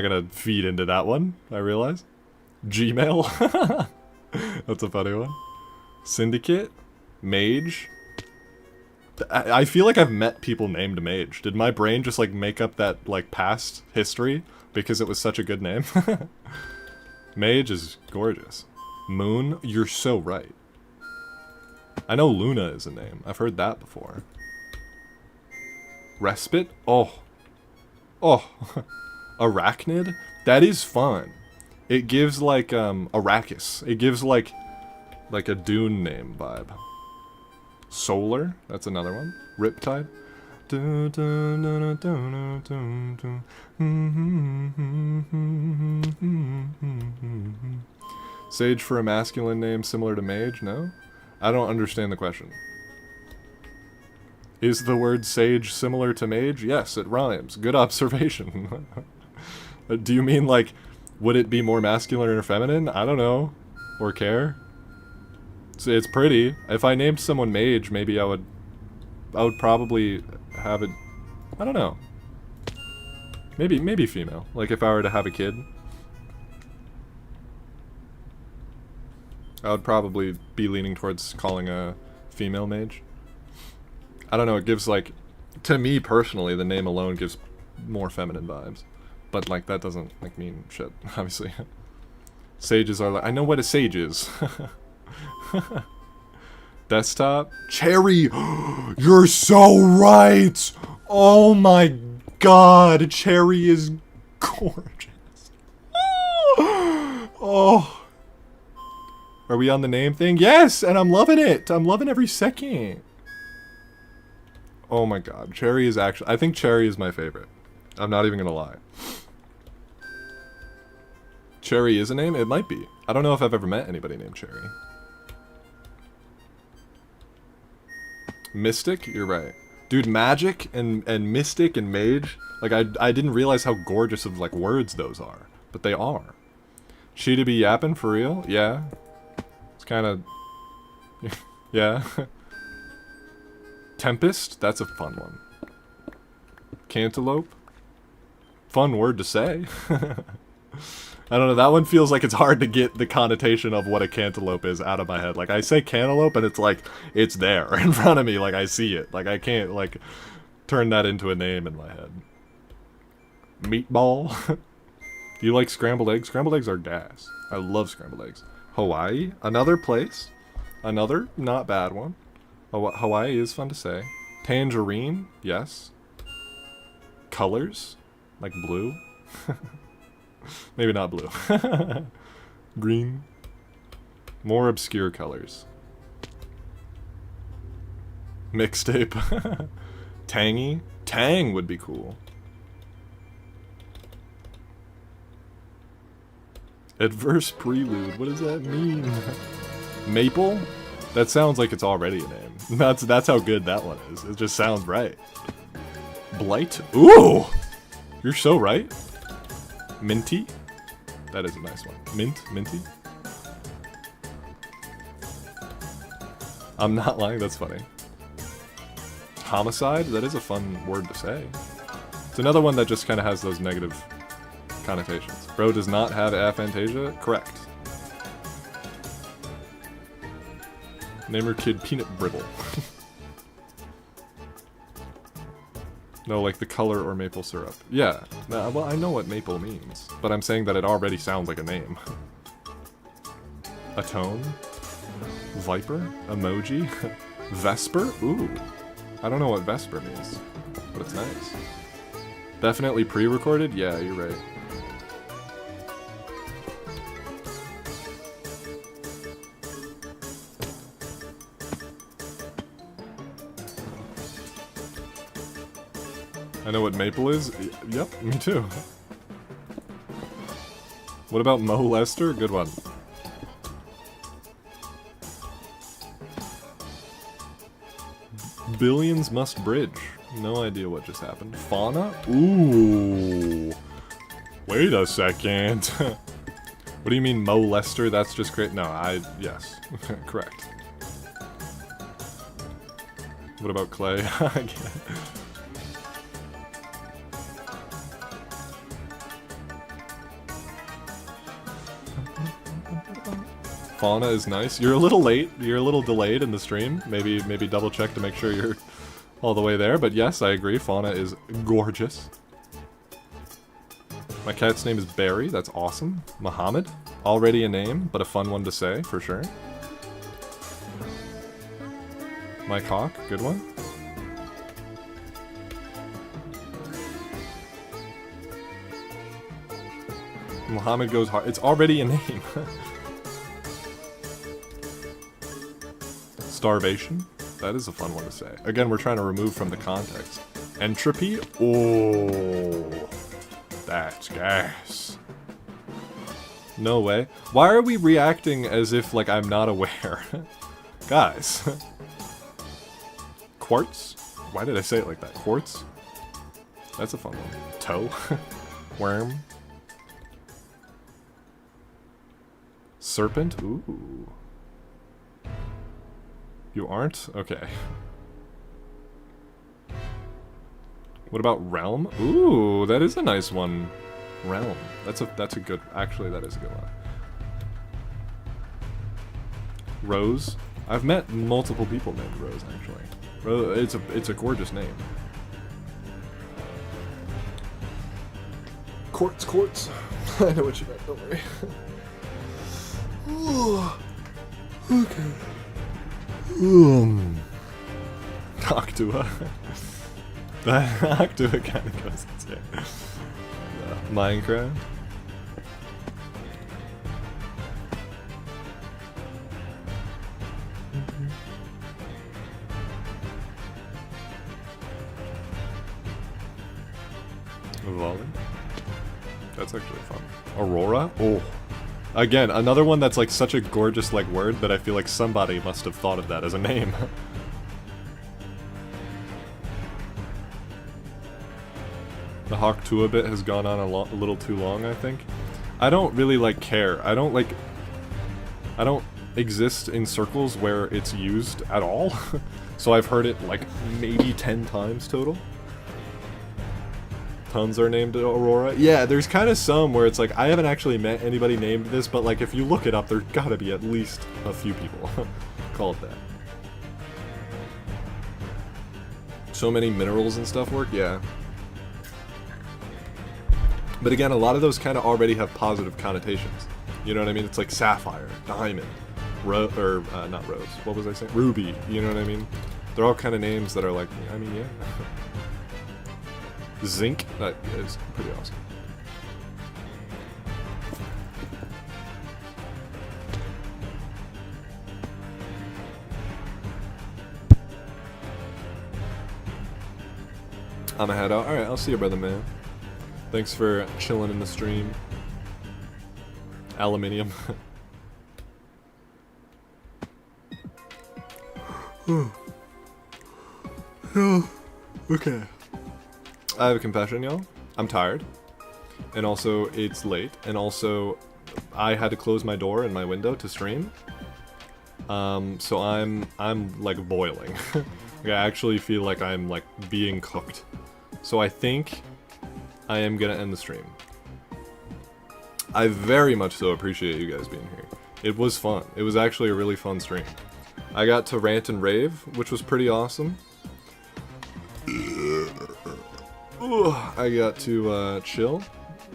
gonna feed into that one, I realize. Gmail? That's a funny one. Syndicate? Mage? I feel like I've met people named Mage. Did my brain just like make up that like past history because it was such a good name? Mage is gorgeous. Moon? You're so right. I know Luna is a name. I've heard that before. Respite? Oh. Oh. Arachnid? That is fun. It gives like Arrakis. It gives like a Dune name vibe. Solar? That's another one. Riptide? Sage for a masculine name similar to mage? No? I don't understand the question. Is the word sage similar to mage? Yes, it rhymes. Good observation. Do you mean, like, would it be more masculine or feminine? I don't know. Or care. It's pretty. If I named someone mage, maybe I would probably have it, I don't know. Maybe female. Like, if I were to have a kid. I would probably be leaning towards calling a female mage. I don't know, it gives, like, to me personally, the name alone gives more feminine vibes. But, like, that doesn't, like, mean shit, obviously. Sages are like, I know what a sage is. Desktop? Cherry! You're so right! Oh my god, Cherry is gorgeous. Oh. Are we on the name thing? Yes, and I'm loving it. I'm loving every second. Oh my god, Cherry is actually... I think Cherry is my favorite. I'm not even gonna lie. Cherry is a name? It might be. I don't know if I've ever met anybody named Cherry. Mystic? You're right. Dude, magic and mystic and mage, like, I didn't realize how gorgeous of, like, words those are. But they are. Cheetah be yapping, for real? Yeah. It's kind of... yeah. Tempest? That's a fun one. Cantaloupe? Fun word to say. I don't know, that one feels like it's hard to get the connotation of what a cantaloupe is out of my head. Like, I say cantaloupe and it's like, it's there in front of me, like I see it. Like, I can't, like, turn that into a name in my head. Meatball? Do you like scrambled eggs? Scrambled eggs are gas. I love scrambled eggs. Hawaii? Another place? Another not bad one. Hawaii is fun to say. Tangerine? Yes. Colors? Like blue? Maybe not blue. Green. More obscure colors. Mixtape. Tangy. Tang would be cool. Adverse prelude. What does that mean? Maple? That sounds like it's already a name. That's how good that one is. It just sounds right. Blight? Ooh! You're so right. Minty? That is a nice one. Minty? I'm not lying, that's funny. Homicide? That is a fun word to say. It's another one that just kind of has those negative connotations. Bro does not have aphantasia? Correct. Name her kid Peanut Brittle. No, like the color or maple syrup. Yeah, well, I know what maple means, but I'm saying that it already sounds like a name. Atone? Viper? Emoji? Vesper? Ooh. I don't know what Vesper means, but it's nice. Definitely pre-recorded? Yeah, you're right. I know what maple is? Yep, me too. What about molester? Good one. Billions must bridge. No idea what just happened. Fauna? Ooh. Wait a second. What do you mean molester? That's just great. No, yes. Correct. What about clay? Fauna is nice. You're a little late. You're a little delayed in the stream. Maybe double check to make sure you're all the way there. But yes, I agree. Fauna is gorgeous. My cat's name is Barry. That's awesome. Muhammad. Already a name, but a fun one to say, for sure. My cock. Good one. Muhammad goes hard. It's already a name. Starvation? That is a fun one to say. Again, we're trying to remove from the context. Entropy? Oh, that's gas. No way. Why are we reacting as if, like, I'm not aware? Guys. Quartz? Why did I say it like that? Quartz? That's a fun one. Toe? Worm? Serpent? Ooh. You aren't? Okay. What about realm? Ooh, that is a nice one. Realm. That's a good... Actually, that is a good one. Rose? I've met multiple people named Rose, actually. Rose, it's a gorgeous name. Quartz. I know what you meant, don't worry. Okay. Noctua. That Octava kind of goes insane. Minecraft. Volley. That's actually fun. Aurora? Oh. Again, another one that's like such a gorgeous like word that I feel like somebody must have thought of that as a name. The Hawk Tua bit has gone on a little too long, I think. I don't really like care. I don't exist in circles where it's used at all. So I've heard it like maybe 10 times total. Tons are named Aurora. Yeah, there's kind of some where it's like, I haven't actually met anybody named this, but like if you look it up, there's gotta be at least a few people called that. So many minerals and stuff work, yeah. But again, a lot of those kind of already have positive connotations. You know what I mean? It's like sapphire, diamond, not rose, what was I saying? Ruby, you know what I mean? They're all kind of names that are like, I mean, yeah. Zinc, that is pretty awesome. I'm a head out. Alright, I'll see you, brother man. Thanks for chilling in the stream. Aluminium. Okay. I have a confession, y'all. I'm tired. And also, it's late. And also, I had to close my door and my window to stream. So I'm like boiling. Like, I actually feel like I'm like being cooked. So I think I am gonna end the stream. I very much so appreciate you guys being here. It was fun. It was actually a really fun stream. I got to rant and rave, which was pretty awesome. I got to chill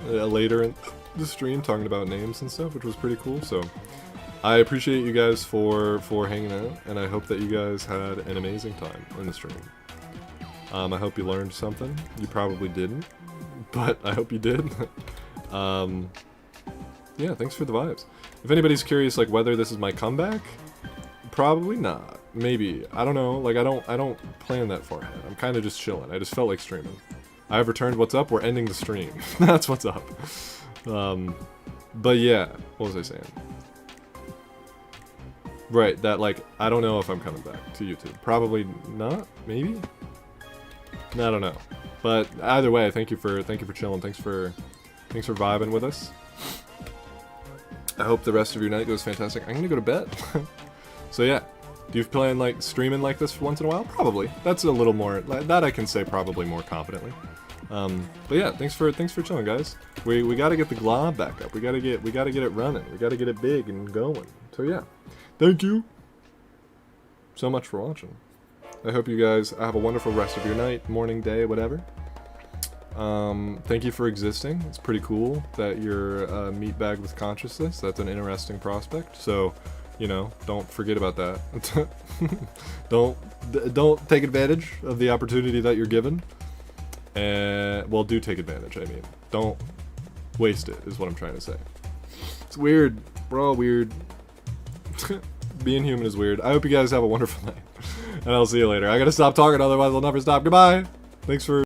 later in the stream talking about names and stuff, which was pretty cool. So I appreciate you guys for hanging out, and I hope that you guys had an amazing time in the stream. I hope you learned something. You probably didn't, but I hope you did. Yeah, thanks for the vibes. If anybody's curious, like whether this is my comeback, probably not. Maybe, I don't know. Like I don't plan that far ahead. I'm kind of just chilling. I just felt like streaming. I have returned. What's up? We're ending the stream. That's what's up. But yeah, what was I saying? Right, that like I don't know if I'm coming back to YouTube. Probably not. Maybe. I don't know. But either way, thank you for chilling. Thanks for vibing with us. I hope the rest of your night goes fantastic. I'm gonna go to bed. So yeah, do you plan like streaming like this once in a while? Probably. That's a little more that I can say probably more confidently. But yeah, thanks for chilling, guys. We gotta get the glob back up. We gotta get it running. We gotta get it big and going. So yeah, thank you so much for watching. I hope you guys have a wonderful rest of your night, morning, day, whatever. Thank you for existing. It's pretty cool that you're a meat bag with consciousness. That's an interesting prospect. So, you know, don't forget about that. Don't take advantage of the opportunity that you're given. And well, do take advantage. I mean, don't waste it. Is what I'm trying to say. It's weird. We're all weird. Being human is weird. I hope you guys have a wonderful night. And I'll see you later. I gotta stop talking, otherwise I'll never stop. Goodbye! Thanks for